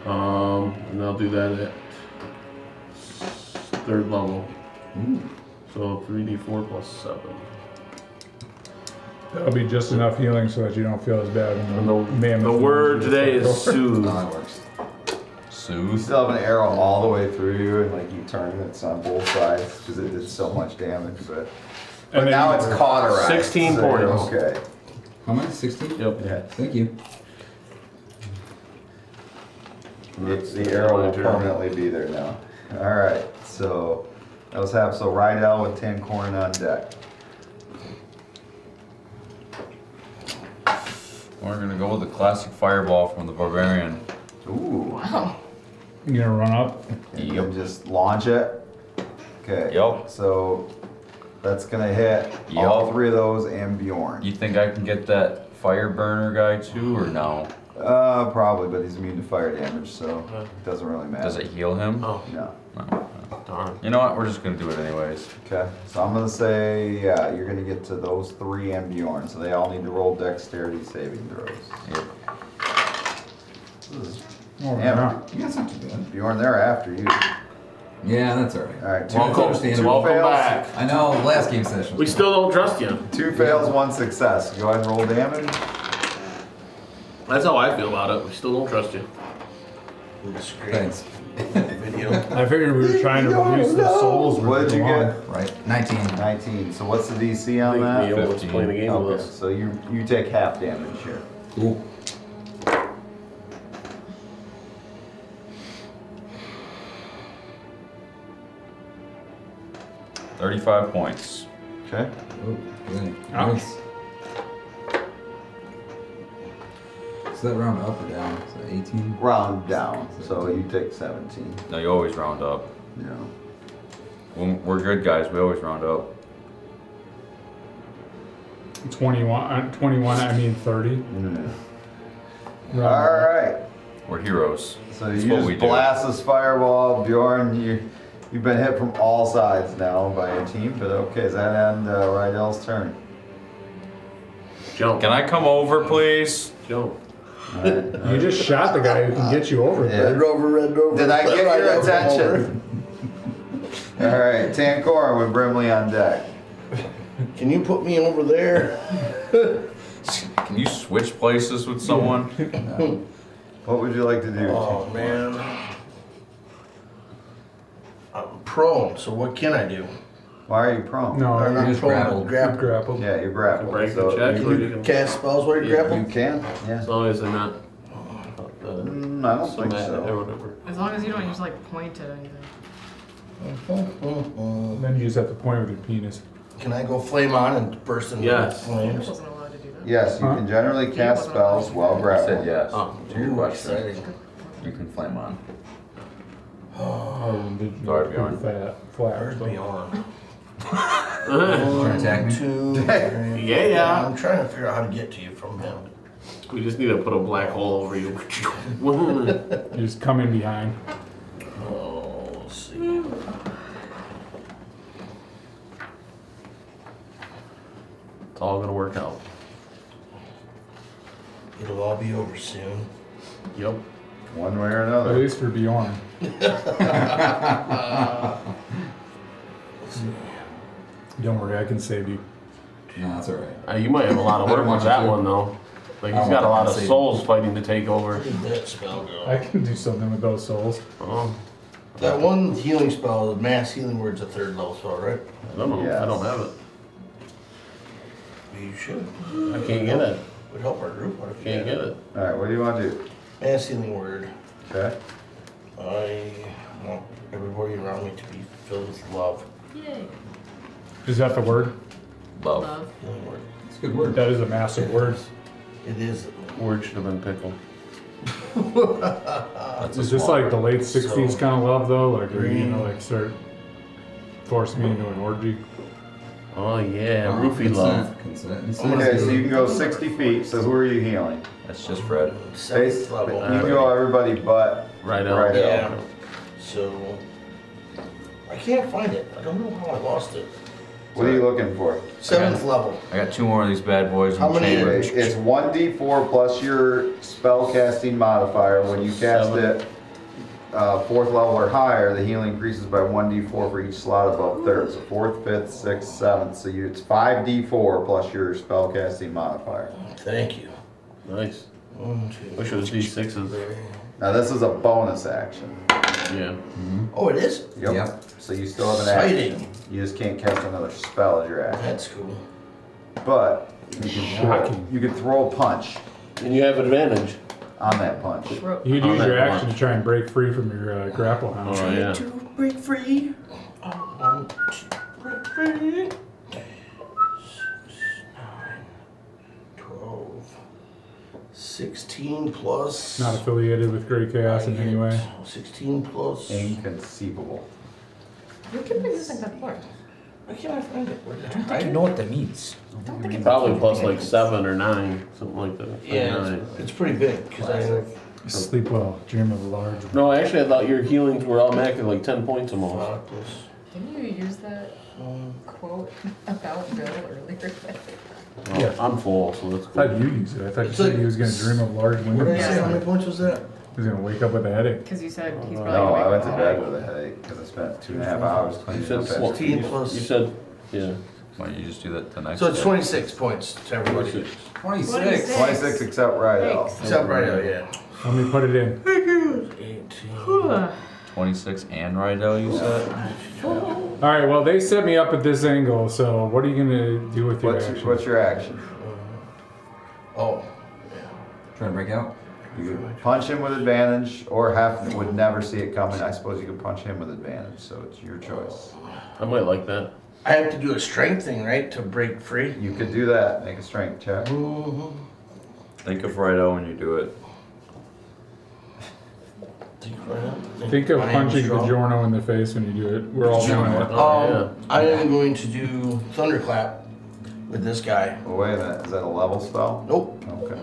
And I'll do that at 3rd level. So 3d4 plus 7. That'll be just enough healing so that you don't feel as bad. And when the word today is soothe. that works. You Soothe. still have an arrow all the way through you, and like you turn it, it's on both sides because it did so much damage. But And then now it's cauterized. 16 so you're points. Okay. How much? 16? Yep. Yeah. Thank you. The arrow will permanently be there now. All right. So that was half. So Rydell with 10 corn on deck. We're gonna go with the classic fireball from the barbarian. Ooh. Wow. You gonna run up? And then just launch it. Okay. Yup. So that's gonna hit Yup. all 3 of those and Bjorn. You think I can get that fire burner guy too, or no? Probably, but he's immune to fire damage, so it doesn't really matter. Does it heal him? Oh, No. No. darn. You know what? We're just gonna do it anyways. Okay, so I'm gonna say, yeah, you're gonna get to those 3 and Bjorn, so they all need to roll dexterity saving throws. Yep. Oh, Damn. yeah. Yeah, that's not too bad. Bjorn, they're after you. Yeah, that's alright. Alright, Welcome fails. back. I know, last game session. We still don't trust you. 2 fails, 1 success. Go ahead and roll damage. That's how I feel about it. We still don't trust you. Thanks. Video. I figured we were trying to release the souls. What did you get? Right, 19. 19. So what's the DC I on think that? Neil was 15. playing a game with Okay, us. so you take half damage here. Cool. $35 points. Okay. Oh, good. Ouch. Nice. So that round up or down? So 18? Round down, so you take 17. No, you always round up. Yeah. When we're good guys, we always round up. 21, 30. All right. We're heroes. So That's you what just we do. blast this fireball, Bjorn. You've been hit from all sides now by your team, but okay, does that end Rydell's turn? Jump. Can I come over, please? Jump. All right. You just shot the guy who can get you over Yeah. there. Red Rover. Did I get Red your Rover. attention? All right, Tancora with Brimley on deck. Can you put me over there? Can you switch places with someone? What would you like to do? Oh man. I'm prone, so what can I do? Why are you prone? No, Or you're not just prone, grappled. grappled. grappled. Yeah, you're grappled. Break so the check, you, or you can, Cast spells while you're you grappled? can, yeah. as long as they're not. I don't think Or so. whatever. As long as you don't just like point at anything. Then you just have to point with your penis. Can I go flame on and burst into Yes. I flames? wasn't allowed to do that. Yes, you can generally cast spells while I grappled. said yes. Oh. To your Ooh, question. exciting. You can flame on. Oh, did you Sorry, Bjorn. flat, flat. Where's so- Bjorn? Trying to attack me? 2, 3. Yeah. I'm trying to figure out how to get to you from him. We just need to put a black hole over you. You just come in behind. Oh, let's see. It's all gonna work out. It'll all be over soon. Yep. One way or At another. least for Bjorn. Don't worry, I can save you. No, that's alright. You might have a lot of I don't work want with that you to. one though. Like I he's don't got a want lot of to say- souls fighting to take over. Where did that spell go? I can do something with those souls. Oh, That one healing spell, the mass healing word's a 3rd level spell, right? I don't know. Yes. I don't have it. You should. I can't get it. Would help our group. What if you Can't had get it. Alright, what do you want to do? Mass healing word. Okay. I want everybody around me to be filled with love. Yay. Is that the word? Love. Healing word. It's a good word. That is a massive word. It is. Word should have been pickle. That's a Is this small like the word. late 60s So- kind of love though? Like where you know, like start force me into an orgy? Oh yeah, Oh, roofie love. consent. Okay, so you can go 60 feet, so who are you healing? That's just Fred. 7th level. You can go everybody but Right out. Right Yeah. out. So I can't find it. I don't know how I lost it. What are you looking for? 7th level. I got 2 more of these bad boys in How the many- chamber. Okay, it's 1d4 plus your spell casting modifier. When you cast 7. it 4th level or higher, the healing increases by 1d4 for each slot above 3rd. So 4th, 5th, 6th, 7th. So it's 5d4 plus your spell casting modifier. Thank you. Nice. 1, 2. Wish it was D6s. Now this is a bonus action. Yeah. Oh, it is? Yep. So you still have an action. Exciting. You just can't cast another spell as your action. That's cool. But you can Shocking. you can throw a punch And you have advantage. on that punch. You could Oh, use that your one. action to try and break free from your grapple hound. Oh yeah. To break free. I want to break free. 6, 9, 12, 16 plus. Not affiliated with Great Chaos in any way. 16 plus. Inconceivable. We can bring this like that before. Why can't I find it? Where did I I don't think hide you it? know what that means. I don't think it's Probably plus like 7 or 9, something like that. Yeah, 9. it's pretty big because I have Sleep well, dream of a large one. No, actually, I thought your healings were automatically like 10 points almost. 5 plus. Didn't you use that quote about Bill earlier? Oh, Yeah. I'm full, so that's I cool. thought you used it. I thought you It's said like- he was going to dream of large What windows. did I say? How many points was that? He was going to wake up with a headache. Because you said he's probably No, gonna I wake went to up bed tonight. with a headache because I spent 2.5 hours You cleaning said up swap. after. 16 plus. You said, yeah. Why don't you just do that the next So it's day? 26 points to everybody. 26. 26 except Rydell. Thanks. Except right now, yeah. Let me put it in. 18. 26 and Rydell, you said? All right, well, they set me up at this angle, so what are you going to do with your action? What's your action? Oh. Trying to break out? You could punch him with advantage, or would never see it coming. I suppose you could punch him with advantage, so it's your choice. I might like that. I have to do a strength thing, right? To break free? You could do that. Make a strength check. Mm-hmm. Think of Rydell when you do it. Think of I am punching strong. Bjorno in the face when you do it. We're all doing it. Oh, I am going to do Thunderclap with this guy. Well, wait a minute. Is that a level spell? Nope. Okay.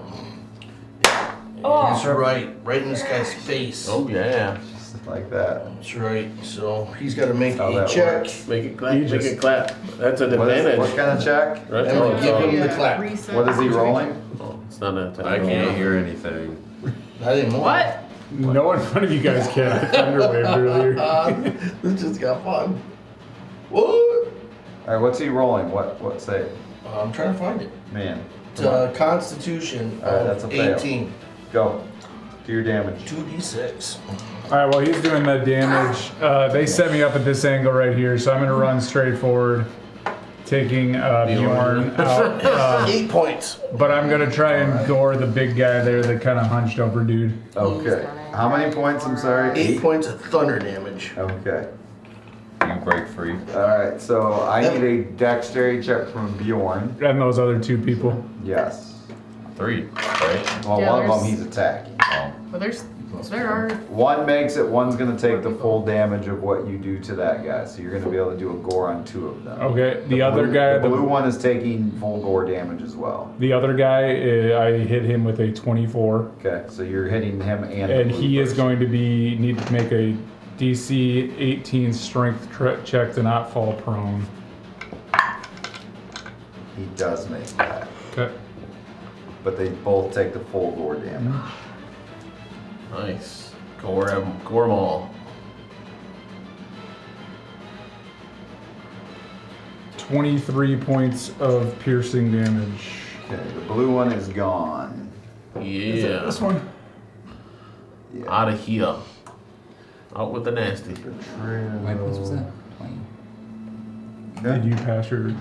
That's right in this guy's face. Oh, yeah. Just like that. That's right. So he's got to make How a that check. works. Make it clap, You make just- it clap. That's an What advantage. kind of check? Right? And Oh, we it's, give him all- the clap. Reset. What is he rolling? oh, it's not an attack. I can't hear anything. Not anymore. What? No, in front of you guys can. I thunderwaved earlier. This just got fun. What? All right. What's he rolling? What save? I'm trying to find it. Man. It's a Constitution All right, that's of a fail. 18. Go. Do your damage. 2d6. All right, well, he's doing the damage. They set me up at this angle right here, so I'm going to run straight forward, taking Bjorn out. 8 points. But I'm going to try and gore the big guy there, the kind of hunched over dude. Okay. How many points? I'm sorry. 8 points of thunder damage. Okay. You break free. All right. So I need a dexterity check from Bjorn. And those other two people. Yes. 3, right? Well, Yeah, one of them there's- he's attacking. Well, there are. One makes it, one's gonna take the full damage of what you do to that guy. So you're gonna be able to do a gore on 2 of them. Okay, the other guy, The blue one is taking full gore damage as well. the other guy, I hit him with a 24, Okay, so you're hitting him and the and blue he is person. going to need to make a DC 18 strength check to not fall prone. He does make that. Okay. But they both take the full gore damage. Nice. Gore 'em all. 23 points of piercing damage. Okay, the blue one is gone. Yeah. This one? Yeah. Out of here. Out with the nasty. Wait, what was that? 20. Did you pass your?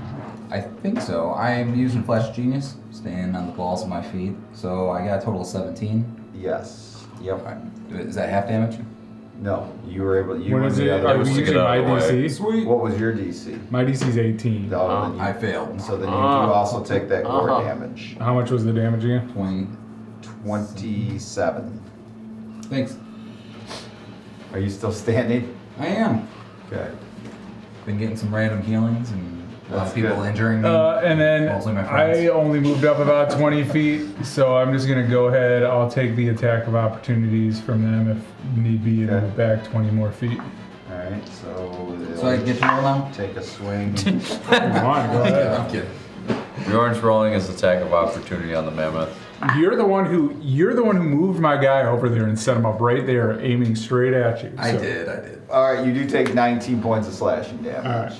I think so. I'm using Flash Genius, staying on the balls of my feet. So I got a total of 17. Yes. Yep. Alright. Is that half damage? No, you were able. You What were is the it? other Are one. we to using get my out of the way. DC? Sweet. What was your DC? My DC is 18. No, then you- I failed. So then you do also take that gore Uh-huh. damage. How much was the damage again? 20. 27. Thanks. Are you still standing? I am. Okay. Been getting some random healings and a lot That's of people good. injuring me. And then Mostly my friends. I only moved up about 20 feet, so I'm just gonna go ahead. I'll take the attack of opportunities from them if need be, and Okay. move back 20 more feet. Alright, so. So I get to roll now? Take a swing. Come on, go ahead. I'm kidding. Bjorn's rolling his attack of opportunity on the mammoth. You're the one who moved my guy over there and set him up right there, aiming straight at you. I So- did. Alright, you do take 19 points of slashing damage.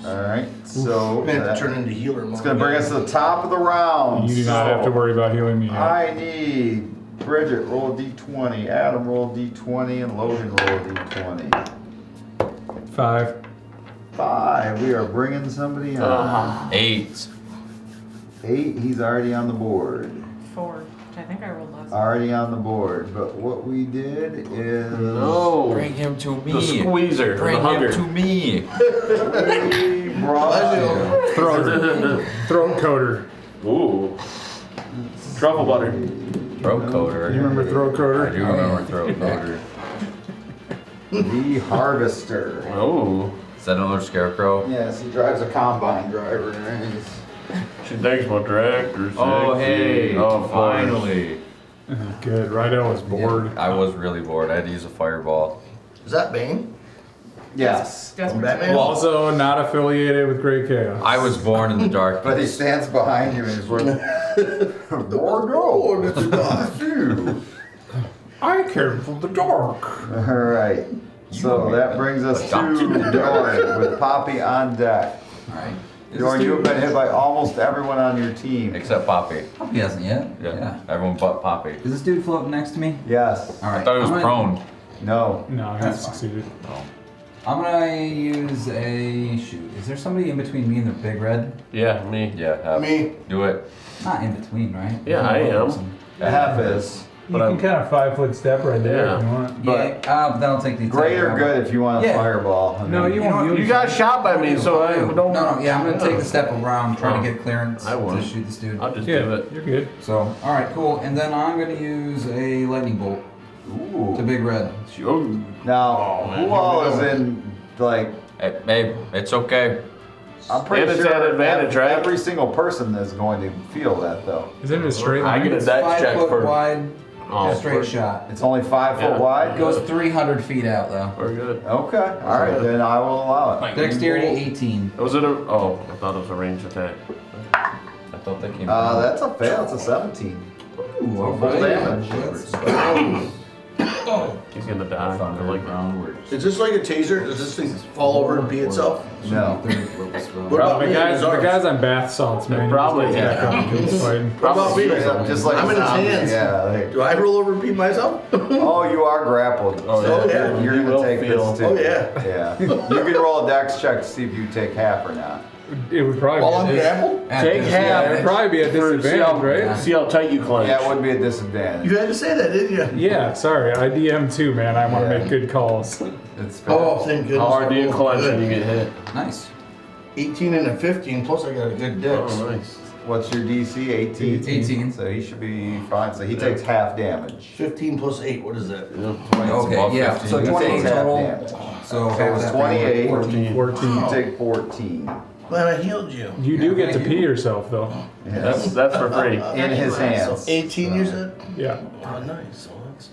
Alright, so. I'm gonna have that- to turn into healer mode. It's gonna bring us to the top of the round. You do not have to worry about healing me. Yet. I need Bridget roll a d20, Adam roll a d20, and Logan roll a d20. 5. 5, we are bringing somebody on. 8. 8, he's already on the board. 4, which I think I rolled last. Already on the board, but what we did is No. Bring him to me. The squeezer. Bring the him hugger. to me. we brought Throat coater. Ooh. Truffle butter. Throat coater. You remember throat I coater? do remember throat coater. the harvester. Oh. Is that another scarecrow? Yes, he drives a combine driver. Right? She thinks my tractor's Oh, sexy. hey. Oh, Finally. Good. Righto was bored. I was really bored. I had to use a fireball. Is that Bane? Yes, From Desperate. Batman? Also not affiliated with Great Chaos. I was born in the dark. but he stands behind you and he's like, "More Oh, gold." Mr. Doc. I came from the dark. All right. So that brings us to Bjorn with Poppy on deck. Alright. Bjorn, you have been hit by almost everyone on your team. Except Poppy. He hasn't yet. Yeah. Everyone but Poppy. Is this dude floating next to me? Yes. Alright. I thought he was I'm gonna- prone. No. No, he That's succeeded. I'm gonna use a shoot. Is there somebody in between me and the big red? Yeah, me. Yeah. Have, Me. Do it. Not in between, right? Yeah, I am. Half is. You But can kind of 5-foot step right there if you want. Yeah, but then I'll take the attack. Great or good if you want a Yeah. fireball. I No, mean, you You know won't. what? You got shot by me, so I don't. No, yeah, I'm gonna take the step around, try to get clearance I won't. to shoot this dude. I'll just do Yeah, it. you're good. So, alright, cool. And then I'm gonna use a lightning bolt to Ooh. big red. Oh, Now, man, who all here we is go. in, like, Hey, babe, it's okay. I'm pretty And it's sure at advantage, every, right? every single person is going to feel that, though. Is it a straight I line? get a It's dex 5 check foot for. wide, Oh, straight shot. It's only 5 foot Yeah. wide? It goes 300 feet out though. We're good. Okay, alright, then I will allow it. Dexterity 18. Was it a? Oh, I thought it was a ranged attack. I thought they came. That's a fail, it's a 17. Ooh, So full damage. He's gonna die. I like that. Roundwards. Is this like a taser? Does this thing fall over and pee itself? No. What about The me? guys, His the arms? guys on bath salts, man. Probably, You just yeah. back up and keep fighting. What about me? Straight up, just like I'm a in his zombie. hands. Yeah, like, Do I roll over and pee myself? oh, you are grappled. Oh, So yeah. You're You gonna will take feel. this too. Oh, yeah. Yeah. You can roll a dex check to see if you take half or not. It would probably While I'm be grappled? Take half. yeah, it'd probably be a disadvantage, right? See how tight you clench. Yeah, it would be a disadvantage. You had to say that, didn't you? Yeah, sorry. I DM too, man. I want to Yeah. make good calls. It's fair. Oh, thank goodness. How hard do you I rolled clench good. when you get hit? Nice. 18 and a 15, plus I got a good dex. Oh, nice. What's your DC? 18? 18. So he should be fine. So he takes half damage. 15 plus 8, what is that? Okay, yeah. So you 28 take half total. damage. So So it was half that 28. 14. You take 14 Glad I healed you. You do get to pee yourself though. yes. That's for free. in his hands. 18 you said? Yeah. Oh, nice. So that's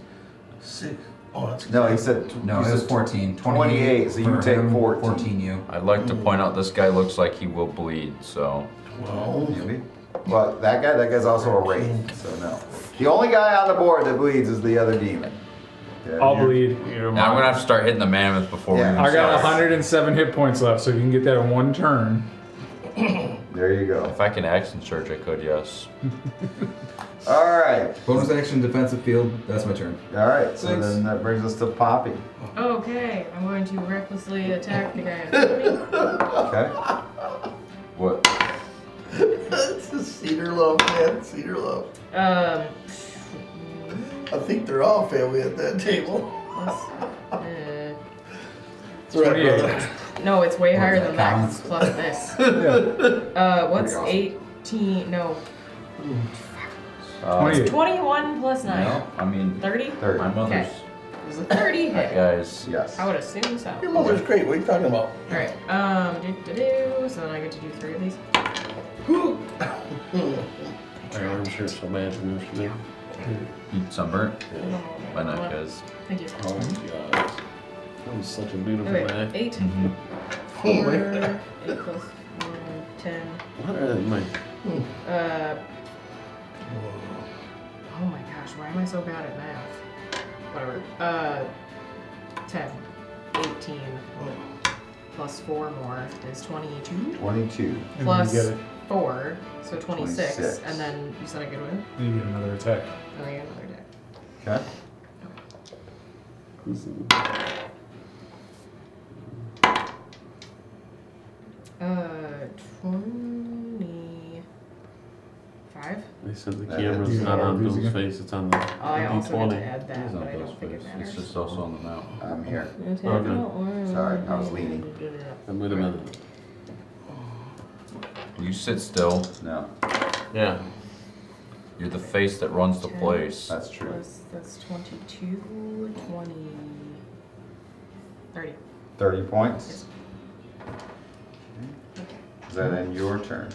6. Oh, that's No, he said No, you it was said 14. 28, so you for take him, 14. 14 you. I'd like to point out this guy looks like he will bleed, so. 12. Maybe. Well, that guy's also a wraith, so no. The only guy on the board that bleeds is the other demon. Okay? I'll bleed. Now I'm gonna have to start hitting the mammoth before Yeah. we even I got start. 107 hit points left, so if you can get that in one turn. There you go. If I can action surge, I could, yes. All right. Bonus action, defensive field. That's my turn. All right. So Thanks. then that brings us to Poppy. Okay, I'm going to recklessly attack the guy in front of me. Okay. What? That's a cedar love, man. Cedar love. I think they're all family at that table. Plus, It's all right, 28. brother. no, it's way What, higher that than that. 'cause counts? it's plus this. What's Pretty awesome. 18? No, 28. 21 plus 9. No, I mean, 30? 30. my mother's. It was a 30 That hit. guy's. Yes. I would assume so. Your mother's great. What are you talking about? Alright, so then I get to do 3 of these. My arms hurt so bad from yesterday. Eat sunburnt. My neck What? is. Thank you. Oh my god. That was such a beautiful Okay, neck. 8. Mm-hmm. 4, 8 plus 1, 10. What are my Oh my gosh, why am I so bad at math? Whatever. 10. 18. Plus 4 more is 22. 22. And then Plus you get it. 4, so 26. 26. And then you said I get win? And you get another attack. And I get another deck. Okay. Uh, 25. They said the That camera's is- not on Yeah, Bill's again. face, it's on the I also get to D20. add that, He's but on I Bill's don't think it face. matters. It's just also on the mount. I'm here. Okay. Sorry, I was leaning. And wait a minute. Will you sit still? No, Yeah. You're the face that runs the place. that's true. Plus, that's 22, 20, 30. 30 points. Is that in your turn?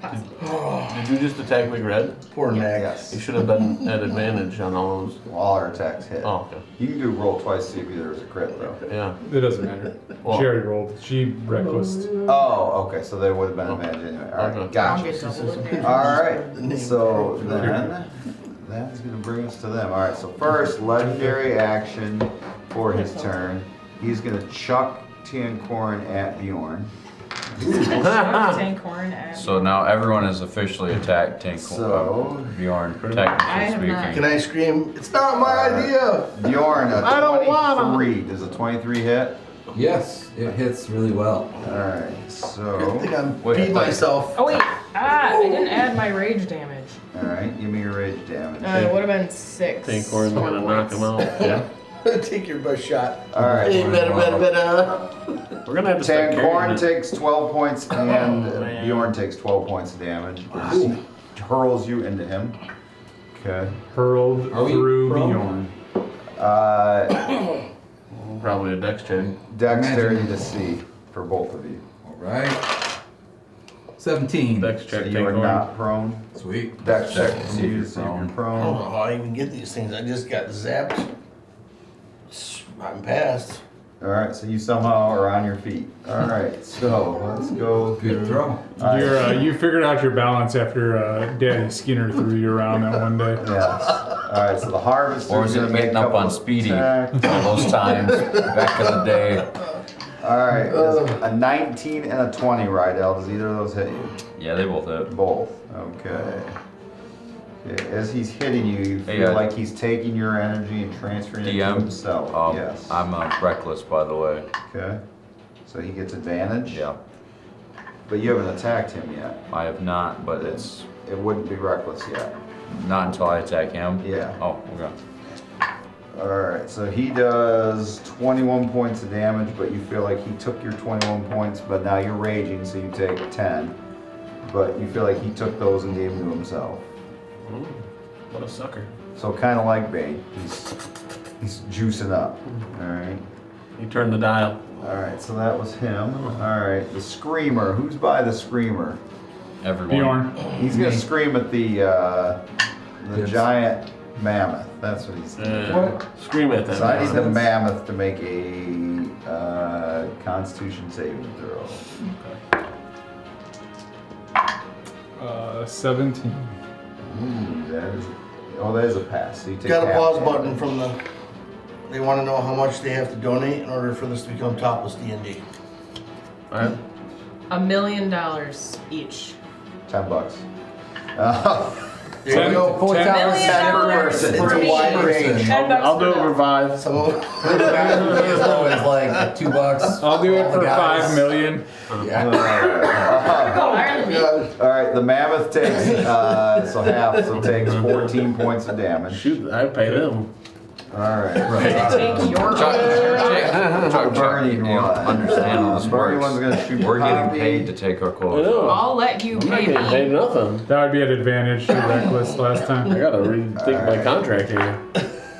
Did you just attack McRed? Poor neck. Yes. You should have been at advantage on all those. All our attacks hit. Oh, okay. You can do roll twice, see if there's a crit though. Yeah. It doesn't matter. Well- She already rolled. She reckless. Oh, okay, so they would have been advantage anyway. All right, Okay. I'll gotcha. get double advantage. All right, so then that's gonna bring us to them. All right, so first legendary action for his turn. He's gonna chuck Tancorn at Bjorn. Tancorn and... So now everyone has officially attacked So- Bjorn, I technically have not. speaking. Can I scream, it's not my idea? Bjorn, a I don't wanna. 23. Does a 23 hit? Yes, it hits really well. All right, I so think I'm Wait, I peed thought- myself. Oh wait, I didn't add my rage damage. all right, give me your rage damage. It would have been 6. Tancorn's gonna knock him out. Yeah. Take your best shot. All right. Hey, better. We're gonna have to start carrying Tancorn it. takes 12 points and man. Bjorn takes 12 points of damage. As he hurls you into him. Okay. Hurled Are we through prone? Bjorn. Probably a dex check. Dexterity to see for both of you. All right. 17. Dex So check, you are Tancorn. not prone. Sweet. Dex check Check to to see see if you're if you're I don't prone. know how I even get these things. I just got zapped. I'm past. All right, so you somehow are on your feet. All right, so let's go. Good throw. All right. You figured out your balance after Daddy Skinner threw you around that one day. Yes. All right, so the harvester. Or is it getting up on Speedy? All those times back in the day. All right, is a 19 and a 20, Rydell. Does either of those hit you? Yeah, they both hit. Both. Okay. Okay, as he's hitting you, you Hey, feel like he's taking your energy and transferring it to DM? himself. Yes. I'm reckless, by the way. Okay. So he gets advantage. Yeah, But you haven't attacked him yet. I have not, but it's It wouldn't be reckless yet. not until I attack him. Yeah. Oh, okay. Alright, so he does 21 points of damage, but you feel like he took your 21 points, but now you're raging, so you take 10. But you feel like he took those and gave them to himself. Ooh, what a sucker. So kind of like Bane, he's juicing up. Alright. He turned the dial. Alright, so that was him. Alright, the Screamer. Who's by the Screamer? Everyone. Bjorn. He's gonna scream at the Yes. giant mammoth. That's what he's doing. What? Scream at that. So I need the sense. mammoth to make a Constitution saving throw. 17. Ooh, that is a pass. So you take Got a half pause damage. button from the, they wanna know how much they have to donate in order for this to become topless D&D. Alright. $1 million each. $10. There you go. Fully Ten- topless $1 million person. It's a wide range. $10 I'll do it for for 5. Some of As low as like $2. I'll do it All the for guys. 5 million. Yeah. Go higher than me. All right, the mammoth takes so half, so takes 14 points of damage. Shoot, I pay them. All right. Take your Chuck, Burning you one. understand how this Burning one's works. gonna shoot We're getting Poppy. paid to take our I clothes. know. I'll let you I'm not pay getting me. paid nothing. That would be an advantage to Reckless last I time. gotta rethink my contract here.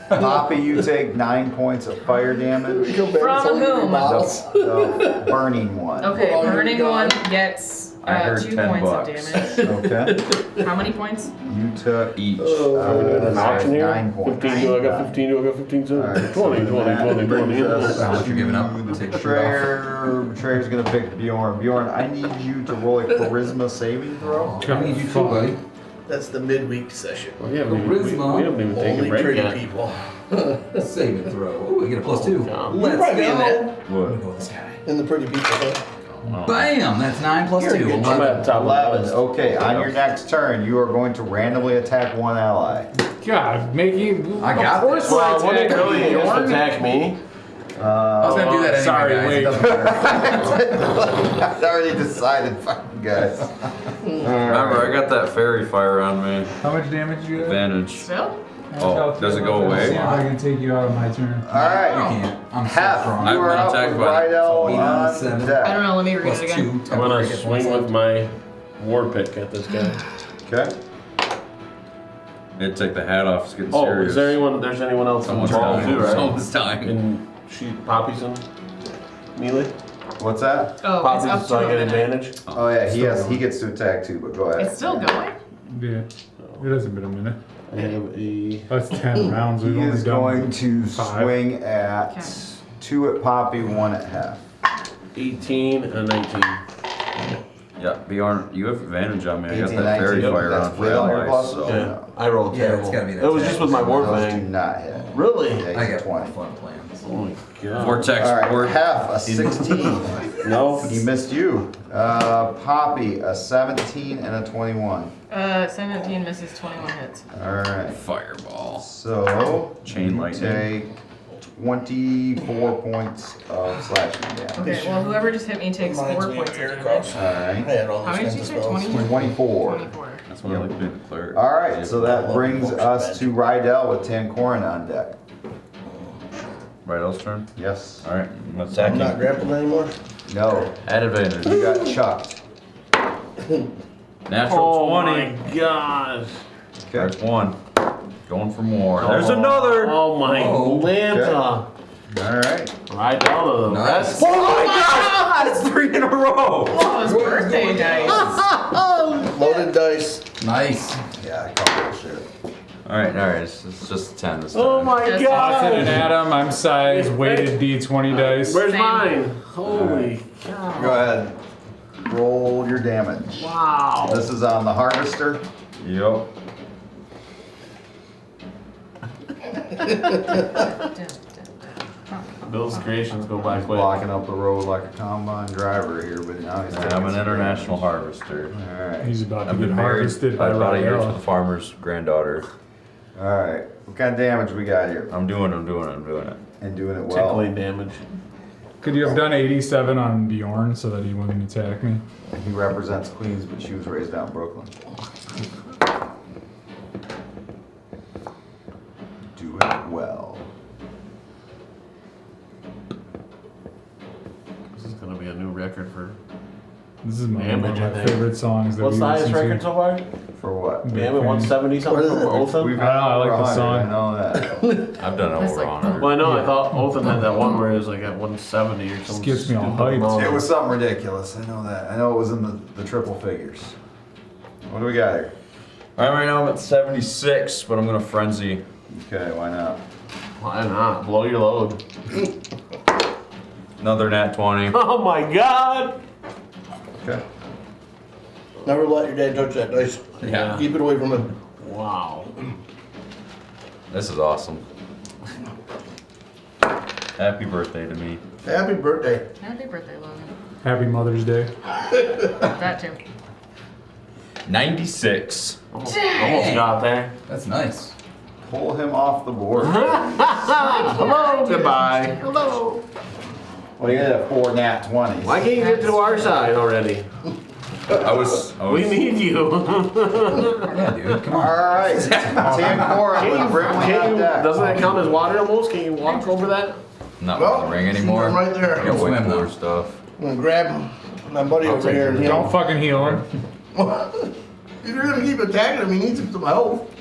Poppy, you take 9 points of fire damage. From whom? The burning one. Okay, Well, burning you're one gone. gets I heard 2 $10 points of damage. Okay. How many points? You took Each. Are we doing an auction here? 9 points. 15, do I got 15, do I got 15, so Alright, 20, so 20, that 20, 20. brings us How much you're giving up? to the Take the shirt Betrayer. Betrayer's gonna pick Bjorn. Bjorn, I need you to roll a charisma saving throw. I need you too, buddy. That's the midweek session. We haven't even, we Charisma. haven't even taken Only a break pretty yet. people. Saving throw. Ooh, we get a +2. God. You're Let's probably in go. that. What? Go this guy. In the pretty people, huh? Bam! That's 9 plus You're a 2. good I'm at the top of the 11. list. Okay, on your next turn, you are going to randomly attack one ally. God, making. I got Of course this. Well, when attack they really me, just Bjorn. attack me, I was gonna do that anyway, sorry, guys. wait. It doesn't matter. I already decided, fucking guys. Remember, I got that fairy fire on me. How much damage you have? Advantage. Still? Oh, does it go away? See if I can take you out of my turn. All right, You can't. I'm so half. strong. You I've are been up attacked with by- Rydell on 7. I don't deck. know, let me read Plus it 2. again. I'm temporary gonna hit points swing left. with my war pick at this guy. Okay. It'd take the hat off. It's getting Oh, serious. is there there's anyone else in the Someone's ball dying. too, right? Someone's dying. Can shoot poppies and melee? What's that? Oh, it's Poppies up so I to a get minute. advantage? Oh yeah, he gets to attack too, but go ahead. It's still going? Yeah. It hasn't been a minute. I have a That's 10 rounds. We've He only is done going to 5. swing at Okay. 2 at Poppy, 1 at half. 18 and 19. Yeah, Bjorn, you have advantage on me. I got 18, that fairy 19, fire that's on for with all your allies. pluses? So. Yeah. Yeah, I rolled Yeah, terrible. it's gotta be that It was just with my war Those do thing. not hit. Really? Yeah, I he's got at 20. fun plans. Oh my god. Vortex All right, board. half a 16. No. He missed you. Poppy, a 17 and a 21. 17 misses, 21 hits. All right. Fireball. So Chain you lightning. take 24 points of slashing damage. Okay, well, whoever just hit me takes 4 Reminds me of points of Eric damage. Cross. All I right. had all How those many did kinds you of say? spells. 20? 24. 24. That's what I like doing the cleric. All right, so that brings us to Rydell with Tancorin on deck. Right, El's turn. Yes. All right, let's I'm attack not him. grappled anymore. No, At advantage. you got chucked. Natural Oh 20. my gosh. Okay. There's one. Going for more. There's another. Oh my Oh, Lanta. All right. Right down to the Nice. rest. Oh my god! That's 3 in a row! Oh, his birthday dice. Loaded dice. Nice. Yeah, I call bullshit. Alright, it's just 10 this time. Oh my That's Austin and god. Adam, I'm size weighted D20 dice. Where's Same. mine? Holy cow. Go ahead. Roll your damage. Wow. This is on the harvester. Yep. Bill's creations go by quick. Blocking up the road like a combine driver here, but now he's I'm an international harvester. Alright. He's about to I've get been married harvested by about a year to the Rydell. farmer's granddaughter. Alright. What kind of damage we got here? I'm doing it. And doing it well. Tickling damage. Could you have done 87 on Bjorn so that he wouldn't attack me? He represents Queens, but she was raised out in Brooklyn. Do it well. This is one Damage, of I my think. favorite songs. That What's we the highest listen to. record so far? For what? Big Damn it, fan. 170 something What is from it? Othan? We've I don't know, I like the 100, song. I know that. I've done That's over like- 100. Well, I know. Yeah. I thought Othan had that one where it was like at 170 or something. gets me all stupid hyped. amount. It was something ridiculous. I know that. I know it was in the triple figures. What do we got here? Right now I'm at 76, but I'm gonna frenzy. Okay, why not? Why not? Blow your load. Another nat 20. Oh my god! Okay. Never let your dad touch that dice. Yeah. Keep it away from him. Wow. This is awesome. Happy birthday to me. Happy birthday. Happy birthday, Logan. Happy Mother's Day. That too. 96. Almost got there. That's nice. Pull him off the board. Hello, goodbye. Hello. Well, you got 4 nat 20s. Why can't you get to our side already? I was We need you. Yeah, dude. Come on. Alright. Team Cora with Brimley on deck. Doesn't that count as water almost? Can you walk over that? not Well, on the ring see anymore. him right there. I got way Swim, cooler though. stuff. I'm gonna grab my buddy I'll over take here. it. And Don't fucking heal him. If you're gonna keep attacking him, he needs some help.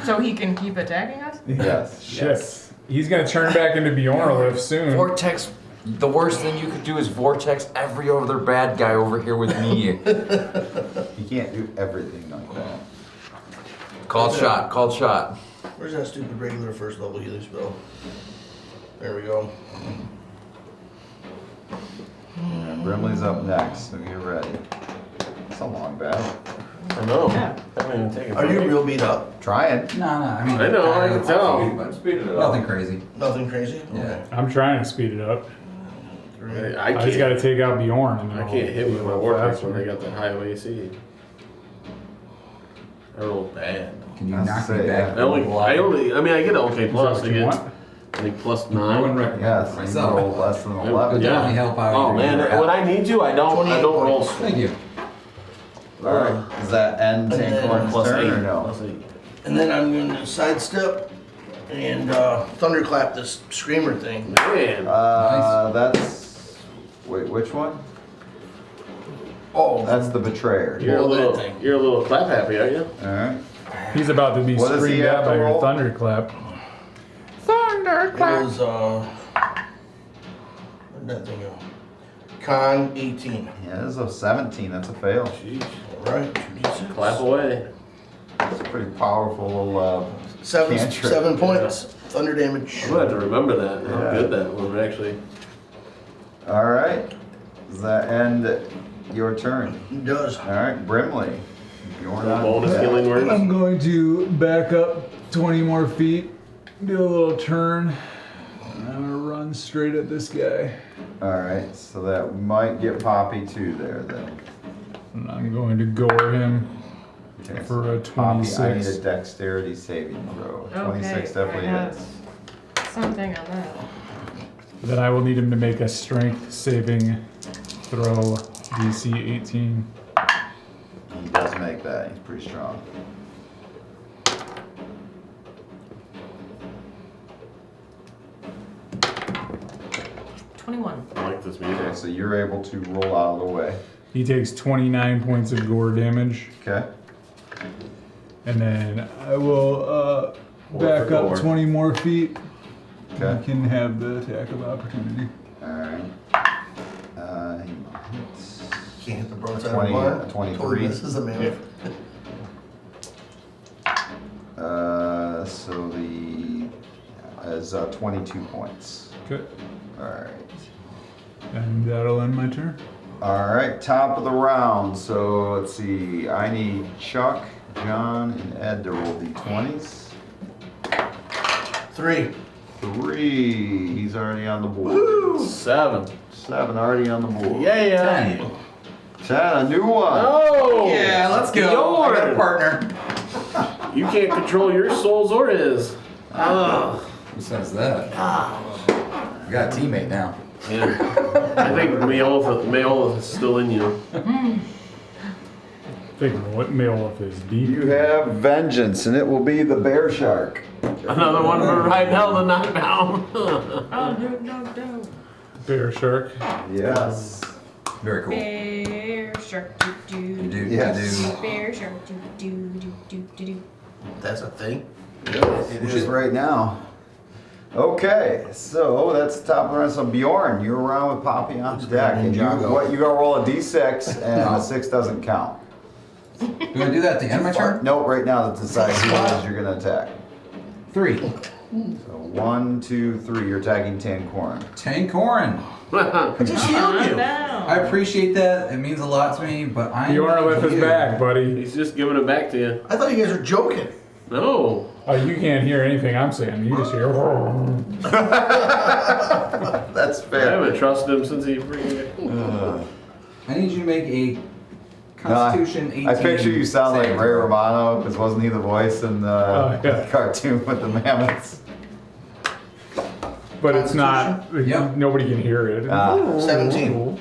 So he can keep attacking us? Yes. Shit. He's gonna turn back into Bjorn soon. Vortex. The worst thing you could do is vortex every other bad guy over here with me. You can't do everything like that. Called shot. Called shot. Where's that stupid regular first level healing spell? There we go. Yeah, Brimley's up next, so get ready. It's a long battle. I know. Yeah. I haven't even taken Are you break. real beat up? Trying. No, I mean. I know, I can tell. Nothing crazy. Nothing crazy? Yeah. I'm trying to speed it up. Okay. I I just gotta can't. take out Bjorn. And then I I'll can't hit be with a my little vortex faster. when they got that high of AC. I rolled bad. Can you That's knock to me say, back? yeah. I mean, I get an okay Is that plus. what I you get, want? I think plus I wouldn't 9. recommend Yes, it you myself. rolled less than 11. Could definitely help out. Oh either man, way. when I need to, I don't roll. Thank you. Alright, does that end And Tank then Corn's Plus turn 8. or no? Plus 8. And then I'm gonna sidestep and thunderclap this screamer thing. Man. That's... Wait, which one? Oh, That's the Betrayer. You're a Roll that little, thing. you're a little clap happy, aren't you? Alright. He's about to be What does he screamed have at to by your roll? thunderclap. it is where'd that thing go? Con 18. Yeah, this is a 17, that's a fail. Jeez. Alright, 2d6. Clap away. It's a pretty powerful little, Seven Cantrip. points. Thunder damage. I'm gonna have to remember that. How Yeah. good that was actually. Alright. Does that end your turn? It does. Alright, Brimley. Bjorn on Bonus deck. healing words. I'm going to back up 20 more feet, do a little turn, and I'm gonna run straight at this guy. Alright, so that might get Poppy too there then. And I'm going to gore him Okay, for a Poppy, I need a 26. dexterity saving throw. Okay, 26 definitely I have hits. something on that. Then I will need him to make a strength saving throw, DC 18. He does make that, he's pretty strong. I like this Okay, music. so you're able to roll out of the way. He takes 29 points of gore damage, Okay? and then I will back for up gore. 20 more feet. Okay. He can have the attack of opportunity. Alright. Hang on. It's Can't hit the broadside 20, of the bar. 23. This is a man. So the is 22 points. Okay. Alright. And that'll end my turn. Alright, top of the round. So let's see. I need Chuck, John, and Ed to roll d20s. 3. 3. He's already on the board. 7. 7 already on the board. Yeah. 10, a new one. Oh. Yeah, let's go. I got a partner. You can't control your souls or his. Ugh. Who says that? We got a teammate now. Yeah. I think Maolith is still in you. I think what Maolith is deep. You have vengeance, and it will be the bear shark. Another one for right now, the knockdown. Oh, no. Bear shark. Yes. Very cool. Bear shark do You do. do. Yes. You do. Bear shark do do do do do do. That's a thing. It is right now. Okay, so that's the top of the round. So Bjorn, you're around with Poppy on deck. And you gotta roll a d6 and a 6 doesn't count. Do I do that at the end of my turn? Nope, right now that decides who it is you're gonna attack. 3. So 1, 2, 3, you're attacking Tankorin. Tankorin. Just healed you. I appreciate that. It means a lot to me, but I Bjorn is back, buddy. He's just giving it back to you. I thought you guys were joking. No. Oh, you can't hear anything I'm saying. You just hear. That's I fair. haven't trusted him since he freaking. I need you to make a Constitution 18. I picture you sound like save Ray throw. Romano, because wasn't he the voice in the yeah. cartoon with the mammoths? But it's not. Yep. Nobody can hear it. 17.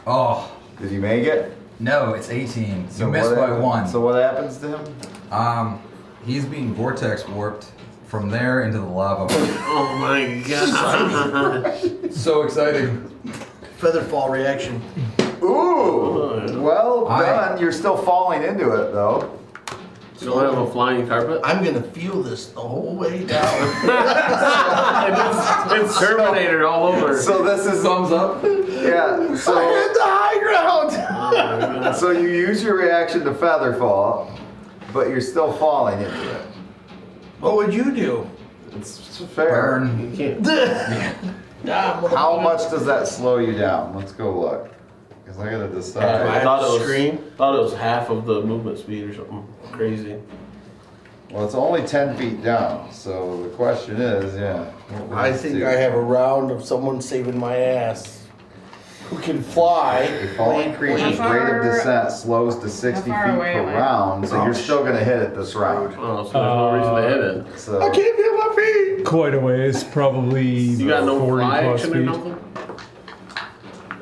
Oh, Did you make it? no, it's 18. So You missed what by hap- 1. So what happens to him? He's being vortex warped from there into the lava. Oh my god. So exciting. Feather fall reaction. Ooh! Well I- done. You're still falling into it, though. You don't have a flying carpet? I'm gonna feel this the whole way down. It's Terminator all over. So this is... Thumbs up. Yeah, I so... hit the high ground. Oh my God. So you use your reaction to feather fall, but you're still falling into it. What would you do? It's fair. Burn. You can't. How much does that slow you down? Let's go look. Because I gotta I decide. thought it was Scream? Thought it was half of the movement speed or something crazy. Well, it's only 10 feet down, so the question is, what would I this think do? I have a round of someone saving my ass. Who can fly? A falling creature's How rate of far- descent slows to 60 feet how far away per am I? round, so you're Oh, still gonna hit it this round. Oh, so there's no reason to hit it. So I can't feel my feet. Quite a ways, probably You got no 40 fly plus action or feet. nothing?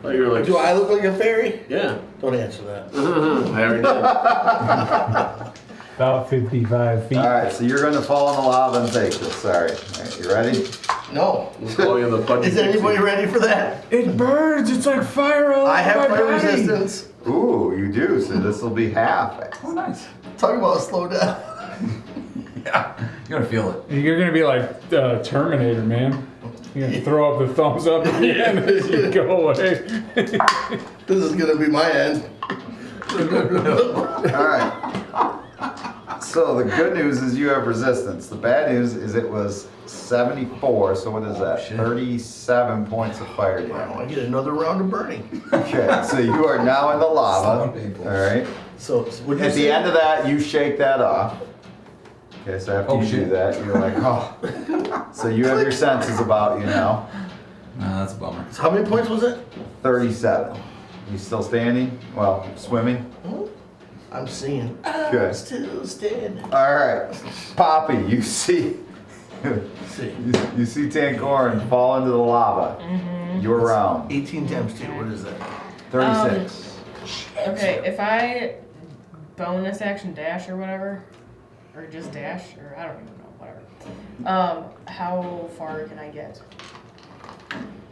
Oh, you're like. Do I look like a fairy? Yeah. Don't answer that. I already did. About 55 feet. Alright, so you're gonna fall in the lava and take this. Sorry. Alright, you ready? No. We'll call you the Pudgy Is anybody Pixie. ready for that? It burns. It's like fire all I have over my fire body. resistance. Ooh, you do, so this will be half. Oh, nice. Talk about a slow down. Yeah. You're gonna feel it. You're gonna be like Terminator, man. You're gonna throw up the thumbs up again as you go away. This is gonna be my end. Alright. So the good news is you have resistance. The bad news is it was 74, so what is that? shit. 37 points of fire Wow, damage. I get another round of burning. Okay, so you are now in the lava. So painful. Alright. So would you At the say- end of that, you shake that off. Okay, so after Oh, you do shit. that, you're like, oh. So you have your senses about you now. Nah, that's a bummer. So how many points was it? 37. You still standing? Well, swimming? I'm seeing. Good. I'm still standing. Alright. Poppy, you see. See. You see Tankorin fall into the lava. You're around. 18 times 2, what is that? 36. Okay, if I bonus action dash or whatever, or just dash, or I don't even know, whatever. How far can I get?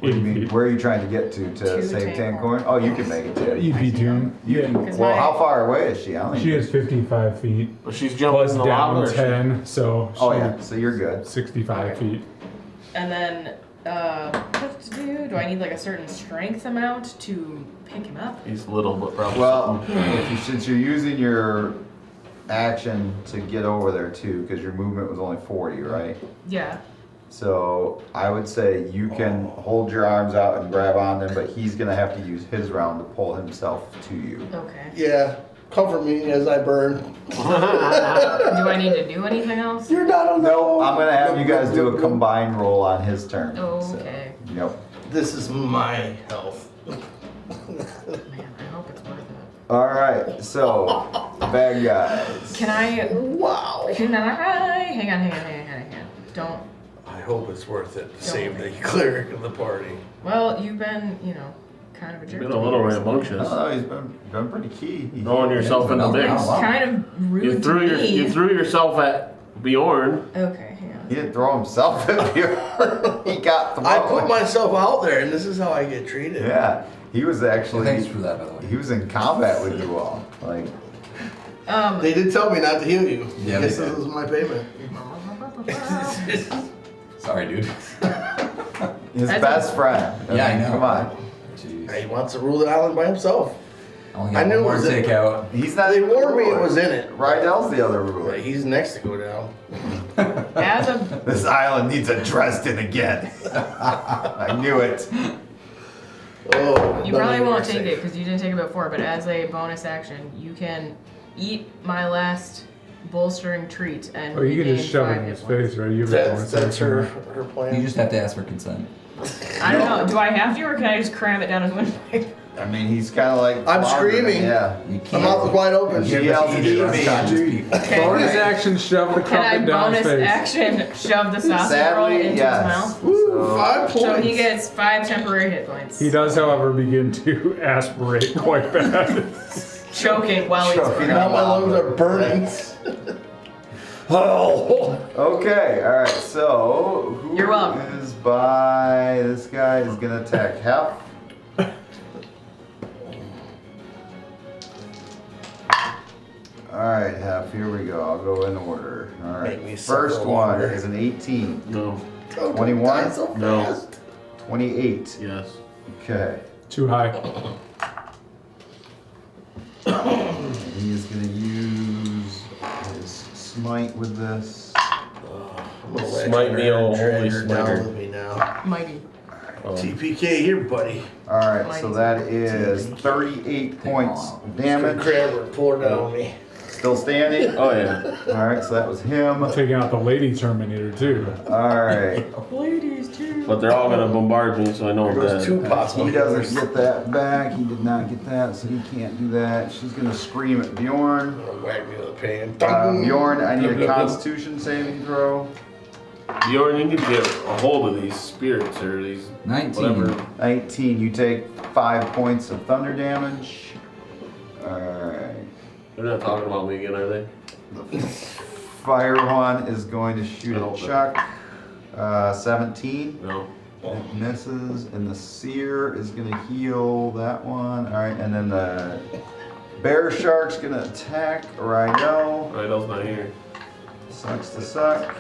What do you mean? Where are you trying to get to To save Tankorin. Tankorin? Oh, you can make it to. You'd be doomed. You Yeah. can, 'Cause well, my- how far away is she? I don't She even- is 55 feet. But she's jumping Plus in the lava. down Or she- 10, so Oh she- yeah, so you're good. 65 Okay. feet. And then, what to do? Do I need like a certain strength amount to pick him up? He's little, but probably. Well, since you're using your action to get over there too, because your movement was only 40, right? Yeah. So I would say you can hold your arms out and grab on them, but he's gonna have to use his round to pull himself to you. Okay. Yeah. Comfort me as I burn. Do I need to do anything else? You're not alone. No, I'm gonna have you guys do a combined roll on his turn. Oh, So, okay. yep. This is my health. Man, I hope it's worth it. All right, so bad guys. Can I? Wow. Can I? Hang on. Don't. I hope it's worth it to save the cleric of the party. Well, you've been, kind of a jerk. Been to a me little recently. rambunctious. No, he's been pretty key. Throwing yourself in the mix. Wow. Kind of rude You threw to me. yourself at Bjorn. Okay, hang on. He didn't throw himself at you. He got thrown. I put myself out there, and this is how I get treated. Yeah, he was actually. Thanks for that, by the way. He was in combat with you all. Like, They did tell me not to heal you. Yeah, I guess they this did. is my payment. Sorry, dude. his That's best friend. Yeah, I know. Come on. Jeez. He wants to rule the island by himself. I only I got knew one it more was to in- take out. He's not. They even the warned me it ruler. was in it. Rydell's the other ruler. But he's next to go down. As a This island needs a Dresden again. I knew it. Oh, You probably won't take it because you didn't take it before, but as a bonus action, you can eat my last bolstering treat and Oh, you can regain just shove it 5 in hit his points. face, right? You've That's her plan. You just have to ask for consent. I don't know. Do I have to, or can I just cram it down his windpipe? I mean, he's kind of like. I'm floundering, screaming. Yeah. You My can't. mouth is wide open. She yells, Eat "Eat me." unconscious people. Bonus action, shove the Can I crumpet down his bonus face. action shove the sausage roll into his mouth? Woo, So- 5 points. So he gets 5 temporary hit points. He does, however, begin to aspirate quite bad. Choking while he's Choking. Now my lungs are burning. Oh. Okay, alright, so who You're welcome. is by this guy is gonna attack Hef. Alright, Hef, here we go. I'll go in order. Make me Alright. suffer First one longer. is an 18. No. 21? Die so No. fast. 28. Yes. Okay. Too high. He is gonna use his smite with this. I'm gonna let Smite me, oh, drag holy her smiter. down with me now. mighty. TPK here, buddy. Alright, so that is 38 points of damage. Grab her, pull her down with me. Still standing? Oh yeah. Alright, so that was him. Taking out the lady Terminator, too. Alright. Ladies, too. But they're all gonna bombard me, so I know I'm There goes 2 dead. possible He doesn't healers. get that back. He did not get that, so he can't do that. She's gonna scream at Bjorn. Whack me with a pan. Bjorn, I need a Constitution saving throw. Bjorn, you need to get a hold of these spirits or these 19. whatever. 19. You take 5 points of thunder damage. Alright. They're not talking about me again, are they? Fire one is going to shoot No. at Chuck. 17. No. It misses, and the seer is gonna heal that one. All right, and then the bear shark's gonna attack Rydell. Rydell's not here. Sucks to suck.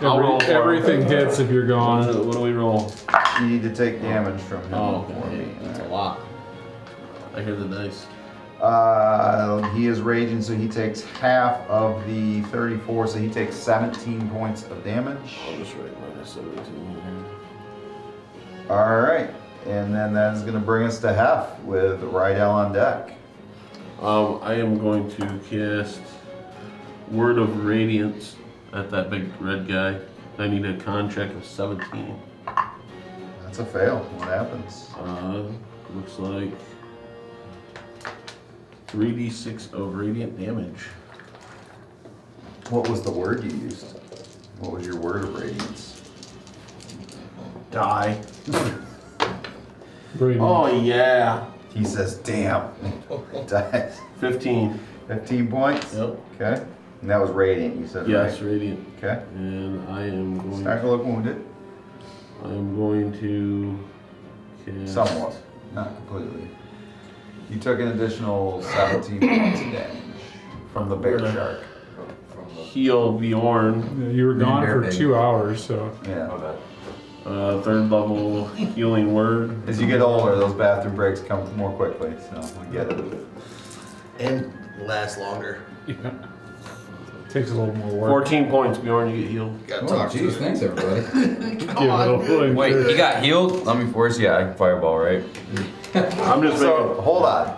I'll roll for him. Everything hits if you're gone. What do we roll? You need to take damage from him Oh, for me. okay. That's a lot. I hear the dice. He is raging, so he takes half of the 34, so he takes 17 points of damage. I'll just write -17 here. All right, and then that is gonna bring us to Hef with Rydell on deck. I am going to cast Word of Radiance at that big red guy. I need a con check of 17. That's a fail. What happens? Looks like 3d6 of radiant damage. What was the word you used? What was your word of radiance? Die. Brady. Oh yeah. He says, damn. Dies. 15. 15 points? Yep. Okay. And that was radiant, you said, Yes, right? radiant. Okay. And I am going. Starting to look wounded. I'm going to cast. Somewhat. Not completely. You took an additional 17 points of damage from the bear shark. Heal Bjorn. You were gone bear for pig. 2 hours, so. Yeah. 3rd level healing word. As you get older, those bathroom breaks come more quickly, so we get it. And last longer. Yeah. Takes a little more work. 14 points, Bjorn, you get healed. Gotta Oh, talk to jeez, her. thanks everybody. Give it a little Wait, he got healed? Let me force. Yeah, I can fireball, right? I'm just So, making. hold on.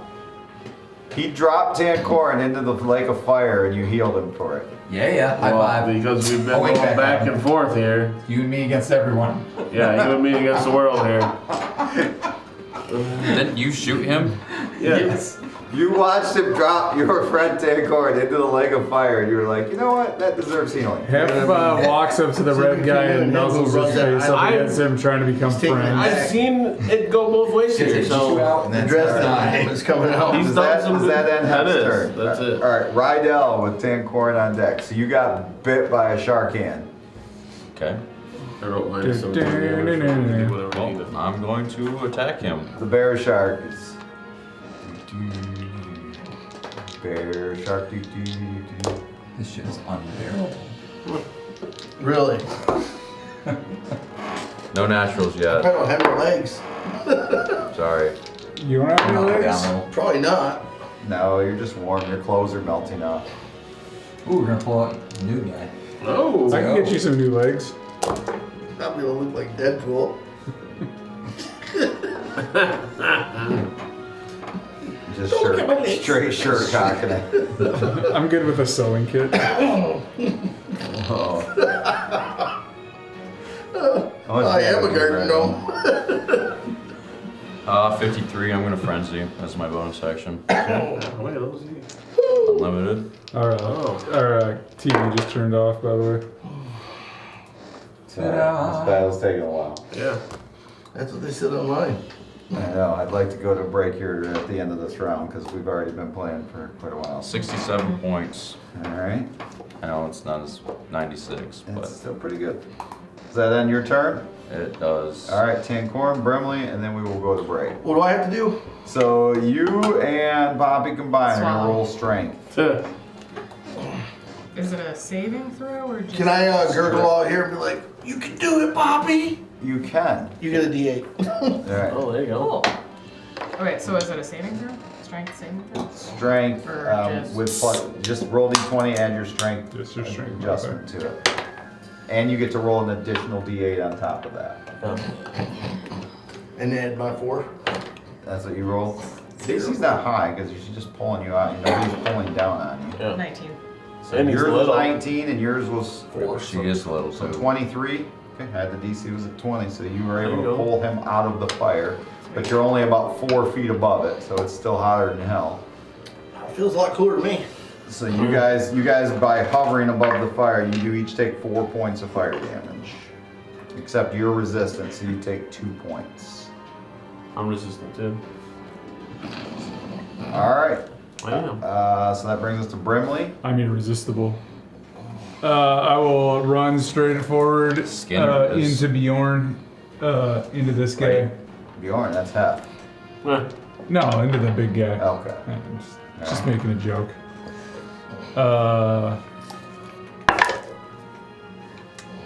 He dropped Tancorin into the lake of fire and you healed him for it. Yeah, high Well, five. because we've been Oh, wait, going back back and forth here. You and me against everyone. Yeah, you and me against the world here. Didn't you shoot him? Yeah. Yes. You watched him drop your friend Tancorn into the lake of fire, and you were like, you know what? That deserves healing. Hef walks up to the red guy and nuzzles his face up against him, trying to become friends. I've seen it go both ways here, so out and The then dress start that dying. is coming out. He's Does done that, some does that end That Hef's is. turn? That's it. All right, Rydell with Tancorn on deck. So you got bit by a shark hand. Okay. I wrote mine so we can do whatever we need. Well, I'm going to attack him. The bear shark is. Bear shark. This shit is unbearable. Really? No naturals I yet. don't have any legs. Sorry. You don't have any Knock it legs? down low. Probably not. No, you're just warm. Your clothes are melting off. Ooh, we're gonna pull out the new guy. Oh, I can get you some new legs. I'm gonna look like Deadpool. Just Don't look at my legs. straight shirt cocking it. I'm good with a sewing kit. Oh. I am a garden gnome. 53, I'm gonna frenzy. That's my bonus action. wait, that was easy. Unlimited. Our TV just turned off, by the way. Sorry, this battle's taking a while. Yeah. That's what they said online. I know. I'd like to go to break here at the end of this round because we've already been playing for quite a while. 67 points. All right. I know it's not as 96, but It's still pretty good. Does that end your turn? it does. All right, Tancorn, Brimley, and then we will go to break. What do I have to do? So you and Bobby combined are gonna Swallow. roll strength. Is it a saving throw or just? Can I gurgle out here and be like, you can do it, Bobby? You can. You get a D8. All right. Oh, there you go. Cool. Okay, so is it a saving throw? Strength saving throw? Strength Or just- with plus, just roll d20, add your strength Just your strength adjustment to it. And you get to roll an additional d8 on top of that. And add my 4. That's what you roll. DC's not high because she's just pulling you out. You know, he's pulling down on you. Yeah. 19. So And he's yours was little. 19 and yours was 4. She is little, So too. 23. Okay, had the DC was at 20, so you were There able you to go. pull him out of the fire. But you're only about 4 feet above it, so it's still hotter than hell. Feels a lot cooler to me. So you guys by hovering above the fire, you do each take 4 points of fire damage. Except you're resistant, so you take 2 points. I'm resistant too. All right. I am. So that brings us to Brimley. I'm irresistible. I will run straight forward Skinner is- into Bjorn, into this guy. Bjorn, that's half. No, into the big guy. Okay. I'm just making a joke.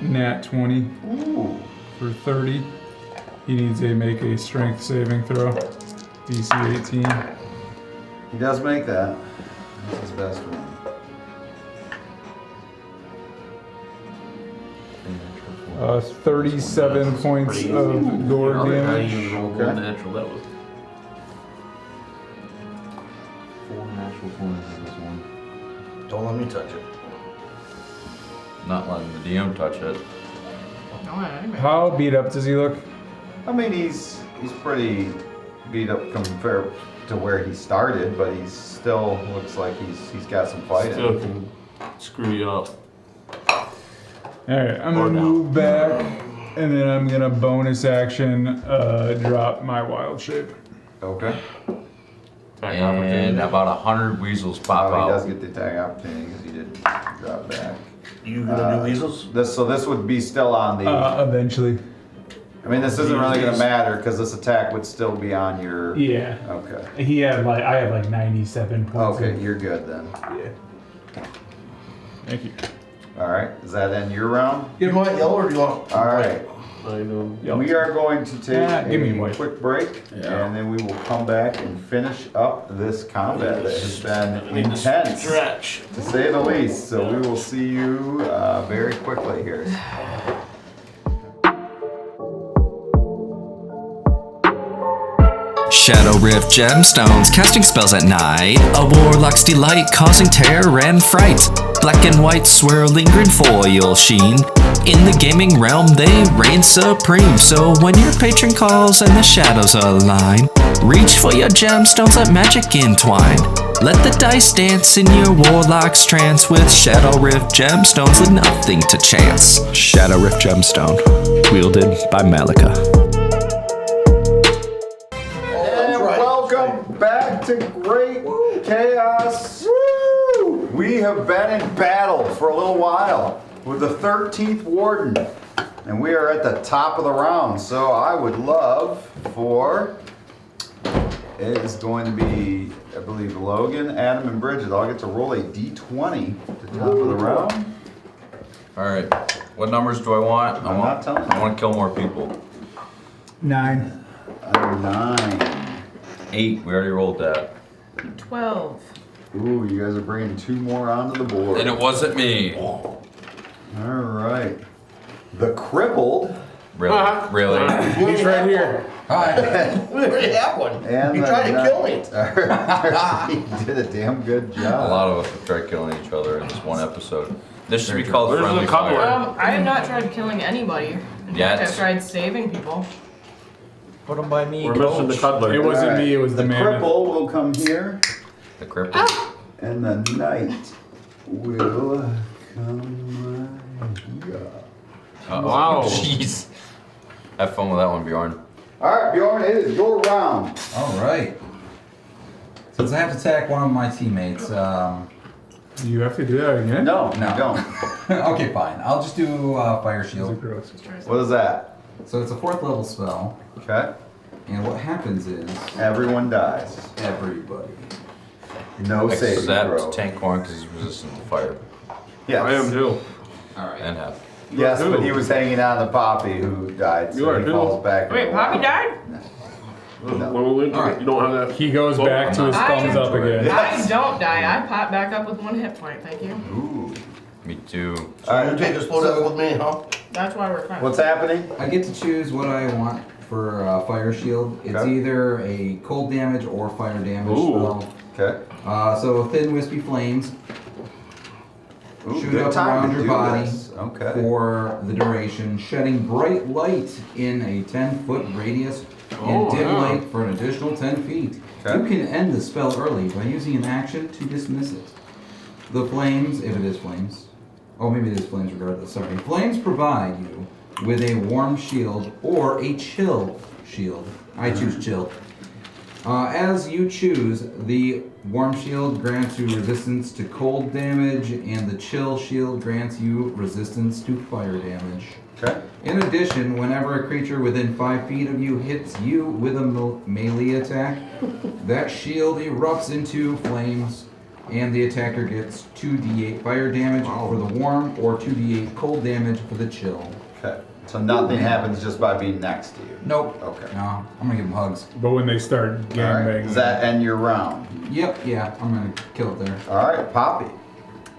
Nat 20 Ooh. for 30. He needs to make a strength saving throw. DC 18. He does make that. That's his best one. Uh, 37 points Pretty of easy. gore I damage. didn't even roll Okay. one natural. That was 4 natural 20s in this one. Don't let me touch it. Not letting the DM touch it. No, anybody. How beat up does he look? I mean, he's pretty beat up compared to where he started, but he still looks like he's got some fight in still him. can screw you up. Alright, I'm Or gonna down. move back, and then I'm gonna bonus action drop my wild shape. Okay. Attack And opportunity. about 100 weasels pop Oh, he does out. get the attack opportunity because he did drop back. You gonna do weasels? So this would be still on the. Eventually. I mean, this isn't really gonna matter because this attack would still be on your. Yeah. Okay. I had like 97 points. Okay, you're good then. Yeah. Thank you. All right. Does that end your round? You want yellow or do you want? All right. I know. We are going to take give me a white. quick break, Yeah. and then we will come back and finish up this combat that has been Need to intense, Stretch. to say the least. So we will see you very quickly here. Shadow Rift gemstones, casting spells at night. A warlock's delight, causing terror and fright. Black and white swirling green foil sheen. In the gaming realm, they reign supreme. So when your patron calls and the shadows align, reach for your gemstones, let magic entwine. Let the dice dance in your warlock's trance with Shadow Rift gemstones, with nothing to chance. Shadow Rift gemstone, wielded by Malika. And welcome back to Great Chaos. Woo! We have been in battle for a little while with the 13th Warden, and we are at the top of the round. So I would love for, it is going to be, I believe, Logan, Adam, and Bridget. I'll get to roll a d20 at the top of the round. Alright, what numbers do I want? I'm not telling you. I want to kill more people. 9. 9. 8, we already rolled that. 12. Ooh, you guys are bringing 2 more onto the board. And it wasn't me. All right. The crippled. Really? Really? He's right here. Hi. We already have one. And You the tried to kill me. He did a damn good A job. lot of us have tried killing each other in this one episode. This should be called Where's Friendly the cuddler? Fire. I have not tried killing anybody. In Yet. fact, I've tried saving people. Put them by me, We're missing the cuddler. It wasn't Alright. me, it was the man. cripple will come here, The cripple. and the knight will come right here. Uh-oh. Wow. Jeez. Have fun with that one, Bjorn. All right, Bjorn, it is your round. All right. Since I have to attack one of my teammates, You have to do that again? No, No. you don't. okay, fine. I'll just do Fire Is it Shield. gross? What is that? So it's a 4th level spell, Okay. and what happens is Everyone dies. everybody. No saving throw. Except Tank Corn because he's resistant to fire. Yes. I am too. All right. And half. Yes, You are but too. he was hanging on the Poppy who died, You so are he too. falls back. Wait, Poppy died? No. When we went, Alright. you don't have that. He goes back to his thumbs up again. I don't die. I pop back up with 1 hit point, thank you. Ooh. Me too. All You right. take a split up with me, huh? That's why we're friends. What's happening? I get to choose what I want for Fire Shield. It's Okay. either a cold damage or fire damage Ooh. spell. Okay. So thin wispy flames Ooh, shoot good up time around to your do body this. Okay. for the duration, shedding bright light in a 10-foot radius and Oh, dim yeah. light for an additional 10 feet. Okay. You can end the spell early by using an action to dismiss it. The flames, if it is flames, oh maybe it is flames regardless, sorry. Flames provide you with a warm shield or a chill shield. I choose chill. As you choose, the warm shield grants you resistance to cold damage, and the chill shield grants you resistance to fire damage. Okay. In addition, whenever a creature within 5 feet of you hits you with a melee attack, that shield erupts into flames, and the attacker gets 2d8 fire damage for the warm or 2d8 cold damage for the chill. Okay. So nothing happens just by being next to you. Nope. Okay. No, I'm gonna give him hugs. But when they start All right. gangbanging, Does that end your round? Yep, yeah, I'm gonna kill it there. All right, Poppy.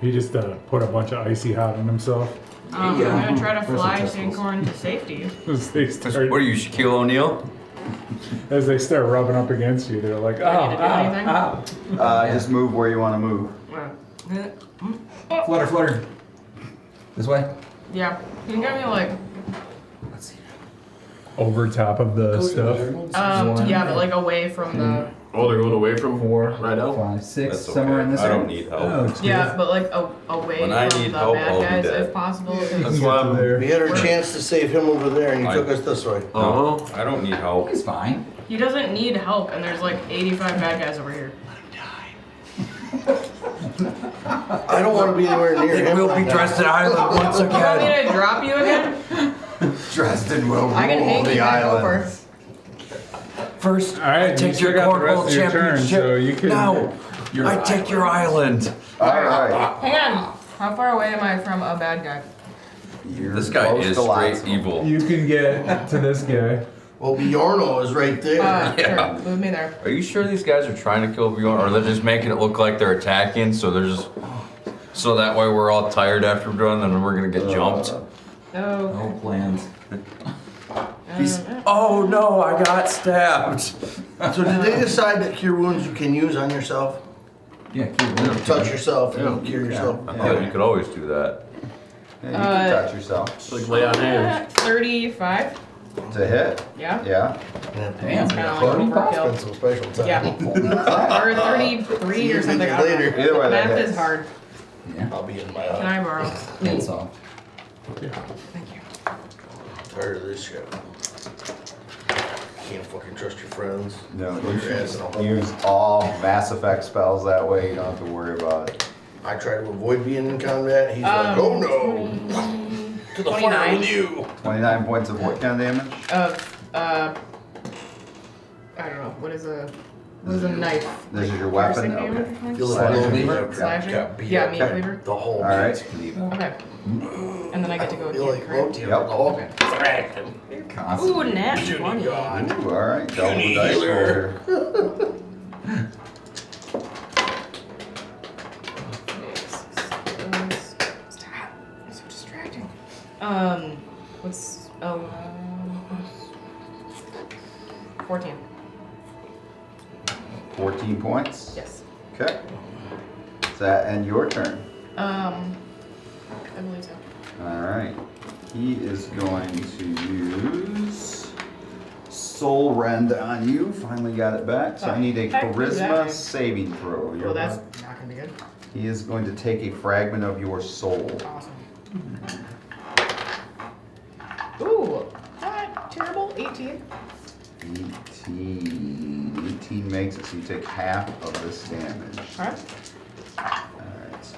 he just put a bunch of icy hot on himself. I'm gonna try to First fly testicles. Tankorn to safety. As they start, What are you, Shaquille O'Neal? as they start rubbing up against you, they're like, Do I need to do anything? Just move where you want to move. Flutter, flutter. This way. Yeah. You can get me like, Let's see. over top of the stuff. yeah, but like away from the. Oh, they're going away from 4, right now? 5, 6, That's somewhere okay. in this I don't area. need help. Oh, excuse Yeah, but like away When I from need the help, bad I'll be guys dead. if possible. That's why I'm. there. We had our chance to save him over there, and he took us this way. Uh-huh. I don't need help. He's fine. He doesn't need help, and there's like 85 bad guys over here. I don't want to be anywhere near him. We'll right be now. dressed in Ireland once You want me again. to drop you again? Dresden will I can rule hang you the back island. over. First, All right, take you your still got the rest cornhole of your turn, championship. so you can. No, I take your island. All right. Hang on. How far away am I from a bad guy? You're This guy close is to lots straight of them. evil. You can get to this guy. Well, Bjorno is right there. Yeah. Sure, move me there. Are you sure these guys are trying to kill Bjorn, or they're just making it look like they're attacking? So they're just, so that way we're all tired after we're done, and we're gonna get jumped. No. No plans. Oh no, I got stabbed. So did they decide that cure wounds you can use on yourself? Yeah, keep You touch yourself and cure yourself? Yeah, you could always do that. Yeah, you can touch yourself. It's like lay on hands. 35. To hit? Yeah. Yeah. Damn, It's kinda like overkill. Spend some special time. Yeah. Or 33 or something. I don't know. Later. Either way, that Math hits. is hard. Yeah, I'll be in my Can I borrow? it's soft. Thank you. tired of this shit. Can't fucking trust your friends. No, Put you your ass in a should hole. use all Mass Effect spells that way. You don't have to worry about it. I try to avoid being in combat. He's like, oh no! To the fire 29. with you! 29 points of what kind of damage? Of, I don't know, what is a knife? This is your weapon? Piercing damage Okay. or something? Feel Slashing. like Cleaver? Slashing? got beat Yeah, up. meat cleaver. The whole Alright. Okay. And then I get to go I feel again, like rotate correct? the whole Okay. thrack him. Ooh, nat 20. God. Ooh, alright. Double the Puny dice healer. roll. Stop. It's so distracting. What's, 14. 14 points? Yes. Okay. Does that end your turn? I believe so. Alright. He is going to use Soul Rend on you. Finally got it back. So I need a Heck, do Charisma that. saving throw. Well, that's not gonna be good. He is going to take a fragment of your soul. Awesome. Ooh, not terrible. 18. 18 makes it, so you take half of this damage. Alright. Alright, so.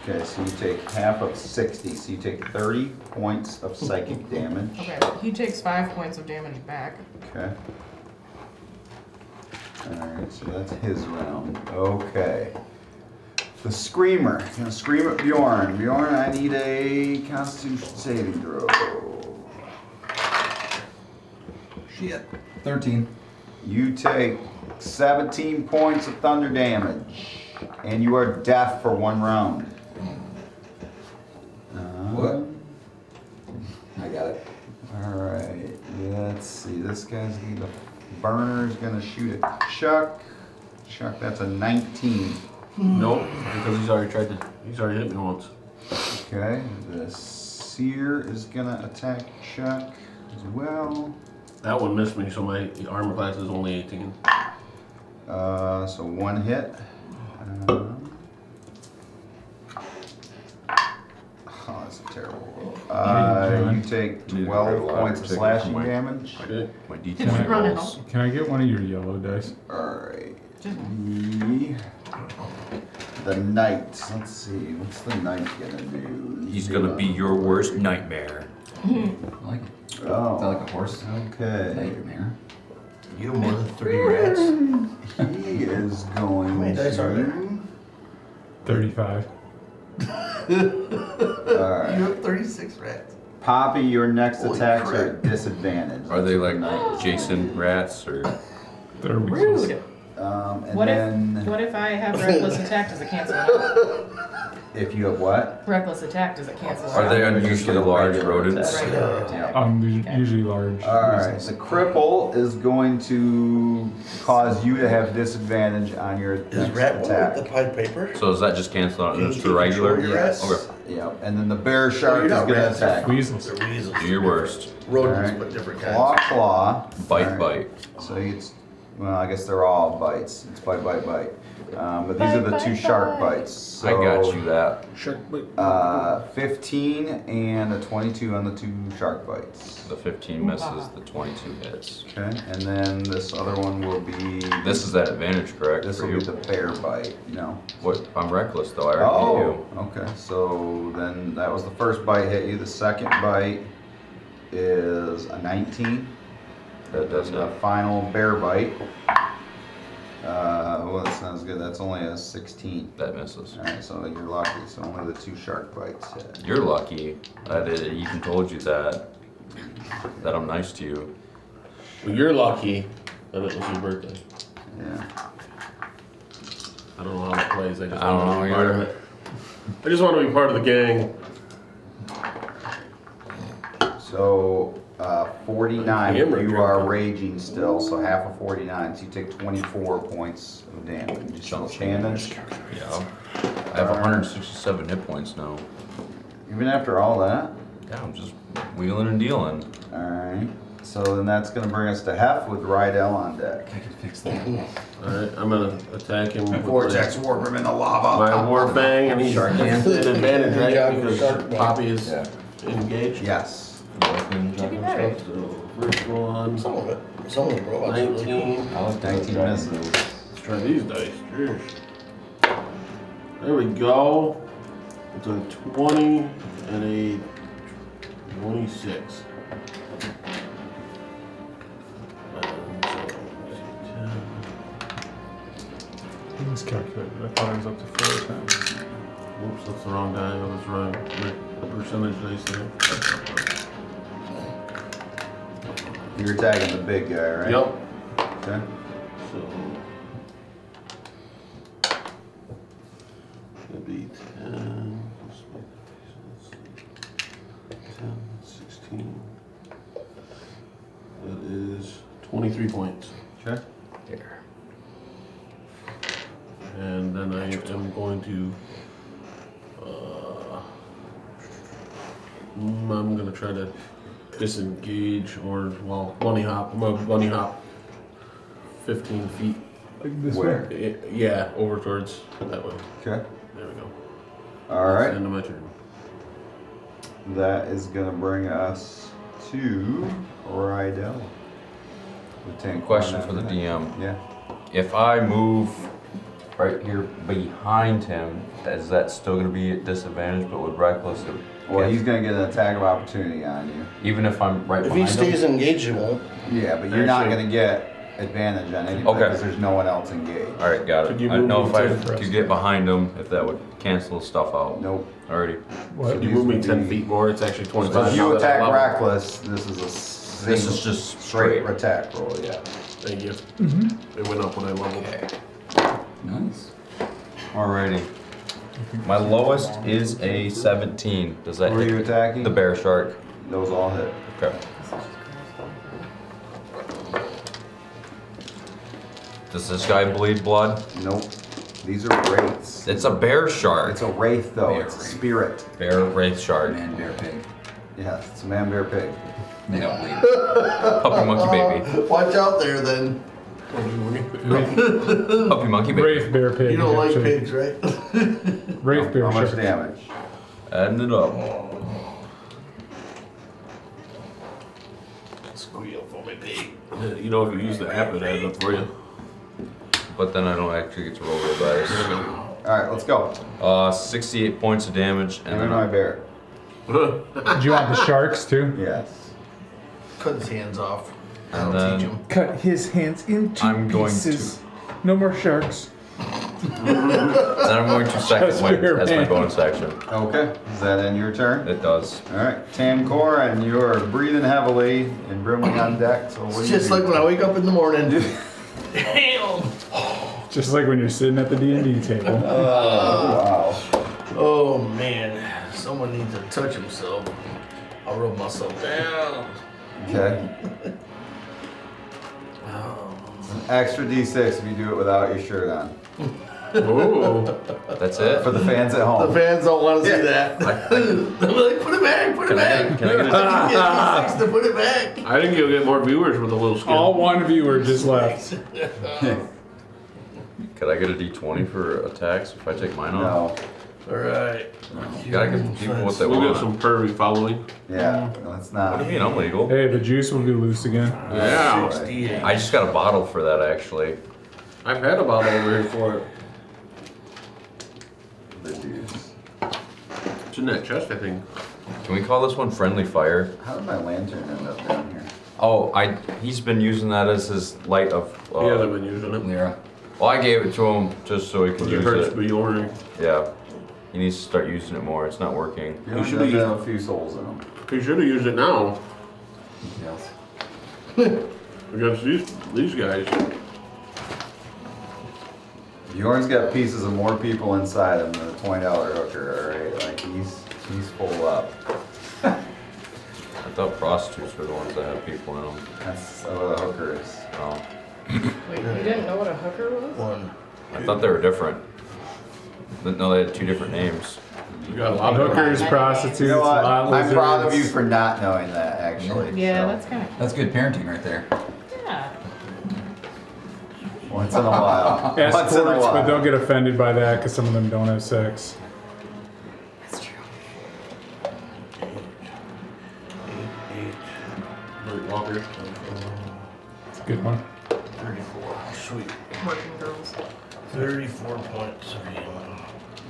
Okay, so you take half of 60, so you take 30 points of psychic damage. Okay, he takes 5 points of damage back. Okay. Alright, so that's his round. Okay. The Screamer. Gonna scream at Bjorn. Bjorn, I need a Constitution saving throw. Shit. 13. You take 17 points of thunder damage, and you are deaf for 1 round. What? I got it. Alright, let's see. This guy's the burner's gonna shoot at Chuck. Chuck, that's a 19. Nope, because he's already hit me once. Okay, the Seer is gonna attack Chuck as well. That one missed me, so my armor class is only 18. So 1 hit. Oh, that's a terrible roll. You take 12 points of slashing damage. Okay. My Run D10 it rolls. Can I get one of your yellow dice? Alright. Just The Knight. Let's see. What's the Knight gonna do? He's gonna be your worst nightmare. I like it. Is that Oh, like a horse? okay. Nightmare. You have more than 3 rats. He is going How many dice are there? to. 35. Alright. You have 36 rats. Poppy, your next Holy attacks crap. are at disadvantage. Are they like Knight. Jason rats or? They're weasels. rude. And What then if have reckless attack? Does it cancel out? if you have what? Reckless attack, does it cancel out? Are they Just unusually get a large regular rodents? attack. Regular attack. Usually large. Alright, weasels. the cripple is going to cause you to have disadvantage on your Is next rat one attack. with the pied paper? So does that just cancel out Can just you for regular? control your rats? Yes. Yep. And then the bear shark you're is not going to rats, you're attack. Weasels. They're weasels. Do your worst. Rodents, Alright. but different Claw, kinds. claw. Bite, Alright. bite. So it's, well, I guess they're all bites. It's bite, bite, bite. But these are the Bite, 2 bite, shark bite. bites. So, I got you that. Shark bite. 15 and a 22 on the 2 shark bites. The 15 misses, the 22 hits. Okay, and then this other one will be. This is that advantage, correct? This for will you? be the bear bite. No. What? I'm reckless though. I already Oh, okay. So then that was the first bite hit you. The second bite is a 19. That does The not. final bear bite. Well, that sounds good. That's only a 16. That misses. All right, so you're lucky. So only the 2 shark bites hit. You're lucky that it even told you that I'm nice to you. Well, you're lucky that it was your birthday. Yeah. I don't know how it plays. I just I don't want to be know part of either. it. I just want to be part of the gang. So, 49, Hammer you drink. are raging still, so half of 49, so you take 24 points of damage. You still standing? Yeah. I have 167 hit points now. Even after all that? Yeah, I'm just wheeling and dealing. Alright, so then that's gonna bring us to Hef with Rydell on deck. I can fix that. Alright, I'm gonna attack him with Vortex warp him in the lava. my war fang, and he's Shark an hand. advantage, Good right? job, Because shark bite. Poppy is Yeah. engaged. Yes. Should be better. So, first one, Some of it. Some of the robots are really cool. 19. I like 19 misses. Let's try these dice. Cheers. There we go. It's a 20 and a 26. And so, 10. Miscalculated. I thought it was up to 4 times. Whoops, that's the wrong die. That was wrong. Percentage dice there. You're attacking the big guy, right? Yep. Okay. So it'd be 10 plus my 10, 16. That is 23 points. Okay. Here. And then I am going to I'm gonna try to disengage or bunny hop. I'm gonna bunny hop 15 feet. Like this Where? Yeah, over towards that way. Okay. There we go. Alright. End of my turn. That is gonna bring us to Rydell. Question for the DM. Yeah. If I move right here behind him, is that still going to be at disadvantage, but with reckless? Well, he's gonna get an attack of opportunity on you. Even if I'm right If behind he stays him? engaged, he won't. Yeah, but you're not Actually- gonna get advantage on anybody Okay. because there's no one else engaged. All right, got it. Could you I didn't know move if I me to- could get behind him, if that would cancel stuff out. Nope. Alrighty. What? If you move me 10 feet more, it's actually 25. So if you now that I attack level. reckless, this is a This is just straight straight. attack roll, yeah. Thank you. It went up when I leveled. Nice. Alrighty. My lowest is a 17. Does that Who are you hit attacking? the bear shark? Those all hit. Okay. Does this guy bleed blood? Nope. These are wraiths. It's a bear shark. It's a wraith though, Bear it's a wraith. spirit. Bear wraith shark. Man, bear, pig. Yes, it's a man, bear, pig. They don't bleed. Puppy monkey baby. Watch out there then. Puppy monkey baby. Wraith bear pig. You don't like actually. pigs, right? Wraith bear How much shark. damage? Adding it up. Squeal for my pig. You know, if you use the app, it adds up for you. But then I don't actually get to roll the dice. Alright, let's go. 68 points of damage, and And then then my bear. Do you want the sharks too? Yes. Cut his hands off. And That'll then- teach him. Cut his hands into I'm going pieces. No more sharks. then I'm going to second Just wind bear as my man. bonus action. Okay, is that end your turn? It does. Alright, Tancor, and you're breathing heavily and brimming on deck, so what do It's you just do? like when I wake up in the morning. Damn! Just like when you're sitting at the D&D table. Oh, Oh man, someone needs to touch himself. I'll rub myself down. wow. Okay. Extra D6 if you do it without your shirt on. Ooh. That's it? For the fans at The home. fans don't want to see that. They're like, put it back, put it Can I back. get, can I get a You get D6 to put it back. I think you'll get more viewers with a little skill. All one viewer just left. Could I get a D20 for attacks if I take mine off? No. Alright. You gotta give people what they We'll get want. some pervy following. Yeah, that's What not. do you mean? I'm legal. Hey, the juice will be loose again. Yeah. 68. I just got a bottle for that actually. I've had a bottle over here for it. The dudes. It's in that chest, I think. Can we call this one Friendly Fire? How did my lantern end up down here? Oh, he's been using that as his light of. He hasn't been using it. Lyra. Well, I gave it to him just so he could It use hurts it. Bjorn. Yeah. He needs to start using it more. It's not working. You should should be- have a few souls in them. He should have used it now Yes. against these guys. Bjorn's got pieces of more people inside him than a $20 hooker, alright? Like, he's full up. I thought prostitutes were the ones that had people in them. That's what a hooker is. Oh, Wait, you didn't know what a hooker was? One. I thought they were different. No, they had 2 different names. You got a lot of Hookers, prostitutes, You know what? lot I'm proud of you lizards. for not knowing that, actually. Yeah, so. that's kind of. That's good parenting right there. Yeah. Once in a while. Once in a Escorts, while. but they'll get offended by that because some of them don't have sex. That's true. Like Walker. It's a good one. 34. Sweet. Working girls. 34 points.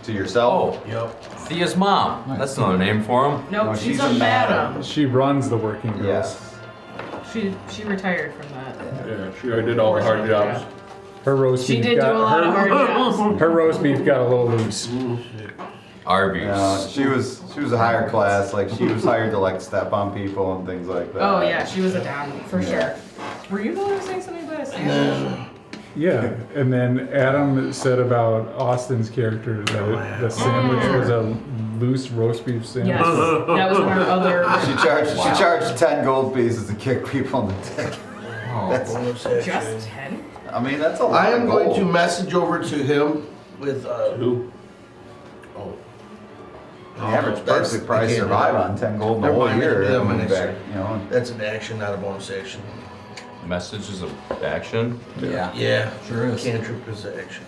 To yourself? Yep. Thea's mom. That's another name for him. Nope, No, she's, she's a a madam. madam. She runs the working girls. Yes. She retired from that. Yeah, she already did all the hard jobs. Her roast She beef did do got a lot of hard jobs. her roast beef got a little loose. Arby's. She was a higher class, like she was hired to like step on people and things like that. Oh yeah, she was a down for sure. Were you the one who was saying something about a sandwich? Yeah, and then Adam said about Austin's character that the sandwich was a loose roast beef sandwich. Yes, that was our other. She charged 10 gold pieces to kick people in the dick. That's, Bonus action. Just 10? I mean, that's a lot. I am of going gold. to message over to him with Who? Oh. The average That's- person probably I can't survive do on 10 gold in a Never whole mind, I year. can do that and next back, year. you know. That's an action, not a bonus action. Message is a action, Yeah. Yeah. Sure is. Cantrip is an action.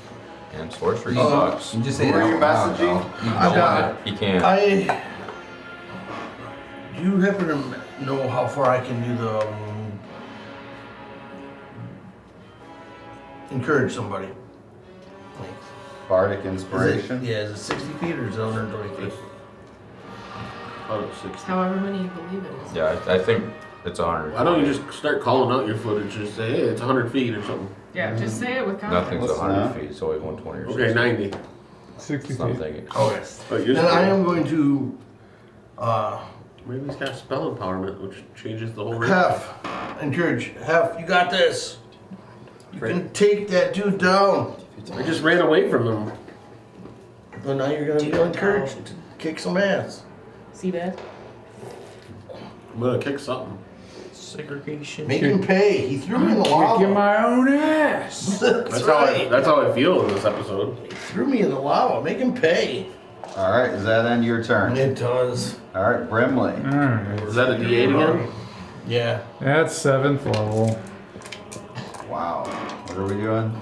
and sorcery Oh. sucks. You just say Who it are out you loud, messaging? though. I got- He can't. Do you happen to know how far I can do the encourage somebody? Like, Bardic is it, inspiration. yeah, is it 60 feet or is it 120 feet? Oh, 60. However many you believe it is. Yeah, I think it's 100. Why don't you just start calling out your footage and say, hey, it's 100 feet or something? Yeah, just say it with confidence. Nothing's What's 100 that? feet. It's always 120 or Okay, 60. 90. 60 It's not feet. thinking. Okay. But you're Then I am going to Maybe he's got spell empowerment, which changes the whole rate. Hef, encourage. Hef, you got this. You can take that dude down. I just ran away from him. So now you're gonna feel encouraged to kick some ass. See that? I'm gonna kick something. Segregation. Make him pay. He threw me in the lava. Kicking my own ass. That's right. That's how I feel in this episode. He threw me in the lava. Make him pay. All right, is that end your turn? It does. All right, Brimley. Alright. Is that a D8 again? Yeah. That's 7th level. Wow. What are we doing?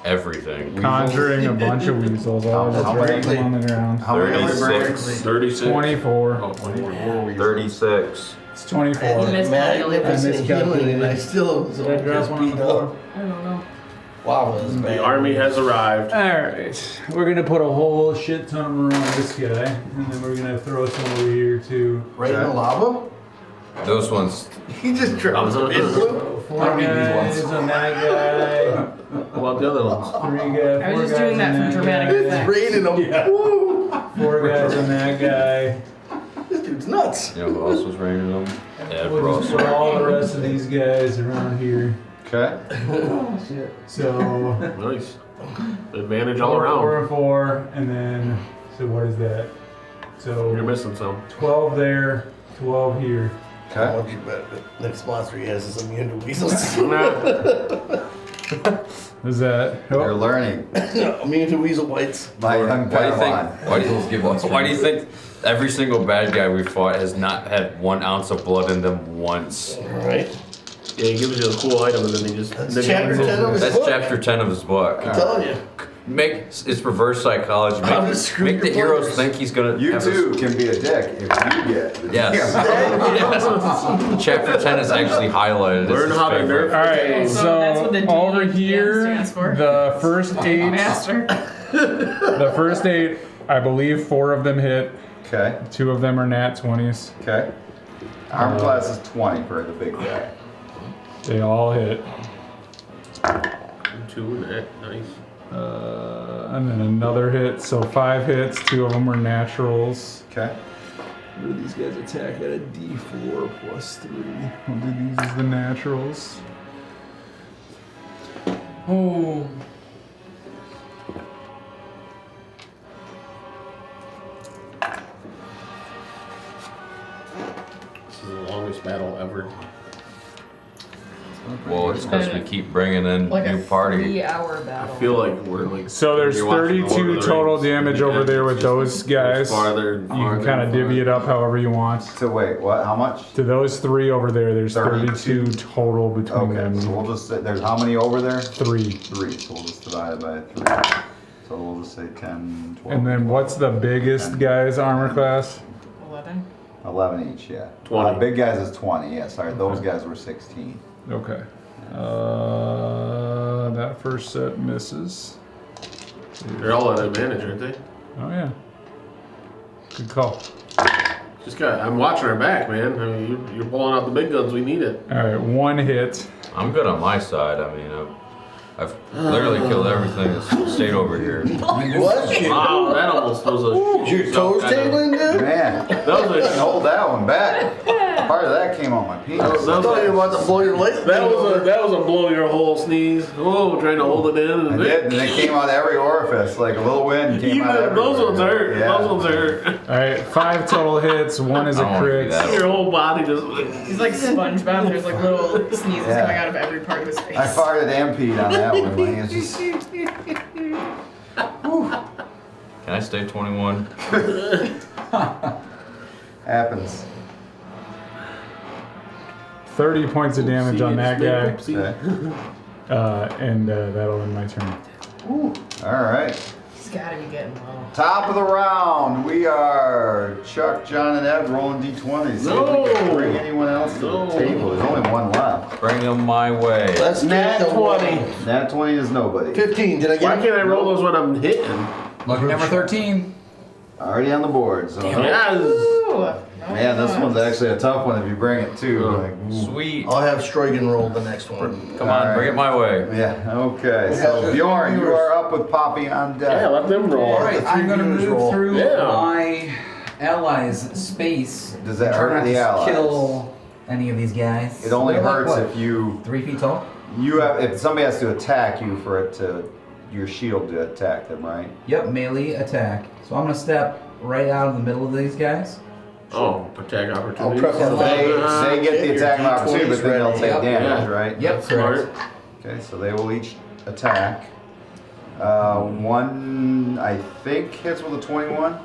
Everything. Conjuring a bunch of weasels. I'll just How drag many? them on the ground. How many are we 36. bringing? 36. 24. Oh, 24. 36. It's 24. You miscalculated. Magnificent healing, and I still Did I drop just one on beat the floor? up. I don't know. Lava is bad. The army has arrived. Alright, we're gonna put a whole shit ton of them around this guy, and then we're gonna throw some over here too. Right in the lava? Those ones. He just dropped some in blue. So 4 guys on that guy, What about the other ones? 3 guys. I was 4 just guys doing on that for dramatic guy, effect. Raining them. Woo! 4 guys on that guy. This dude's nuts. You know who else was raining them? Ed We'll just Russell. put all the rest of these guys around here. Okay. So Nice. Advantage all 4, around. 4, and then so what is that? You're So missing some. 12 there, 12 here. I Okay. want you to bet the next monster he has is immune to weasels. Is that? They're Oh, learning. Immune to weasel bites. My young Why do you Padawan. think? Why do you think every single bad guy we fought has not had 1 ounce of blood in them once? Alright. Yeah, he gives you a cool item and then he just. That's then he chapter uses 10 of it. his That's book. chapter 10 of his book. I'm telling you. It's reverse psychology. How to Make screw the your heroes players. think he's gonna. You have too can be a dick if you get. the Yes. Yes. Chapter 10 is actually highlighted. Learn as his how to favorite. nerf. Alright, So that's what the so D over and DM here, stands for? the first 8, Master. the first 8, I believe 4 of them hit, Okay. 2 of them are nat 20s. Okay. Armor class is 20 for the big guy. They all hit. 2 and that. Nice. And then another hit, so 5 hits, 2 of them were naturals. Okay. What do these guys attack at a d4 plus 3? I'll do these as the naturals. Oh. battle ever. Well, it's because we keep bringing in Like new a party. 3-hour I battle. feel like we're like. So there's you're watching Lord 32 of the total Rings. damage over there with It's those just guys. Farther and You farther. can kind of divvy it up however you want. So wait, what? How much? To those 3 over there, there's 32 total between Okay, them. so we'll just say, there's how many over there? 3. 3, so we'll just divide it by 3. So we'll just say 10, 12. And then what's the biggest guy's armor class? 11. 11 each, yeah. 20. Big guys is 20, yeah, sorry, those guys were 16. Okay. That first set misses. They're all at advantage, aren't they? Oh yeah. Good call. Just got. I'm watching our back, man. I mean, you're pulling out the big guns. We need it. All right, 1 hit. I'm good on my side. I mean, I've literally killed everything that's stayed over here. What? Wow, that almost was a. Your toes tingling, dude? Man, That was a. hold that one back. Part of that came on my penis. That was I thought you were about to blow your leg. That was a blow your hole sneeze. Oh, trying to hold it in. I did, and it came out every orifice, like a little wind came Even out everywhere. those ones hurt. Yeah. Those ones hurt. All right, 5 total hits. 1 is I a don't wanna crit. do that. Your whole body just. He's like SpongeBob. There's like little sneezes Yeah. coming out of every part of his face. I farted and peed on that one. Like, it's just, Can I stay 21? happens. 30 points of damage on that guy, Okay. and that'll end my turn. All right. He's gotta be getting low. Top of the round, we are Chuck, John, and Ed rolling d20s. See if we can No. bring anyone else to No. the table. There's only one left. Bring them my way. Let's Nat get the 20. Nat 20 is nobody. 15. Did I Why get can't I roll those when I'm hitting? Lucky number 13. Already on the board. So, Yes. Ooh, man, this one's actually a tough one if you bring it too. Oh. Like, ooh. Sweet. I'll have Strogan roll the next one. Come on, bring it my way. Yeah, okay. So, Yeah. Bjorn, you are up with Poppy on deck. Yeah, let them roll. All right, the I'm three gonna viewers move roll. through Yeah. my allies' space. Does that Try hurt not the to allies? Kill any of these guys. It only They're like, hurts what, if you 3 feet tall. if somebody has to attack you for it to your shield to attack them, right? Yep, melee attack. So I'm gonna step right out of the middle of these guys. Oh, attack opportunity. I'll prep on They get the Your attacking opportunity, but then they'll D20's take ready. damage, Yeah. right? Yep, Smart. correct. Okay, so they will each attack. One, I think, hits with a 21.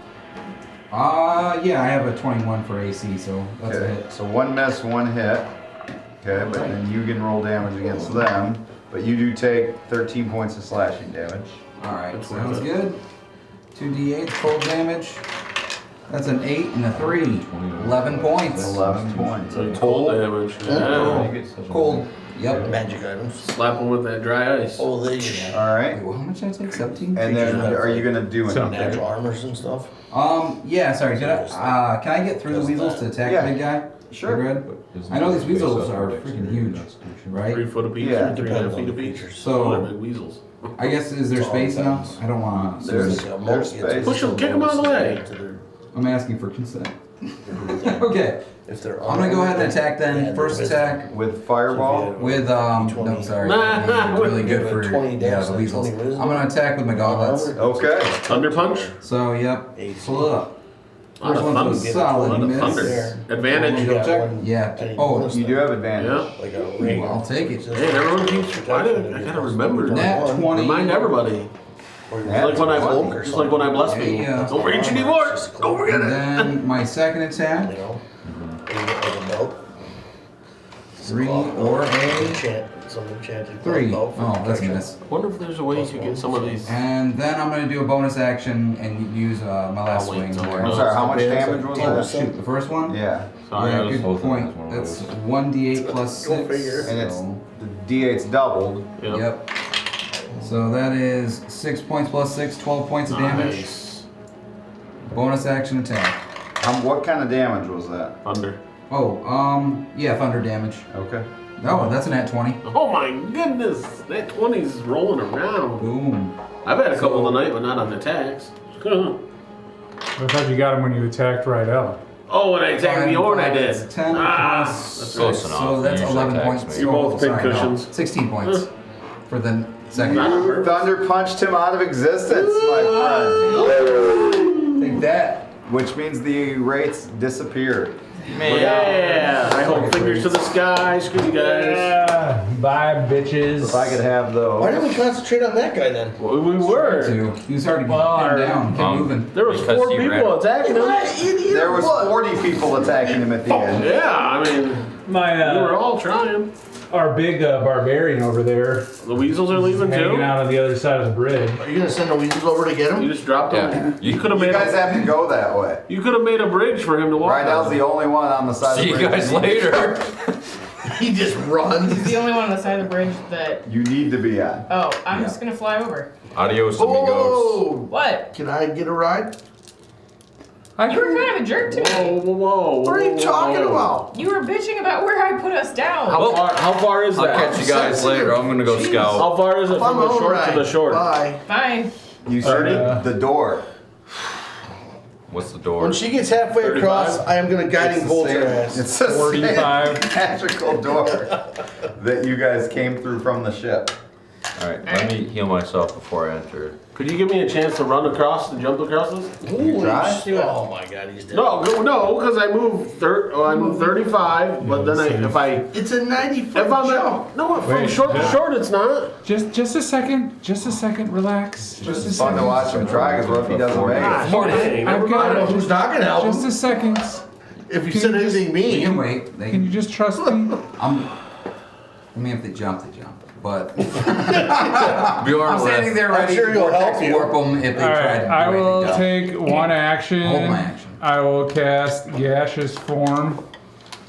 Yeah, I have a 21 for AC, so that's a Okay, hit. so one miss, one hit. Okay, but then you can roll damage against them. But you do take 13 points of slashing damage. Alright, That's sounds worth good. 2d8 cold damage. That's an 8 and a 3. 11 points. 11 points. So cold damage. Yeah. Cold. Yep. Magic items. Slap them with that dry ice. Oh, there you go. All right. Wait, well, how much did I take? 17? And then, are you gonna do So- anything? Natural armors and stuff. Yeah, sorry, can I get through the weasels to attack Yeah. the big guy? Sure. You're good? I know these weasels are freaking huge, right? 3 foot apiece, Yeah. 3.5 feet apiece. Oh, they're So, big weasels. I guess, is there space enough? I don't wanna, There's space. Push 'em, kick 'em out of the way. I'm asking for consent. Okay, If they're I'm gonna go ahead and attack then. First attack With fireball? with, no, sorry. Really good for, 20 yeah, damage, the like weasels. 20 wisdom. I'm gonna attack with my gauntlets. Okay. Thunder punch. So, yep, pull it up. A lot First of one's a thunder. solid A lot of miss. thunder. Advantage. Go check. one- Yeah. I need Oh, bonus You do have advantage. Yeah. Like a Ooh, ring. I'll take it. Hey, everyone keeps. I gotta remember. Nat 20. Remind everybody. Or Yeah. Like when I, cloak or just like when I bless Yeah, people. yeah. Don't forget your divorce. Don't forget And it. then my second attack, You know? You get like a belt. 3 or a Enchant. Some enchanted 3. belt for Oh, that's a protection. miss. Wonder if there's a way you could get some of these. And then I'm gonna do a bonus action and use my last I'll wait swing. till where- I'm sorry, how much damage was Oh that? shoot, the first one? Yeah. Sorry, I Yeah, was good both of them point. is one of That's those. 1d8 plus Go 6. figure. And it's so- the D8's doubled. Yep. Yep. So that is 6 points plus 6, 12 points of damage. Nice. Bonus action attack. What kind of damage was that? Thunder. Oh, yeah, thunder damage. Okay. Oh, that's an at 20. Oh my goodness. That 20's rolling around. Boom. I've had a couple tonight, but not on attacks. I thought you got him when you attacked right out. Oh, when I attacked Bjorn, I did. That's 10 Ah, plus that's Close right. enough. So that's Usually 11 attacks points. me. You're both Oh, big sorry, no. cushions. 16 points for the second. You thunder punched him out of existence, my friend. Take that. Which means the rates disappeared. Yeah, I hold fingers to the sky. Screw you guys. Yeah. Bye, bitches. If I could have those. Why didn't we concentrate on that guy then? Well, we were. He was already pinned down. Kept moving. There was Because 4 he ran. people attacking him. There was 40 people attacking him at the end. Yeah, I mean, My we were all trying. our big barbarian over there, The weasels are leaving hanging too. out on the other side of the bridge. Are you gonna send the weasels over to get You him? just dropped him. Yeah. You could have You made. guys have to go that way. You could have made a bridge for him to walk. Rydell's on. the only one on the side See of you the bridge. guys later. He just runs. He's the only one on the side of the bridge that. You need to be on. Oh, I'm just gonna fly over. Adios, amigos. Oh, What? can I get a ride? You were kind of a jerk to me. Whoa. What are you talking about? You were bitching about where I put us down. How far is I'll that? catch you guys later. I'm gonna go Jeez. scout. How far is it If I'm from the on short ride. to the short? Bye. Fine. You see 30? the door. What's the door? When she gets halfway 35? across, I am gonna guiding bolt her ass. It's the 45. same magical door that you guys came through from the ship. Alright, let me heal myself before I enter. Could you give me a chance to run across and jump across this? You try? Oh my god, he's dead. No, because I moved 35, but then if I It's a 90-foot if I'm jump. at, no, from Wait, short to yeah. short, it's not. Just a second. Just a second. Relax. Just a It's fun second. to watch him try, because what if he doesn't make it? Gosh, dang, I've never got I don't know mind. who's not gonna help Just him. a second. If you Can said you just- anything They can mean. wait. They Can you just trust me? I mean, if they jump, they jump. But Bjorn I'm standing there I'm ready sure to he'll vortex help you. warp them if they All try right. to do I will anything dumb. take one action. Hold my action. I will cast gaseous form.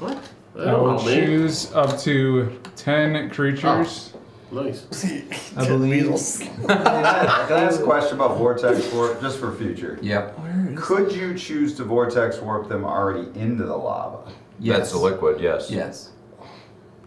What? That I don't will help me. choose up to 10 creatures. Nice. I believe. Can I ask a question about vortex warp, just for future? Yep. Could you choose to vortex warp them already into the lava? Yes. That's a liquid, yes. Yes.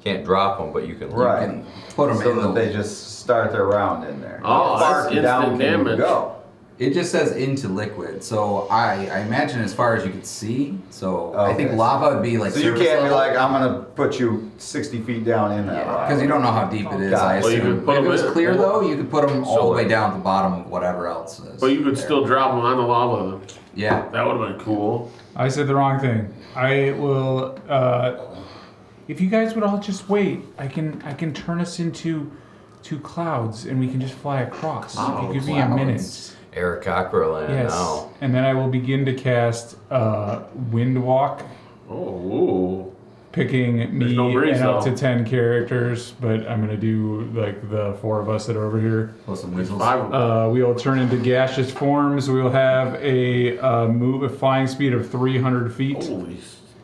Can't drop them, but you can. Right. You can put them So in that the. they just start their round in there. Oh, How far that's down instant can you damage. go? It just says into liquid, so I imagine as far as you can see. So I think Okay. lava would be like. So you can't be like, I'm gonna put you 60 feet down in that lava. Because you don't know how deep it is. I Well, you assume. could put If it 'em was in- clear though, you could put them all So the way like- down at the bottom of whatever else is. But you could still drop them on the lava. Then. Yeah. That would have been cool. I said the wrong thing. I will. If you guys would all just wait, I can turn us into two clouds, and we can just fly across. Oh, if you give me a minute. clouds. Eric Cockerland Yes. now. And then I will begin to cast Wind Walk, Oh. picking me no breeze, and up though. to 10 characters, but I'm gonna do like the 4 of us that are over here. Plus some weasels. 5 of them. We will turn into gaseous forms. We will have a flying speed of 300 feet. Holy.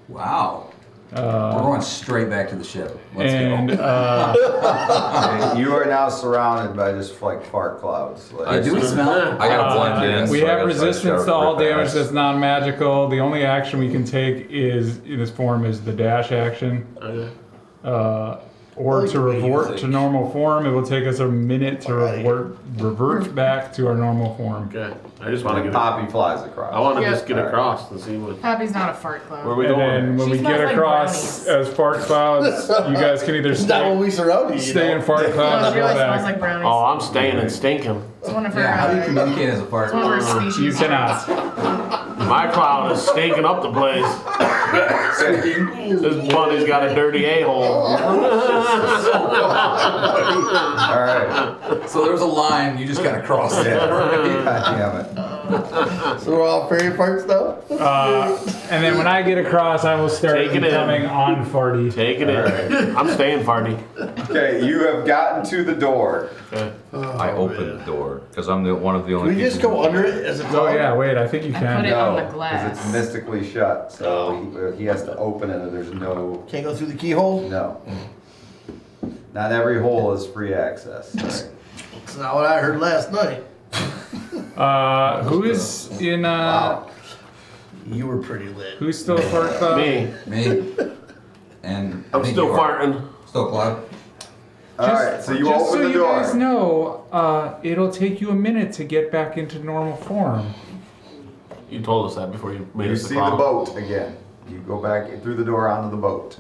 Wow. We're going straight back to the ship. Let's And go. Okay, you are now surrounded by just like fart clouds. Like, Do we smell? I gotta blend in. we so I have gotta resistance start to all rip damage ass. that's non-magical. The only action we can take is in this form is the dash action, Okay. or to revert to normal form. It will take us a minute to Alright. revert back to our normal form. Okay. I just want to get. Poppy flies across. I want to Yeah. just get across and see what. Poppy's not a fart Where clown. we And going? then when She we smells get like across brownies. as fart clouds, you guys can either It's not when stay, we surround you. You stay know? in fart No, clouds it or really go smells back. like brownies. Oh, I'm staying and stinking. It's one of her. Yeah, how do you communicate as a fart? It's one of her species. You cannot. My cloud is stinking up the place. This bunny's got a dirty a-hole. Alright. So there's a line, you just gotta cross it. God damn it. So we're all fairy parts now? And then when I get across, I will start Take it in. becoming on farty. Take it in. I'm staying farty. Okay, you have gotten to the door. Okay. I opened the door because I'm one of the Can only. we just people go who- under it as a Oh yeah, wait, I think you I can. put it on the No, glass. because it's mystically shut, so he has to open it and there's no, Can't go through the keyhole? no. Not every hole is free access. Sorry. That's not what I heard last night. Who is in Wow. You were pretty lit. who's still a fart cloud? Me. Me. And I I'm think still you are. farting. Still cloud. Alright, so you Just open so the you door. guys know, it'll take you a minute to get back into normal form. You told us that before you made You us see the the clown. boat again. You go back through the door onto the boat.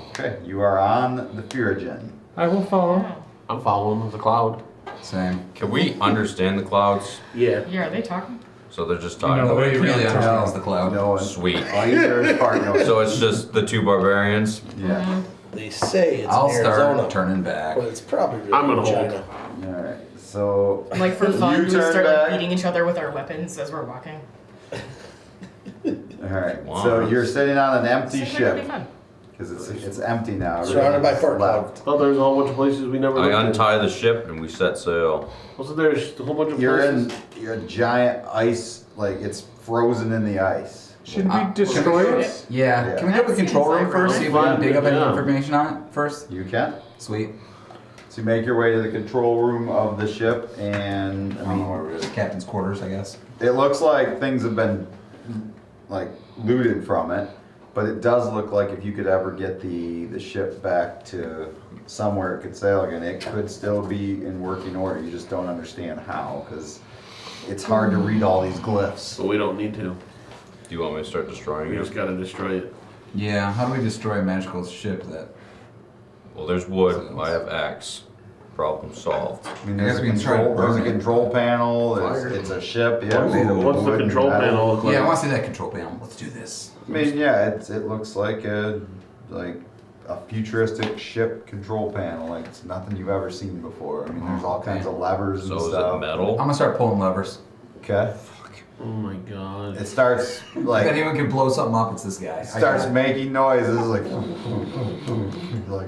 Okay, you are on the Furigen. I will follow. I'm following the cloud. Same. Can we understand the clouds? Yeah. Yeah, are they talking? So they're just No, talking. The way you really can't understand tell. is the cloud. No one. Sweet. All you hear is fart noise. So it's just the two barbarians. Yeah. They say it's I'll in start Arizona, turning back. but it's probably really I'm gonna China. All right. So Like for fun, You we turn start back. like beating each other with our weapons as we're walking. all right. Wow. So you're sitting on an empty Seems like it'd be ship fun. because it's empty now. Surrounded by Everything's fart cloud. left. Oh, there's a whole bunch of places we never I looked at. untie the ship and we set sail. Wasn't there a whole bunch of You're places? in your giant ice, like it's frozen in the ice. Should we Can destroy we- it? Yeah. Can we go to the That control seems room like first? See if we right. can dig up any Yeah. information on it first. You can. Sweet. So you make your way to the control room of the ship, and I don't know where it is. Captain's quarters, I guess. it looks like things have been like looted from it, but it does look like if you could ever get the ship back to somewhere it could sail again, it could still be in working order. You just don't understand how, because it's hard to read all these glyphs. But we don't need to. Do you want me to start destroying We it? just gotta destroy it. Yeah. How do we destroy a magical ship that? Well, there's wood. I have axe. Problem solved. I mean, I there's guess a we can try to control. There's a burn it. control panel. Fire. It's a ship. Yeah, made of What's the wood and control metal. panel look like? Yeah, I want to see that control panel. Let's do this. I mean, yeah, it looks like a futuristic ship control panel. Like it's nothing you've ever seen before. I mean, there's all kinds of levers So and is stuff. it metal? I'm gonna start pulling levers. Okay. Oh my god. It starts If like anyone can blow something up, it's this guy. starts making noises like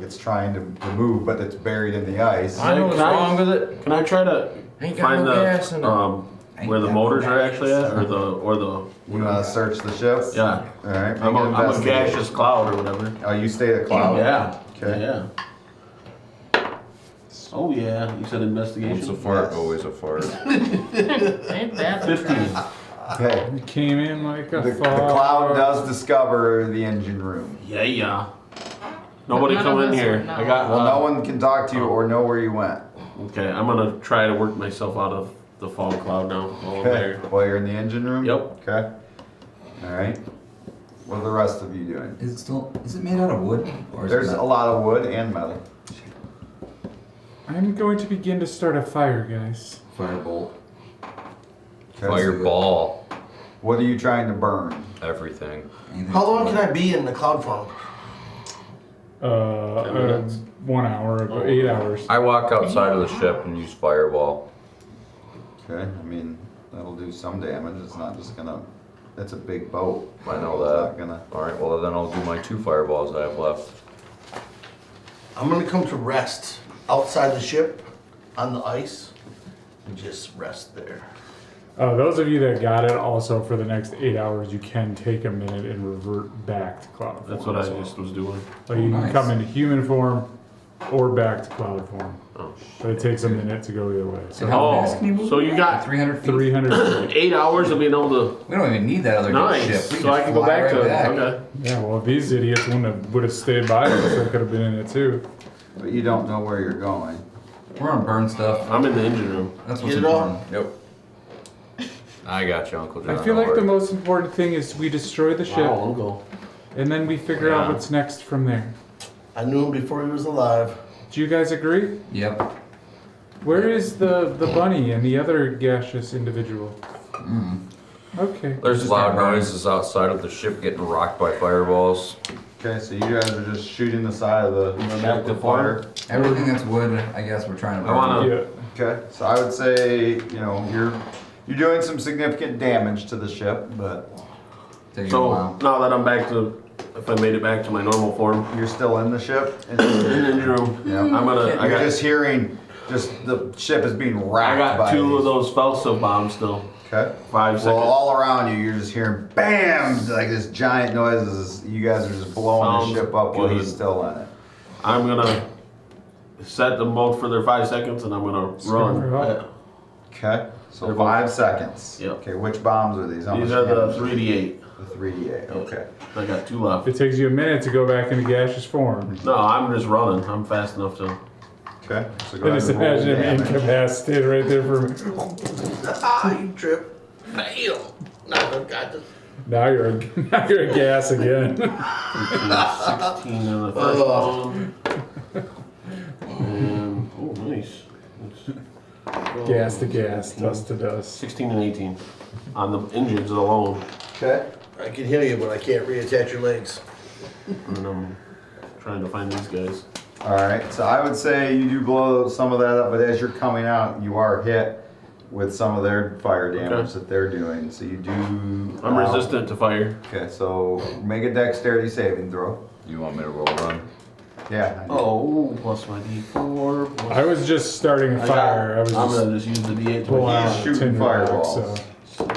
it's trying to move, but it's buried in the ice. I know what's wrong with it. Can I try to Ain't got find no gas in the it. where the motors are actually at, or the You want to search the ship? yeah? All right. I'm make an a investigation. gaseous cloud or whatever. Oh, you stay at cloud. Yeah. Okay. Yeah. Oh yeah. You said Once investigation. a fart, Yes. always a fart. Ain't that the 15. Okay. We came in like a The fog. cloud does discover the engine room. Yeah, yeah. Nobody None come of in us here. would know. I got. Well, no one can talk to you or know where you went. Okay, I'm gonna try to work myself out of the fog cloud now. While I'm Okay. there. While you're in the engine room? Yep. Okay. All right. What are the rest of you doing? Is it made out of wood? Or is There's it a lot of wood and metal. I'm going to begin to start a fire, guys. firebolt? Okay. Fireball. What are you trying to burn? Everything. Anything How long that's can wood? I be in the cloud form? 10 minutes. 1 hour, about 8 hours. I walk outside of the ship and use fireball. Okay. I mean, that'll do some damage. It's not just gonna. It's a big boat. I know It's that. not gonna. Alright, well then I'll do my 2 fireballs I have left. I'm gonna come to rest outside the ship on the ice and just rest there. Those of you that got it, also for the next 8 hours, you can take a minute and revert back to cloud form. That's what I as well. just was doing. Like you can Nice. come into human form or back to cloud form. Oh. But it takes a minute to go either way. And So how Oh, fast can you move? so you got 300 feet. 300 feet. 8 hours of being able to. We don't even need that other Nice. ship. We So I just can go fly back right to. back. Okay. Yeah, well, if these idiots would have stayed by us, they could have been in it too. But you don't know where you're going. We're gonna burn stuff. I'm in the engine room. That's what's Get it on. important. Yep. I got you, Uncle John. I feel like don't the worry. most important thing is we destroy the ship, Wow, Uncle. and then we figure out Yeah. what's next from there. I knew him before he was alive. Do you guys agree? Yep. Where is the bunny and the other gaseous individual? Mm. Okay. There's Just loud start burning. noises outside of the ship getting rocked by fireballs. Okay, so you guys are just shooting the side of the Back ship to with fire. Everything that's wood, I guess we're trying to burn. I wanna- Yeah. Okay, so I would say you're doing some significant damage to the ship, but Take a So while. now that I'm back to, if I made it back to my normal form, you're still in the ship. in the engine room, Yeah. I'm gonna. I You're got. just hearing, the ship is being I racked got by 2 of these. those Felsa bombs still. Okay. 5 Well, seconds. all around you, you're just hearing bam, like this giant noises. You guys are just blowing Sounds the ship up while good. he's still in it. I'm gonna set them both for their 5 seconds, and I'm gonna run. her up. Okay. So They're both- 5 seconds. Yep. Okay. Which bombs are these? How These much are the damage? 3d8. The 3D8. Okay. I got 2 left. It takes you a minute to go back into gaseous form. No, I'm just running. I'm fast enough to. Okay. So go I ahead just and roll imagine him damage. incapacitated right there for Ah, you trip. Fail. No, God. now you're a gas again. 16 on the first one. And, oh, nice. Gas to gas, dust to dust. 16 and 18. on the engines alone. Okay. I can heal you, but I can't reattach your legs. And I'm trying to find these guys. All right, so I would say you do blow some of that up, but as you're coming out, you are hit with some of their fire damage that they're doing. So you do. I'm resistant to fire. Okay, so make a dexterity saving throw. You want me to roll run? Yeah. I do. Oh, plus my D4. Plus I was just starting a fire. I was I'm just gonna just use the D8 to pulling my out He's shooting tin rock, fireballs. so.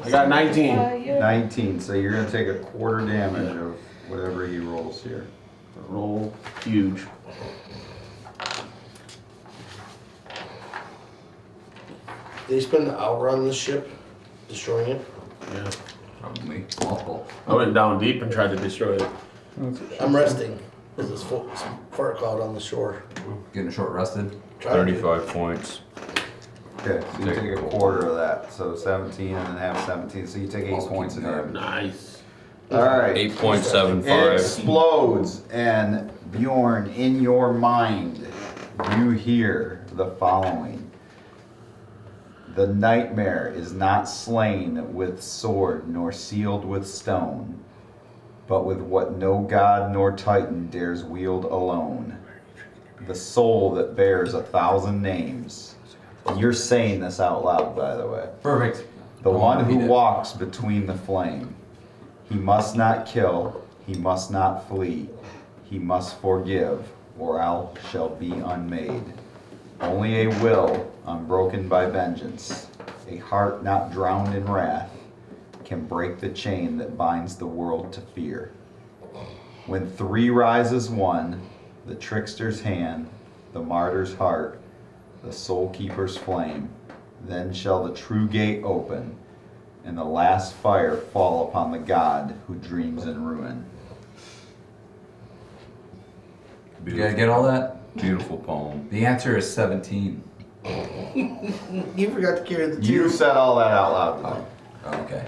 I got 19. 19, so you're gonna take a quarter damage of whatever he rolls here. Roll huge. They spend an hour on this ship, destroying it. Yeah. Probably multiple. I went down deep and tried to destroy it. I'm resting. There's this fart cloud on the shore. Getting a short rested. 35 points. Okay, so you take a quarter of that, so 17 and then have 17, so you take 8 points of damage. Nice. All right. 8.75. It explodes, and Bjorn, in your mind, you hear the following. The nightmare is not slain with sword nor sealed with stone, but with what no god nor titan dares wield alone. The soul that bears 1,000 names. You're saying this out loud, by the way. Perfect. The I one wanna who read it. walks between the flame. He must not kill, he must not flee, he must forgive, or all shall be unmade. Only a will, unbroken by vengeance, a heart not drowned in wrath, can break the chain that binds the world to fear. When three rise as one, the trickster's hand, the martyr's heart, the soul keeper's flame, then shall the true gate open, and the last fire fall upon the god who dreams in ruin. You guys get all that? Beautiful poem. The answer is 17. You forgot to carry the You two. said all that out loud. Oh, okay.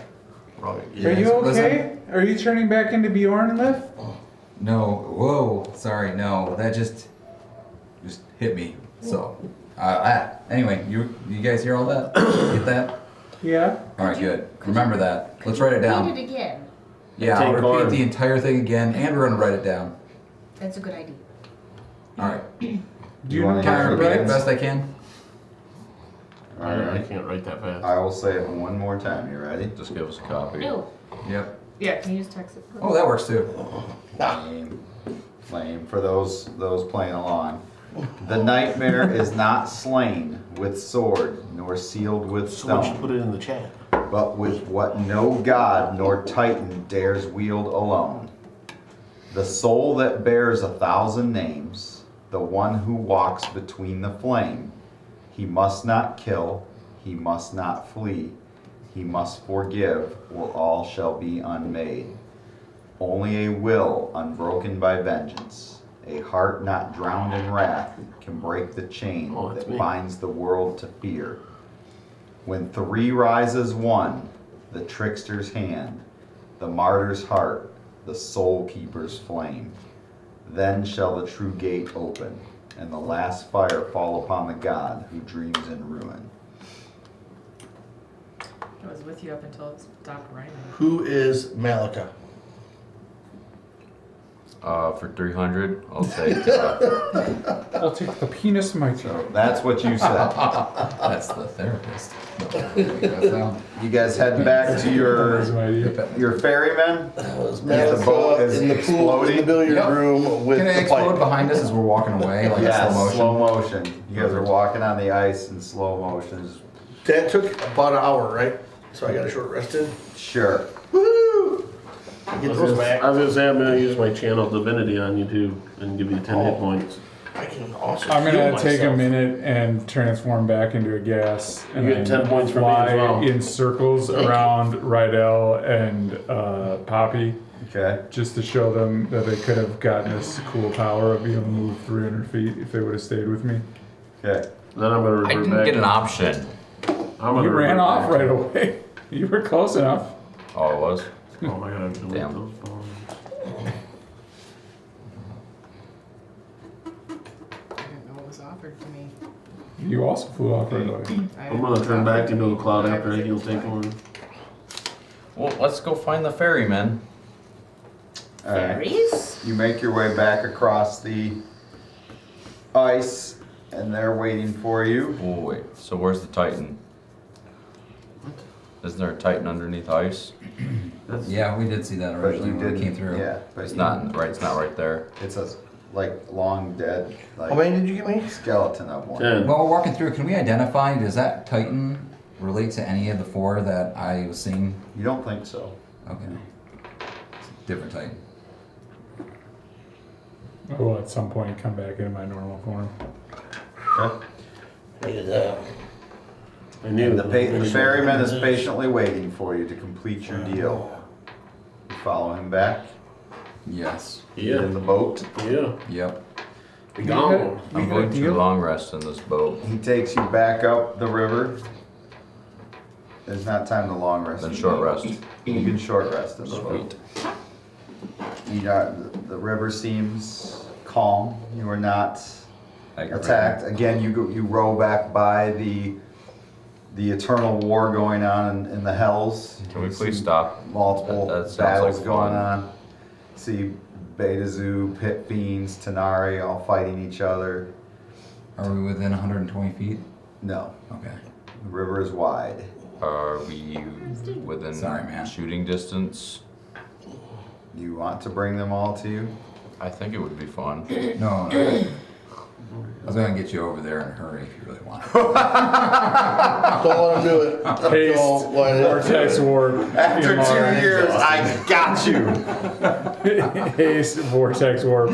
Right. Are you Listen. okay? Are you turning back into Bjorn and Liv? No. Whoa. Sorry. No. That just hit me. So, anyway, you guys hear all that? Get that? Yeah. All right. Good. Remember that. Let's write it down. Read it again. Yeah. I'll Take repeat on. the entire thing again, and we're gonna write it down. That's a good idea. All right. Do you wanna know Can I hear how repeat to it write? best I can? I can't write that fast. I will say it one more time. You ready? Just give us a copy. No. Yep. Yeah, can you just text it? Oh, that works too. Flame for those playing along. The nightmare is not slain with sword nor sealed with So why don't you stone, put it in the chat? but with what no god nor titan dares wield alone. The soul that bears 1,000 names, the one who walks between the flame. He must not kill, he must not flee, he must forgive, or all shall be unmade. Only a will unbroken by vengeance, a heart not drowned in wrath, can break the chain Oh, that's that me. binds the world to fear. When three rise as one, the trickster's hand, the martyr's heart, the soul keeper's flame, then shall the true gate open, and the last fire fall upon the god who dreams in ruin. I was with you up until it stopped rhyming. Who is Malika? For 300, I'll take. I'll take the penis, my So that's what you said. That's the therapist. That's down. You guys head back to your ferryman. That was As the boat Malika is in the pool, in the exploding? billiard Yep. room with Can it the explode pipe. behind us as we're walking away, like Yeah, in slow motion? slow motion. You guys are walking on the ice in slow motion. That took about an hour, right? So I got a short rest in. Sure. Woo! I Get was those gonna- back. I was gonna say I'm gonna use my channel divinity on you too and give you 10 hit points. I can also I'm heal gonna take a myself. minute and transform back into a gas, and You get then 10 points for me fly as well. in circles around Rydell and Poppy, Okay. just to show them that they could have gotten this cool power of being able to move 300 feet if they would have stayed with me. Okay. Then I'm gonna I revert didn't back. get an option. I'm gonna You ran revert off back. right away. You were close enough. Oh, it was? Oh my god, I'm doing Damn. those bones. I didn't know what was offered to me. You also flew off right away. I'm gonna turn back into a cloud after I heal take one. Well, let's go find the ferryman. All right. Fairies? You make your way back across the ice, and they're waiting for you. Oh, wait. So where's the Titan? Isn't there a Titan underneath ice? Yeah, we did see that But originally you when we didn't. came through. Yeah, but It's not right. It's not right there. It's a like long dead How like many did you give me? skeleton of one. 10. While we're walking through, can we identify, does that Titan relate to any of the 4 that I was seeing? You don't think so? Okay. It's a different Titan. I will at some point come back into my normal form. Okay. Needed that. I knew The ferryman is patiently waiting for you to complete your deal. You follow him back. Yes. Get Yeah. in the boat. Yeah. Yep. Be gone. I'm going to long rest in this boat. He takes you back up the river. There's not time to long rest. Then in the short boat. rest. You can short rest in the boat. Sweet. The river seems calm. You are not Aggravating. attacked. Again, you row back by the eternal war going on in the hells. Can we You please see stop? Multiple That sounds battles like going fun. on. See Beta Zoo, Pit Fiends, Tanari all fighting each other. Are we within 120 feet? No, Okay. the river is wide. Are we within Sorry, man. shooting distance? You want to bring them all to you? I think it would be fun. No, no. I was gonna get you over there in a hurry if you really want. Don't let him do it. Haste, Don't let him. vortex warp. After enlarge. 2 years, I got you. Haste, vortex warp,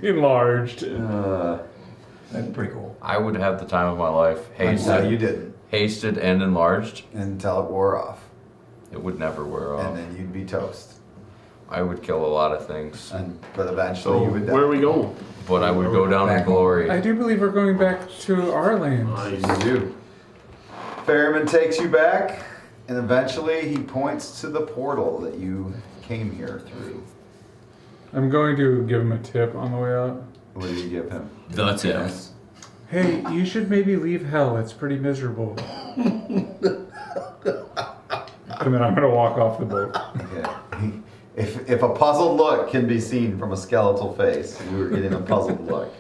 enlarged. That'd be pretty cool. I would have the time of my life. No, you Hasted, didn't. hasted and enlarged. Until it wore off. It would never wear And off. then you'd be toast. I would kill a lot of things, But eventually So you would die. where are we going? but I would go down in Back home. glory. I do believe we're going back to our land. Nice. You do. Ferryman takes you back, and eventually he points to the portal that you came here through. I'm going to give him a tip on the way out. What do you give him? The tip. Yes. Hey, you should maybe leave hell. It's pretty miserable. And then I'm going to walk off the boat. Okay. If a puzzled look can be seen from a skeletal face, you were getting a puzzled look.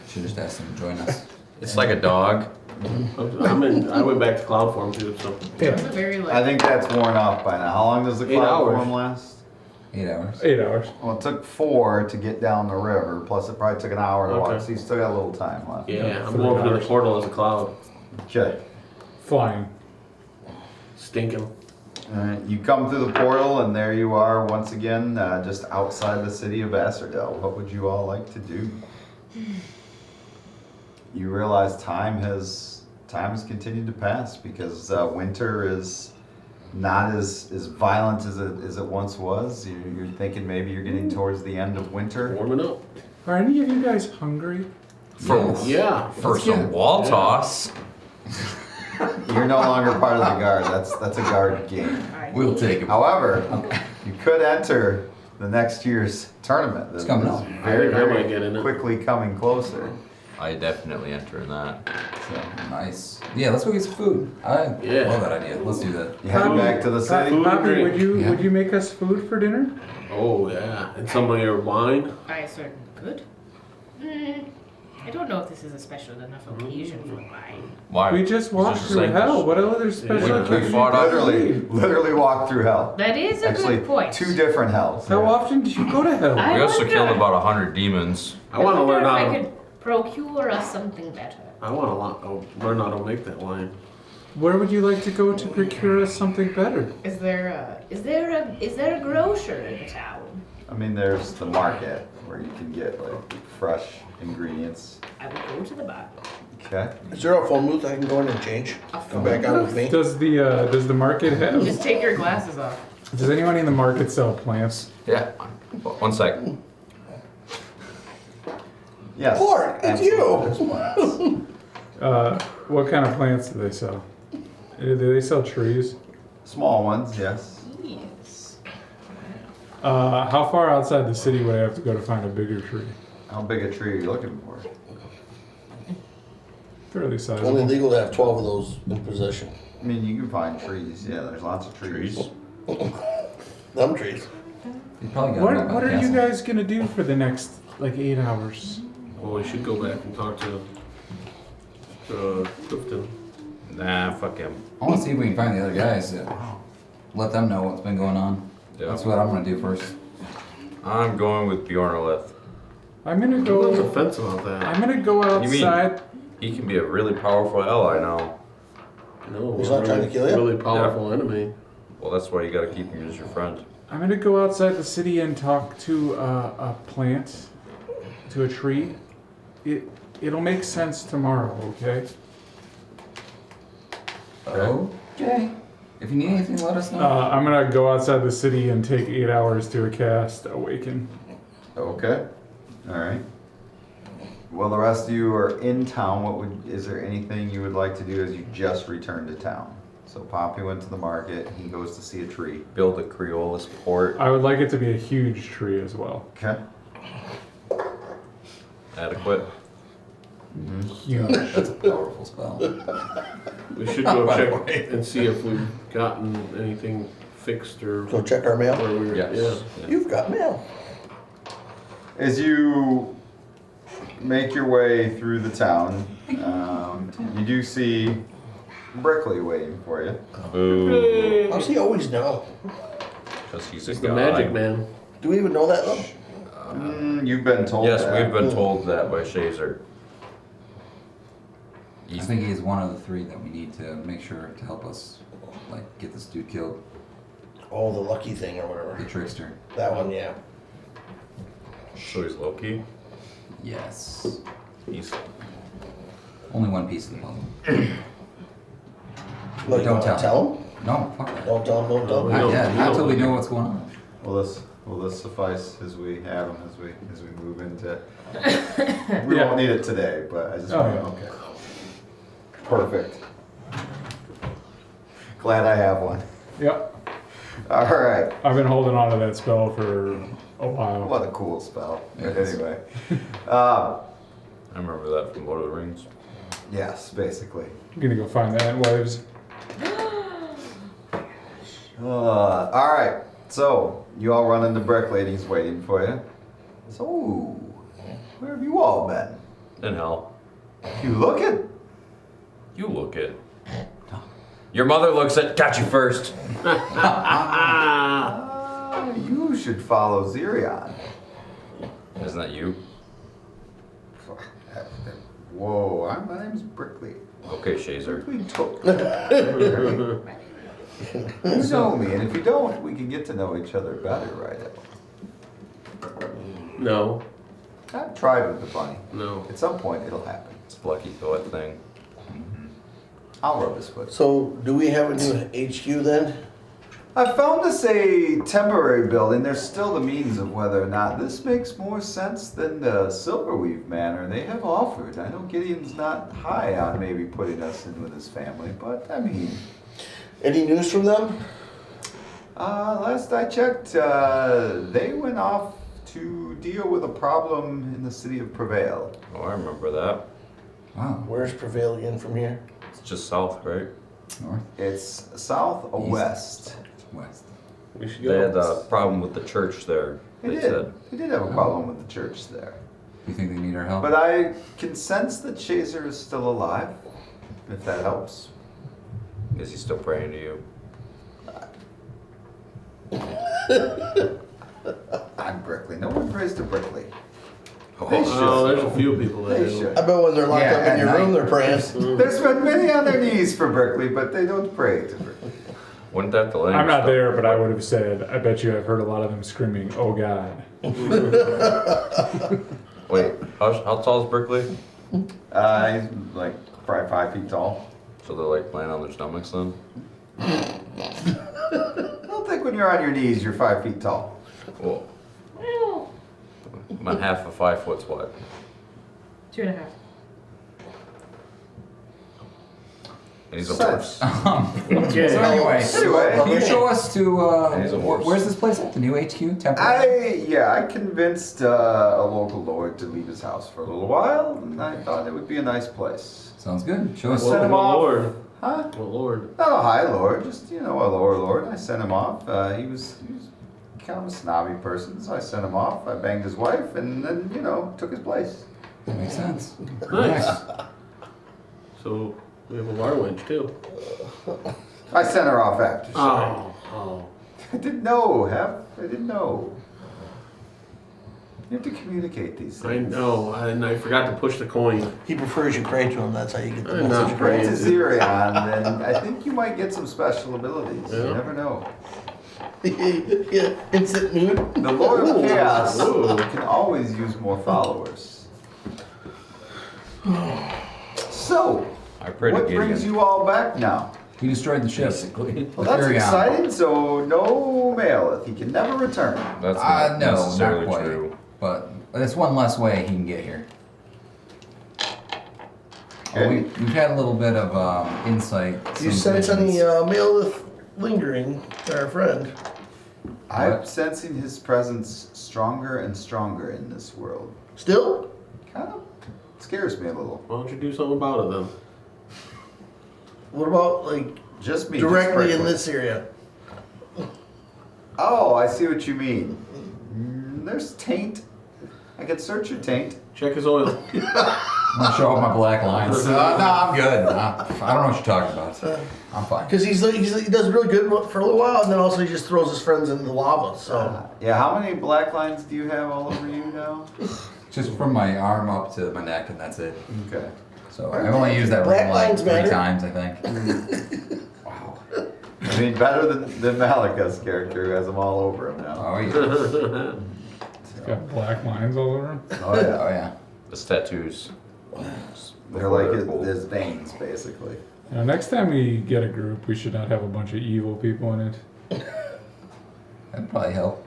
Should just ask him to join us. It's like a dog. I went back to cloud form too, so. It's a very I think that's worn off by now. How long does the 8 cloud hours. form last? 8 hours. 8 hours. Well, it took 4 to get down the river, plus it probably took an hour to walk, Okay. so you still got a little time left. Yeah, I'm 3 going through hours. the portal as a cloud. Okay. Flying. Stinking. Alright, you come through the portal, and there you are once again, just outside the city of Vassardel. What would you all like to do? You realize time has continued to pass because winter is not as violent as it once was. You're thinking maybe you're getting towards the end of winter. Warming up. Are any of you guys hungry? Yes. Yeah. For some wall toss. You're no longer part of the guard. That's a guard game. We'll take him. However, you could enter the next year's tournament. It's coming That's up. very, I might very get in it. quickly coming closer. I definitely enter in that. Nice. Yeah, let's go get some food. I Yeah. love that idea. Let's do that. You head back to the city. Food and Poppy, drink. would you make us food for dinner? Oh yeah, and some of your wine. I certainly could. I don't know if this is a special enough occasion for wine. Why? We just walked It's through like- hell. What other special Yeah. occasion We fought off- Literally walk through hell. That is a Actually, good point. 2 different hells. How often did you go to hell? I We also wonder- killed about 100 demons. I want to wonder learn if how. I To, could procure us something better. I want to learn how to make that wine. Where would you like to go to procure us something better? Is there a grocer in the town? I mean, there's the market where you can get like fresh ingredients. I would go to the bar. Okay. Is there a phone booth I can go in and change? Come back out with me? Does the market have? Just take your glasses off. Does anyone in the market sell plants? Yeah. 1 sec. Yes. Clark, it's absolutely, you. there's plants. What kind of plants do they sell? Do they sell trees? Small ones, yes. Yes. How far outside the city would I have to go to find a bigger tree? How big a tree are you looking for? Fairly Only sizable. legal to have 12 of those in possession. I mean, you can find trees. Yeah, there's lots of trees. Trees. Them trees. You probably got enough What are you castle. guys gonna do for the next like 8 hours? Well, we should go back and talk to Clifton. Nah, fuck him. I want to see if we can find the other guys. Let them know what's been going on. Yeah. That's what I'm gonna do first. I'm going with Bjorn. I'm gonna What's go. offensive about that? I'm gonna go You mean- outside. He can be a really powerful ally now. No, He's we're not trying to kill you? Really powerful enemy. Well, that's why you gotta keep him as your friend. I'm gonna go outside the city and talk to a plant, to a tree. It'll make sense tomorrow, okay? Okay. If you need anything, let us know. I'm gonna go outside the city and take 8 hours to a cast Awaken. Okay. All right. Well, the rest of you are in town. Is there anything you would like to do as you just returned to town? So Poppy went to the market. He goes to see a tree. Build a Creolis port. I would like it to be a huge tree as well. Okay. Adequate. Huge. That's a powerful spell. We should go By the check way. and see if we've gotten anything fixed or Go check our mail. where we were. Yes. Yeah. You've got mail. As you make your way through the town, you do see Brickley waiting for you. Boo. How's he always know? Because he's a He's guy. the magic man. Do we even know that though? You've been told Yes, that. we've been told that by Shazer. I think he's one of the 3 that we need to make sure to help us, like, get this dude killed. Oh, the lucky thing or The whatever. trickster. That one, yeah. So he's Loki. Yes. He's Only one piece of the puzzle. Like, Don't tell tell. him. No, fuck that. Don't tell him. Don't tell him. Not yet. we Not don't. until we know what's going on. Will this suffice as we have him as we move into? We won't need it today, but I just Oh, want yeah. okay. Perfect. Glad I have one. Yep. All right. I've been holding on to that spell for a while. What a cool spell. But Yes. anyway, I remember that from Lord of the Rings. yes, basically. I'm gonna go find that waves. All right. So you all run into Brickley. He's waiting for you. So where have you all been? In hell. You look it. You look it. Your mother looks at. Got you first. You should follow Zirion. Isn't that you? Whoa, my name's Brickley. Okay, Shazer. We took. You know me, and if you don't, we can get to know each other better, right? No. I've tried with the bunny. No. At some point, it'll happen. It's a lucky thought thing. I'll rub his foot. So, do we have a new HQ then? I found us a temporary building. There's still the means of whether or not this makes more sense than the Silverweave Manor they have offered. I know Gideon's not high on maybe putting us in with his family, but I mean, Any news from them? last I checked, they went off to deal with a problem in the city of Prevail. Oh, I remember that. Wow. Where's Prevail again from here? It's just south, right? North, It's southwest. west. We should They had go. a problem with the church there. They said. They did have a problem with the church there. You think they need our help? But I can sense that Chaser is still alive, if that helps. Is he still praying to you? I'm Brickley. No one prays to Brickley. They Oh, there's a should. few people that They do. should. I bet when they're locked Yeah, up in at your night. room, they're praying. There's been many on their knees for Brickley, but they don't pray to Brickley. Wouldn't that delay? I'm not there, but I would have said, I bet you I've heard a lot of them screaming, oh God. Wait, how tall is Brickley? He's like probably 5 feet tall. So they're like laying on their stomachs then? I don't think when you're on your knees, you're 5 feet tall. Well, about half of 5 foot's what? 2.5. And he's a Sense. horse. Okay. So anyway, Anyway. can you show us to, He's a horse. where's this place at? The new HQ? Temporary? I convinced a local lord to leave his house for a little while, and I thought it would be a nice place. Sounds good. Show us. Send What him off. lord? Huh? What lord? Not a high lord, just a lower lord. I sent him off. He was kind of a snobby person, so I sent him off. I banged his wife, and then, took his place. That makes sense. Nice. So we have a bar wench too. I sent her off after. Sorry. Oh. I didn't know, Hep. I didn't know. You have to communicate these I things. know, and I forgot to push the coin. He prefers you pray to him, that's how you get the I'm message. not Pray to crazy. Zerion, then I think you might get some special abilities. You Yeah. never know. Yeah, instant mood. The Lord of Chaos Ooh. can always use more followers. So, I pray to what brings Gideon. you all back now? We destroyed the ship. Basically. Well, that's Carry on. exciting. So, no Maolith. He can never return. That's not No, necessarily not quite. true. But that's one less way he can get here. Okay. We've had a little bit of insight. Do you some sense any visions. Maolith lingering, our friend? I'm sensing his presence stronger and stronger in this world. Still? Kind of scares me a little. Why don't you do something about it then? What about, like, Just me. directly just in briefly. this area? Oh, I see what you mean. There's taint. I could search your taint. Check his oil. I'm gonna show off my black lines. No, I'm good. I don't know what you're talking about. I'm fine. Because he does really good for a little while, and then also he just throws his friends into the lava, so. Yeah, how many black lines do you have all over you now? Just from my arm up to my neck, and that's it. Okay. So I've only used that Black ring like lines 3 matter. times, I think. Wow. I mean, better than Malika's character who has them all over him now. Oh yeah. He's got black lines all over him. Oh, yeah. Oh yeah. It's tattoos. They're like his veins, basically. Now, next time we get a group, we should not have a bunch of evil people in it. That'd probably help.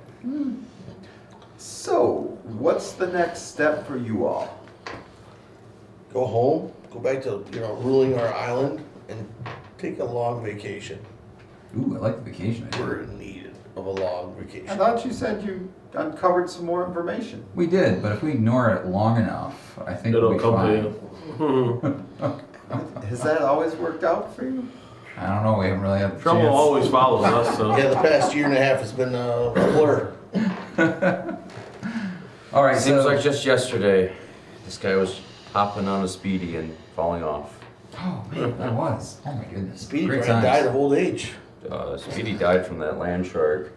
So, what's the next step for you all? Go home, go back to, ruling our island, and take a long vacation. Ooh, I like the vacation idea. We're in need of a long I vacation. thought you said you uncovered some more information. We did, but if we ignore it long enough, I think It'll we'll be come fine. to you. Has that always worked out for you? I don't know. We haven't really had the Trouble chance. always follows us, so. Yeah, the past year and a half has been a blur. All right. Seems so, like just yesterday, this guy was hopping on a speedy and falling off. Oh man, that was. Oh my goodness. Speedy Great probably times. died of old age. Speedy died from that land shark.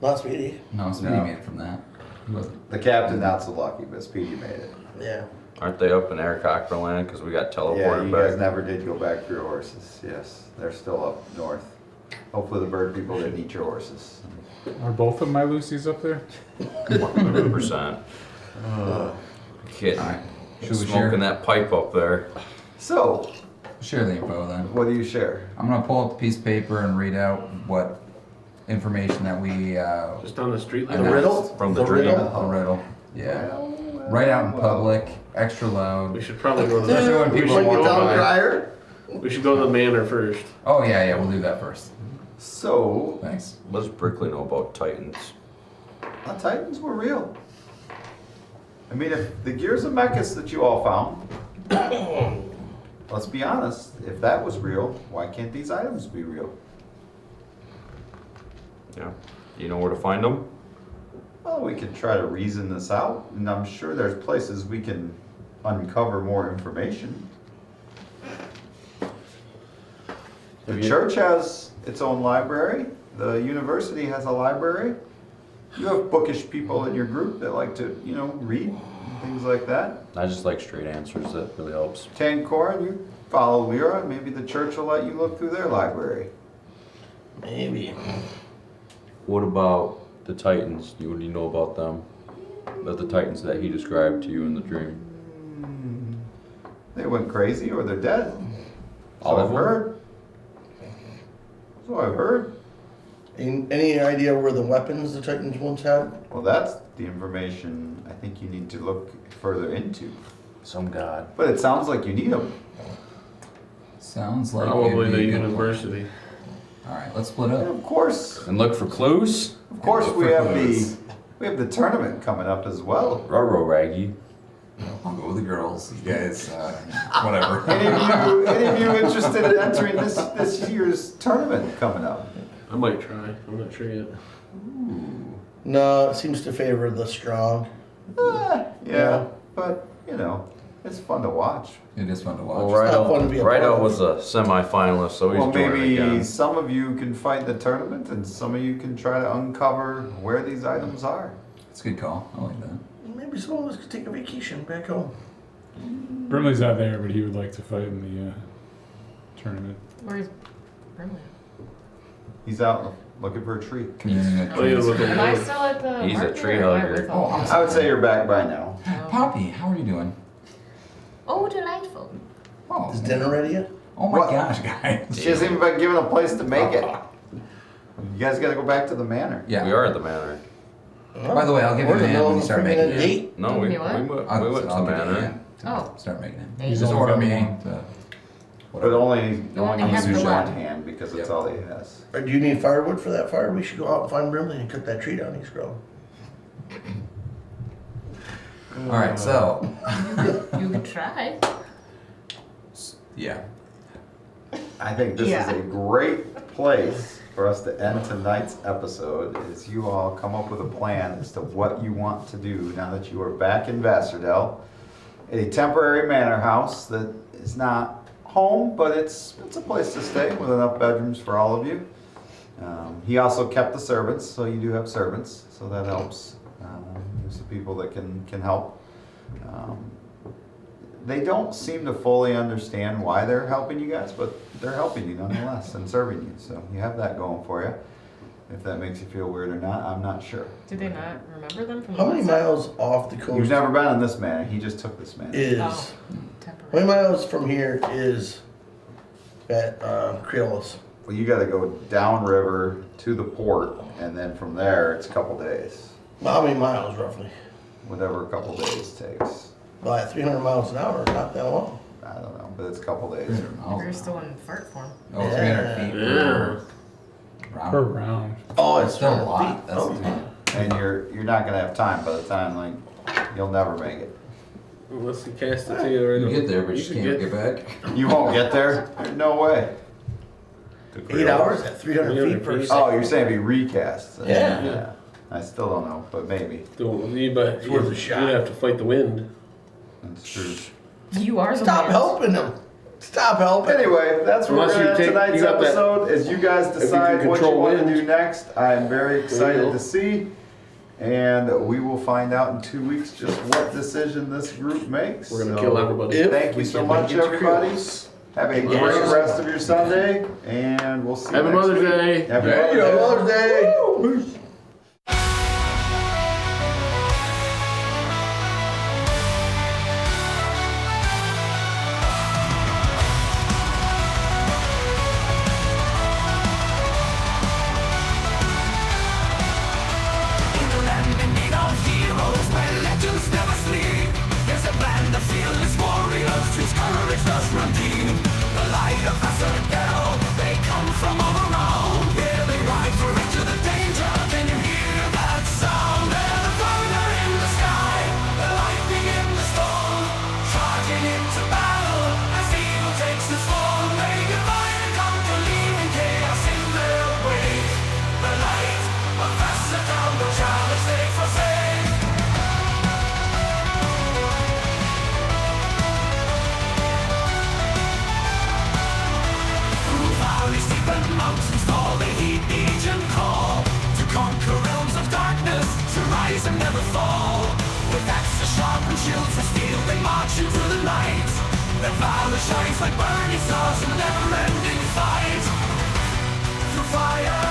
Not Speedy. No, Speedy No. made it from that. He wasn't. The captain not so lucky, but Speedy made it. Yeah. Aren't they up in Arakocra land because we got Yeah, teleported you back? guys never did go back for your horses. Yes, they're still up north. Hopefully the bird people didn't eat your horses. Are both of my Lucy's up there? 100%. Kidding. All right. Should we Smoking share? that pipe up there. So, Share the info then. what do you share? I'm gonna pull up a piece of paper and read out what information that we Just on the street. The like that. riddle? From the The dream. riddle? a riddle. Yeah. Right out in public, extra We loud. should probably go to Especially when the. We people should walk go Town by. crier? we should go to the manor first. Oh yeah, we'll do that first. So, Thanks. What does Brickley know about Titans? the Titans were real. I mean, if the Gears of Mechas that you all found, let's be honest, if that was real, why can't these items be real? Yeah. You know where to find them? Well, we could try to reason this out, and I'm sure there's places we can uncover more information. The Have you- church has its own library. The university has a library. You have bookish people in your group that like to, read and things like that. I just like straight answers. That really helps. Tancorin, you follow Lyra, and maybe the church will let you look through their library. Maybe. What about the Titans? What do you know about them? About the Titans that he described to you in the dream? They went crazy or they're dead. So All of I've them? heard. So I've heard. Any idea where the weapons the Titans once had? Well, that's the information I think you need to look further into. Some god. But it sounds like you need them. Sounds like Probably it'd the be a good one. university. All right, let's split up. Of course, And look for clues? we have the tournament coming up as well. Roro Raggy. I'll go with the girls. You guys, whatever. Any of you interested in entering this year's tournament coming up? I might try. I'm not sure yet. No, it seems to favor the strong. Yeah, but you know, it's fun to watch. It is fun to watch. Well, not fun to be a part Rideout of. was a semi-finalist, so he's Well, joining maybe again. some of you can fight the tournament, and some of you can try to uncover where these items are. It's a good call. I like that. Maybe some of us could take a vacation back home. Brimley's not there, but he would like to fight in the tournament. Where's Brimley? He's out looking for a tree. Community. Oh, yeah, look Am I at still at the He's a market, tree or am I hugger. with all Oh, I'm these? I would say you're back by now. Poppy, how are you doing? Oh, delightful. Oh, Is man. dinner ready yet? Oh my What? gosh, guys. She hasn't even been given a place to make it. You guys gotta go back to the manor. Yeah. We are at the manor. By the way, I'll give you We're a in the hand when you middle of a start 3-minute making it. date. No, we You what? went I'll to the give you a manor. hand to Oh. start making it. He's Just only order got me. one. But only only use have the your one. hand because it's Yep. all he has. Or do you need firewood for that fire? We should go out and find Brimley and cut that tree down he's growing. All right, so You could try. yeah, I think this is a great place for us to end tonight's episode, is you all come up with a plan as to what you want to do now that you are back in Vassardell. A temporary manor house that is not home, but it's a place to stay with enough bedrooms for all of you. He also kept the servants, so you do have servants, so that helps. There's some people that can help. They don't seem to fully understand why they're helping you guys, but they're helping you nonetheless and serving you. So you have that going for you. If that makes you feel weird or not, I'm not sure. Did they not remember them from How the many last time? miles off the coast You've never been in this manor. He just took this manor. is? Oh, How temporary. many miles from here is at Khaos? Well, you got to go downriver to the port, and then from there it's a couple days. How many miles roughly? Whatever a couple days takes. Well, at 300 miles an hour, not that long. I don't know, but it's a couple days. We're still in fart form. Oh, 300 feet Yeah. Per round. round. Oh, That's it's still a 300 lot. feet. That's Oh. And you're not gonna have time by the time, like, you'll never make it. Unless you cast it to you right You now. get there, but you could can't get back. You won't get there? There's no way. 8 hours at 300 feet per 300 second. Oh, you're saying be recast? Yeah. I still don't know, but maybe. But It's worth a shot. you'd have to fight the wind. That's true. You are the Stop man. helping him. Stop helping. Anyway, that's where Unless we're you at take- tonight's you got that- episode. As you guys you can decide what you control want to wind. do next, I am very excited go. to see. And we will find out in 2 weeks just what decision this group makes. We're gonna So, kill everybody. If Thank we you so can much, make it to everybody. Khaos. Have a Yeah. great rest of your Sunday, and we'll see you Happy next Mother's week. Day. Happy There you Mother's go. Day. Mother's Day. In the land in need of heroes, where legends never sleep, there's a band of fearless warriors whose courage does run deep. The light of Vassardell, they come from all around. Yeah, they ride through into the danger. Can you hear that sound? They're the thunder in the sky, the lightning in the storm, charging into battle as evil takes its form. They divide and conquer, leaving chaos in their wake. The light of Vassardell, the challenge they forsake. Through valleys deep and mountains, all they heed the ancient call to conquer realms of darkness, to rise and never fall. With axes sharp and shields of steel, they march into the night. Their valor shines like burning stars in a never-ending fight. Through fire